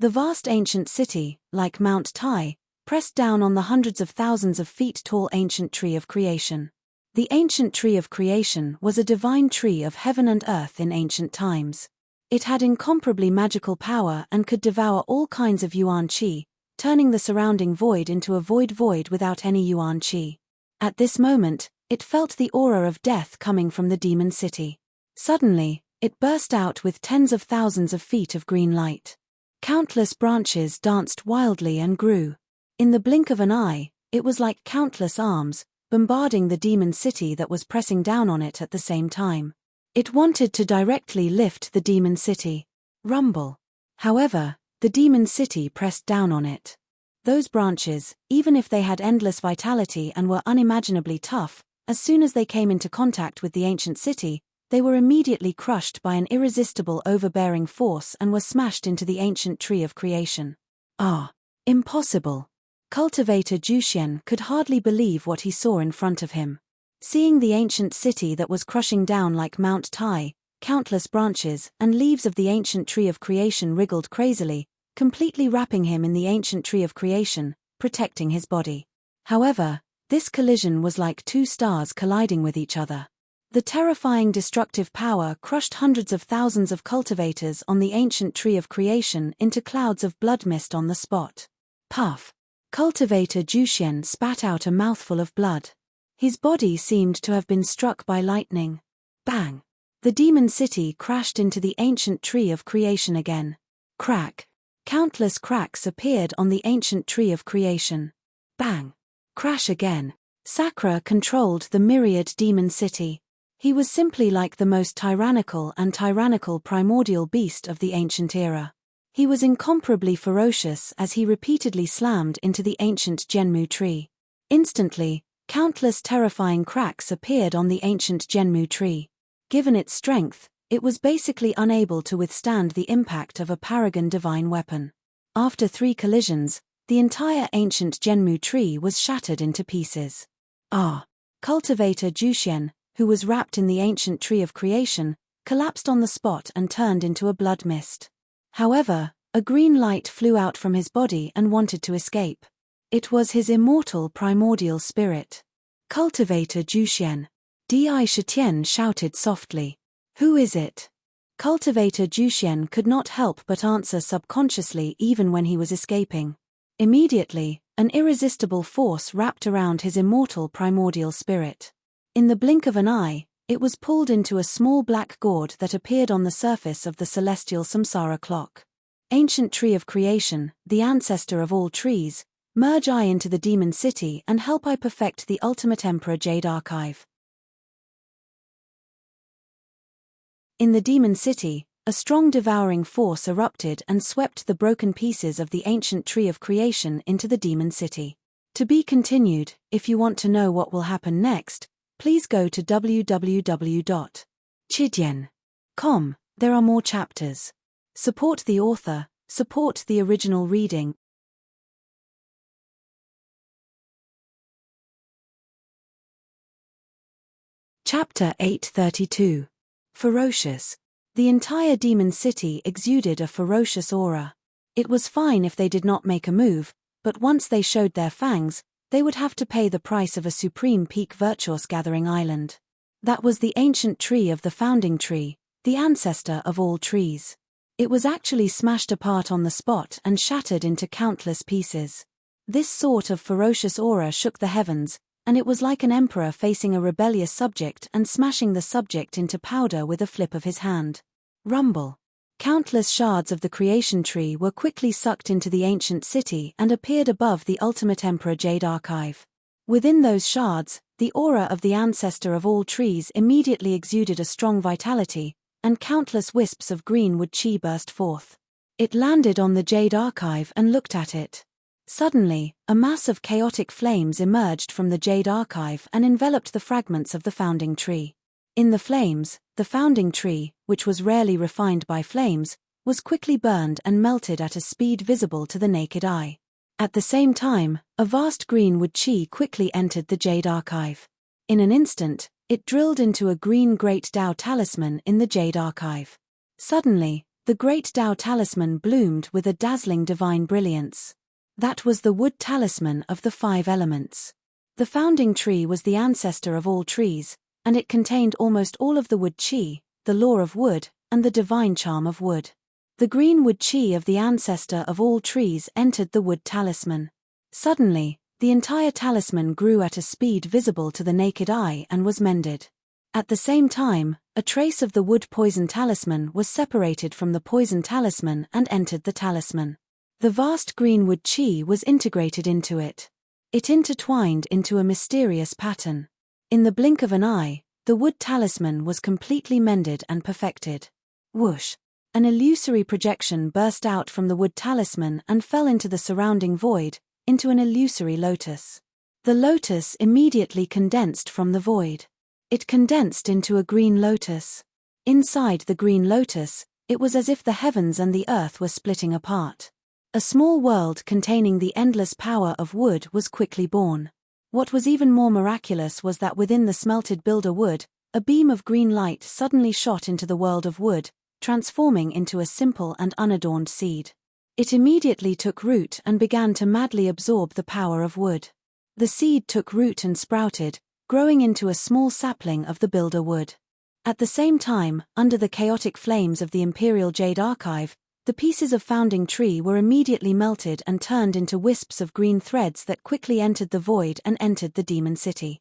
The vast ancient city, like Mount Tai, pressed down on the hundreds of thousands of feet tall ancient tree of creation. The ancient tree of creation was a divine tree of heaven and earth in ancient times. It had incomparably magical power and could devour all kinds of yuan qi, turning the surrounding void into a void without any yuan qi. At this moment, it felt the aura of death coming from the demon city. Suddenly, it burst out with tens of thousands of feet of green light. Countless branches danced wildly and grew. In the blink of an eye, it was like countless arms, bombarding the demon city that was pressing down on it at the same time. It wanted to directly lift the demon city. Rumble. However, the demon city pressed down on it. Those branches, even if they had endless vitality and were unimaginably tough, as soon as they came into contact with the ancient city, they were immediately crushed by an irresistible overbearing force and were smashed into the ancient tree of creation. Ah! Impossible! Cultivator Juxian could hardly believe what he saw in front of him. Seeing the ancient city that was crushing down like Mount Tai, countless branches and leaves of the ancient tree of creation wriggled crazily, completely wrapping him in the ancient tree of creation, protecting his body. However, this collision was like two stars colliding with each other. The terrifying destructive power crushed hundreds of thousands of cultivators on the ancient tree of creation into clouds of blood mist on the spot. Puff! Cultivator Juxian spat out a mouthful of blood. His body seemed to have been struck by lightning. Bang! The demon city crashed into the ancient tree of creation again. Crack! Countless cracks appeared on the ancient tree of creation. Bang! Crash again. Sakra controlled the myriad demon city. He was simply like the most tyrannical primordial beast of the ancient era. He was incomparably ferocious as he repeatedly slammed into the ancient Genmu tree. Instantly, countless terrifying cracks appeared on the ancient Genmu tree. Given its strength, it was basically unable to withstand the impact of a paragon divine weapon. After 3 collisions, the entire ancient Genmu tree was shattered into pieces. Ah! Cultivator Juxian, who was wrapped in the ancient tree of creation, collapsed on the spot and turned into a blood mist. However, a green light flew out from his body and wanted to escape. It was his immortal primordial spirit. Cultivator Juxian. Di Shitian shouted softly. Who is it? Cultivator Juxian could not help but answer subconsciously even when he was escaping. Immediately, an irresistible force wrapped around his immortal primordial spirit. In the blink of an eye, It was pulled into a small black gourd that appeared on the surface of the celestial samsara clock. Ancient tree of creation, the ancestor of all trees, merge I into the demon city and help I perfect the ultimate emperor Jade Archive. In the demon city, a strong devouring force erupted and swept the broken pieces of the ancient tree of creation into the demon city. To be continued. If you want to know what will happen next, please go to www.chidyen.com. There are more chapters. Support the author, support the original reading. Chapter 832. Ferocious. The entire demon city exuded a ferocious aura. It was fine if they did not make a move, but once they showed their fangs, they would have to pay the price of a supreme peak virtuous gathering island. That was the ancient tree of the founding tree, the ancestor of all trees. It was actually smashed apart on the spot and shattered into countless pieces. This sort of ferocious aura shook the heavens, and it was like an emperor facing a rebellious subject and smashing the subject into powder with a flip of his hand. Rumble. Countless shards of the creation tree were quickly sucked into the ancient city and appeared above the ultimate emperor Jade Archive. Within those shards, the aura of the ancestor of all trees immediately exuded a strong vitality, and countless wisps of green wood chi burst forth. It landed on the Jade Archive and looked at it. Suddenly, a mass of chaotic flames emerged from the Jade Archive and enveloped the fragments of the founding tree. In the flames, the founding tree, which was rarely refined by flames, was quickly burned and melted at a speed visible to the naked eye. At the same time, a vast green wood chi quickly entered the Jade Archive. In an instant, it drilled into a green Great Tao talisman in the Jade Archive. Suddenly, the Great Tao talisman bloomed with a dazzling divine brilliance. That was the wood talisman of the 5 elements. The founding tree was the ancestor of all trees, and it contained almost all of the wood chi, the law of wood, and the divine charm of wood. The green wood chi of the ancestor of all trees entered the wood talisman. Suddenly, the entire talisman grew at a speed visible to the naked eye and was mended. At the same time, a trace of the wood poison talisman was separated from the poison talisman and entered the talisman. The vast green wood chi was integrated into it. It intertwined into a mysterious pattern. In the blink of an eye, the wood talisman was completely mended and perfected. Whoosh! An illusory projection burst out from the wood talisman and fell into the surrounding void, into an illusory lotus. The lotus immediately condensed from the void. It condensed into a green lotus. Inside the green lotus, it was as if the heavens and the earth were splitting apart. A small world containing the endless power of wood was quickly born. What was even more miraculous was that within the smelted builder wood, a beam of green light suddenly shot into the world of wood, transforming into a simple and unadorned seed. It immediately took root and began to madly absorb the power of wood. The seed took root and sprouted, growing into a small sapling of the builder wood. At the same time, under the chaotic flames of the Imperial Jade Archive, the pieces of founding tree were immediately melted and turned into wisps of green threads that quickly entered the void and entered the demon city.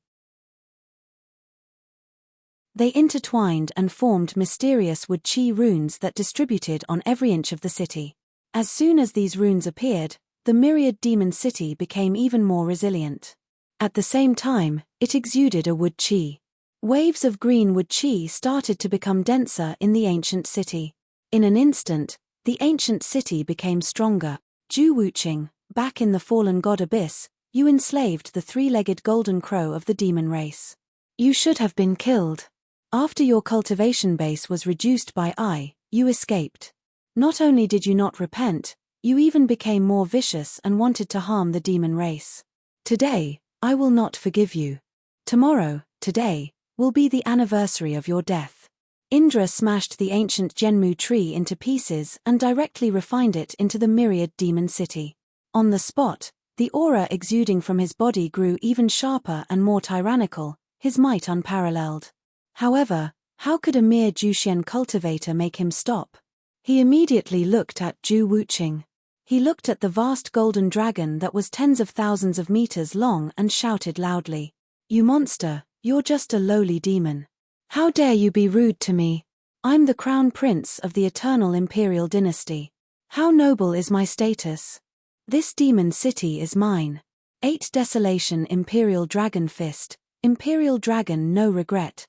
They intertwined and formed mysterious wood chi runes that distributed on every inch of the city. As soon as these runes appeared, the myriad demon city became even more resilient. At the same time, it exuded a wood chi. Waves of green wood chi started to become denser in the ancient city. In an instant, the ancient city became stronger. Ju Wuqing, back in the fallen god abyss, you enslaved the 3-legged golden crow of the demon race. You should have been killed. After your cultivation base was reduced by you escaped. Not only did you not repent, you even became more vicious and wanted to harm the demon race. Today, I will not forgive you. Tomorrow, today, will be the anniversary of your death. Indra smashed the ancient Genmu tree into pieces and directly refined it into the myriad demon city. On the spot, the aura exuding from his body grew even sharper and more tyrannical, his might unparalleled. However, how could a mere Juxian cultivator make him stop? He immediately looked at Ju Wuqing. He looked at the vast golden dragon that was tens of thousands of meters long and shouted loudly, "You monster, you're just a lowly demon. How dare you be rude to me? I'm the crown prince of the eternal imperial dynasty. How noble is my status? This demon city is mine. 8 Desolation Imperial Dragon Fist, Imperial Dragon No Regret.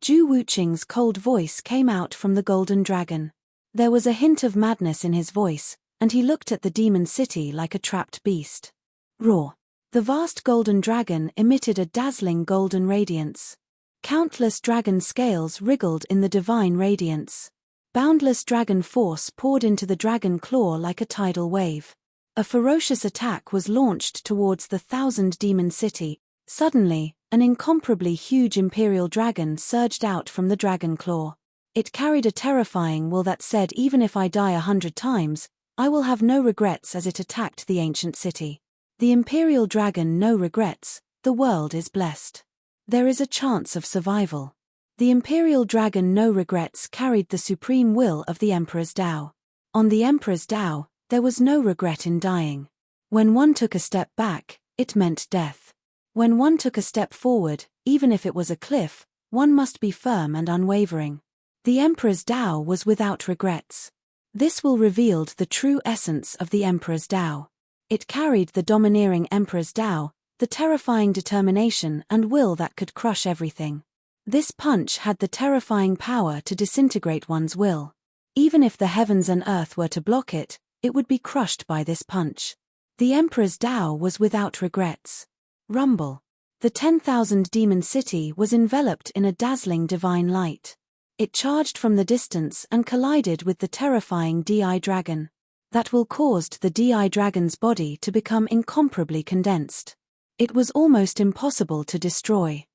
Zhu Wuqing's cold voice came out from the golden dragon. There was a hint of madness in his voice, and he looked at the demon city like a trapped beast. Roar. The vast golden dragon emitted a dazzling golden radiance. Countless dragon scales wriggled in the divine radiance. Boundless dragon force poured into the dragon claw like a tidal wave. A ferocious attack was launched towards the 1,000 demon city. Suddenly, an incomparably huge imperial dragon surged out from the dragon claw. It carried a terrifying will that said, even if I die 100 times, I will have no regrets, as it attacked the ancient city. The imperial dragon No Regrets, the world is blessed. There is a chance of survival. The imperial dragon No Regrets carried the supreme will of the Emperor's Tao. On the Emperor's Tao, there was no regret in dying. When one took a step back, it meant death. When one took a step forward, even if it was a cliff, one must be firm and unwavering. The Emperor's Tao was without regrets. This will revealed the true essence of the Emperor's Tao. It carried the domineering Emperor's Tao, the terrifying determination and will that could crush everything. This punch had the terrifying power to disintegrate one's will. Even if the heavens and earth were to block it, it would be crushed by this punch. The Emperor's Tao was without regrets. Rumble. The 10,000 demon city was enveloped in a dazzling divine light. It charged from the distance and collided with the terrifying DI dragon. That will caused the DI dragon's body to become incomparably condensed. It was almost impossible to destroy.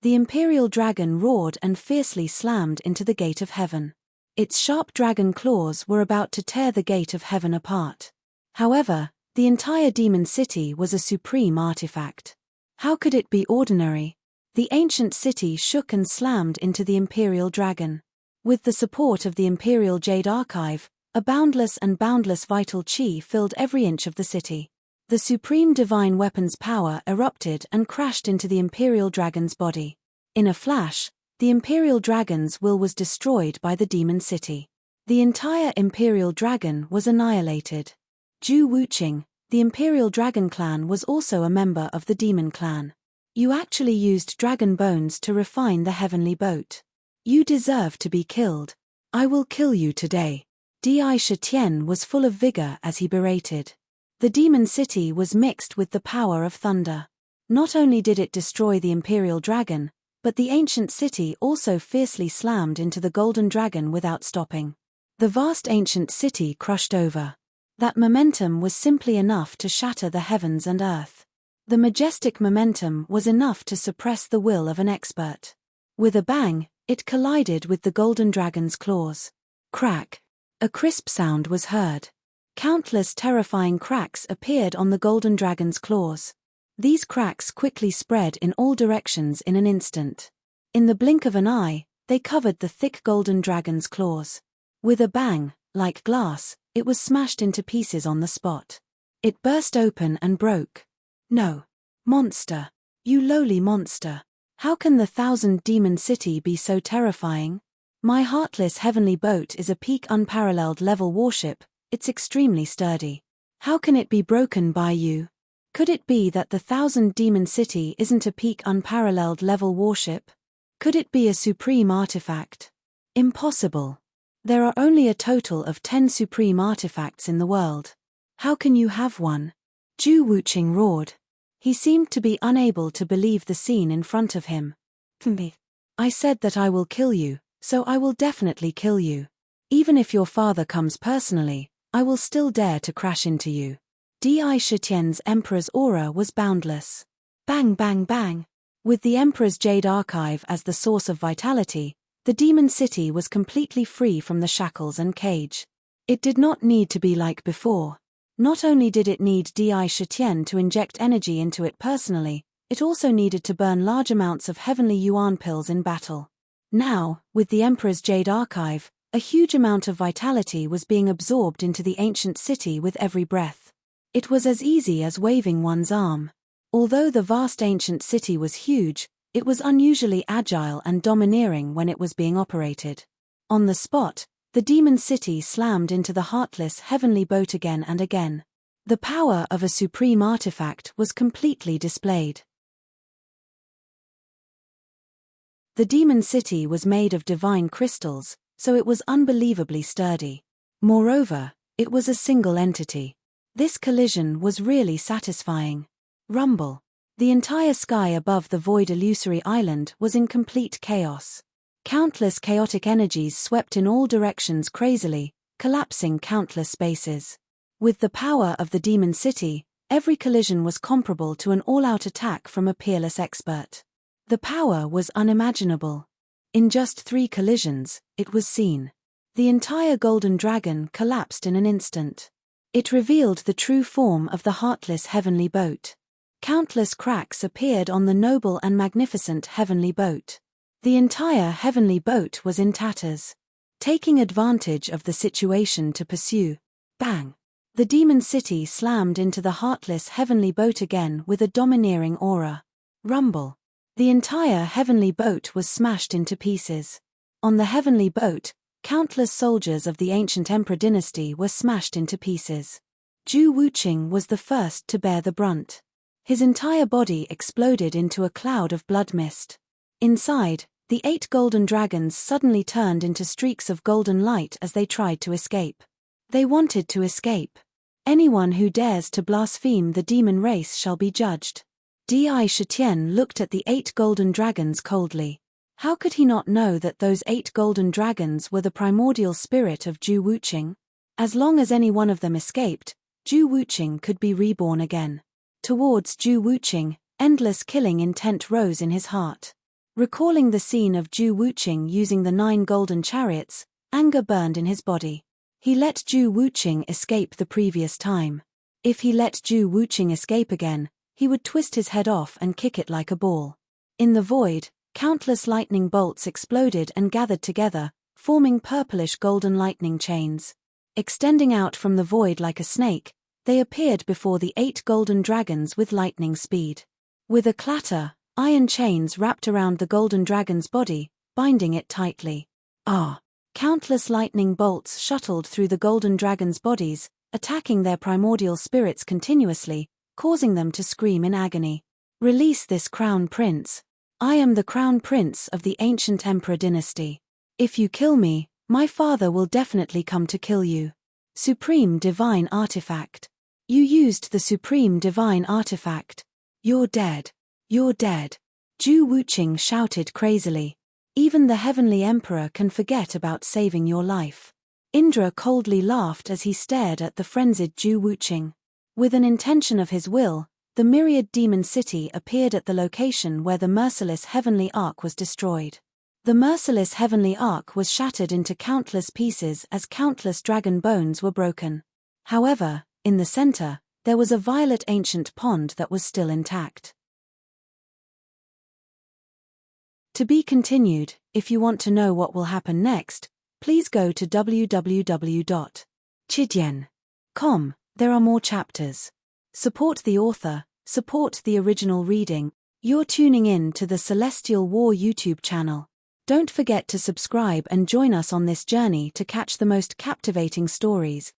The imperial dragon roared and fiercely slammed into the gate of heaven. Its sharp dragon claws were about to tear the gate of heaven apart. However, the entire demon city was a supreme artifact. How could it be ordinary? The ancient city shook and slammed into the imperial dragon. With the support of the imperial jade archive, a boundless and boundless vital chi filled every inch of the city. The supreme divine weapon's power erupted and crashed into the imperial dragon's body. In a flash, the imperial dragon's will was destroyed by the demon city. The entire imperial dragon was annihilated. Zhu Wuqing, the imperial dragon clan, was also a member of the demon clan. You actually used dragon bones to refine the heavenly boat. You deserve to be killed. I will kill you today. Di Shitian was full of vigor as he berated. The demon city was mixed with the power of thunder. Not only did it destroy the imperial dragon, but the ancient city also fiercely slammed into the golden dragon without stopping. The vast ancient city crushed over. That momentum was simply enough to shatter the heavens and earth. The majestic momentum was enough to suppress the will of an expert. With a bang, it collided with the golden dragon's claws. Crack. A crisp sound was heard. Countless terrifying cracks appeared on the golden dragon's claws. These cracks quickly spread in all directions in an instant. In the blink of an eye, they covered the thick golden dragon's claws. With a bang, like glass, it was smashed into pieces on the spot. It burst open and broke. No. Monster. You lowly monster. How can the 1,000 demon city be so terrifying? My heartless heavenly boat is a peak unparalleled level warship. It's extremely sturdy. How can it be broken by you? Could it be that the 1,000 demon city isn't a peak unparalleled level warship? Could it be a supreme artifact? Impossible. There are only a total of 10 supreme artifacts in the world. How can you have one? Zhu Wuqing roared. He seemed to be unable to believe the scene in front of him. I said that I will kill you, so I will definitely kill you. Even if your father comes personally, I will still dare to crash into you. Di Shitian's Emperor's aura was boundless. Bang bang bang. With the Emperor's Jade Archive as the source of vitality, the demon city was completely free from the shackles and cage. It did not need to be like before. Not only did it need Di Shitian to inject energy into it personally, it also needed to burn large amounts of heavenly yuan pills in battle. Now, with the Emperor's Jade Archive, a huge amount of vitality was being absorbed into the ancient city with every breath. It was as easy as waving one's arm. Although the vast ancient city was huge, it was unusually agile and domineering when it was being operated. On the spot, the demon city slammed into the heartless heavenly boat again and again. The power of a supreme artifact was completely displayed. The demon city was made of divine crystals, so it was unbelievably sturdy. Moreover, it was a single entity. This collision was really satisfying. Rumble. The entire sky above the void illusory island was in complete chaos. Countless chaotic energies swept in all directions crazily, collapsing countless spaces. With the power of the demon city, every collision was comparable to an all-out attack from a peerless expert. The power was unimaginable. In just 3 collisions, it was seen. The entire golden dragon collapsed in an instant. It revealed the true form of the heartless heavenly boat. Countless cracks appeared on the noble and magnificent heavenly boat. The entire heavenly boat was in tatters. Taking advantage of the situation to pursue, bang! The demon city slammed into the heartless heavenly boat again with a domineering aura. Rumble. The entire heavenly boat was smashed into pieces. On the heavenly boat, countless soldiers of the ancient emperor dynasty were smashed into pieces. Zhu Wuqing was the first to bear the brunt. His entire body exploded into a cloud of blood mist. Inside, the 8 golden dragons suddenly turned into streaks of golden light as they tried to escape. They wanted to escape. Anyone who dares to blaspheme the demon race shall be judged. Di Shitian looked at the 8 golden dragons coldly. How could he not know that those 8 golden dragons were the primordial spirit of Zhu Wuqing? As long as any one of them escaped, Zhu Wuqing could be reborn again. Towards Zhu Wuqing, endless killing intent rose in his heart. Recalling the scene of Zhu Wuqing using the 9 golden chariots, anger burned in his body. He let Zhu Wuqing escape the previous time. If he let Zhu Wuqing escape again, he would twist his head off and kick it like a ball. In the void, countless lightning bolts exploded and gathered together, forming purplish golden lightning chains. Extending out from the void like a snake, they appeared before the 8 golden dragons with lightning speed. With a clatter, iron chains wrapped around the golden dragon's body, binding it tightly. Countless lightning bolts shuttled through the golden dragon's bodies, attacking their primordial spirits continuously, causing them to scream in agony. Release this crown prince. I am the crown prince of the ancient emperor dynasty. If you kill me, my father will definitely come to kill you. Supreme divine artifact. You used the supreme divine artifact. You're dead. You're dead. Zhu Wuqing shouted crazily. Even the heavenly emperor can forget about saving your life. Indra coldly laughed as he stared at the frenzied Zhu Wuqing. With an intention of his will, the myriad demon city appeared at the location where the merciless heavenly ark was destroyed. The merciless heavenly ark was shattered into countless pieces as countless dragon bones were broken. However, in the center, there was a violet ancient pond that was still intact. To be continued. If you want to know what will happen next, please go to www.chidian.com. There are more chapters. Support the author, support the original reading. You're tuning in to the Celestial War YouTube channel. Don't forget to subscribe and join us on this journey to catch the most captivating stories.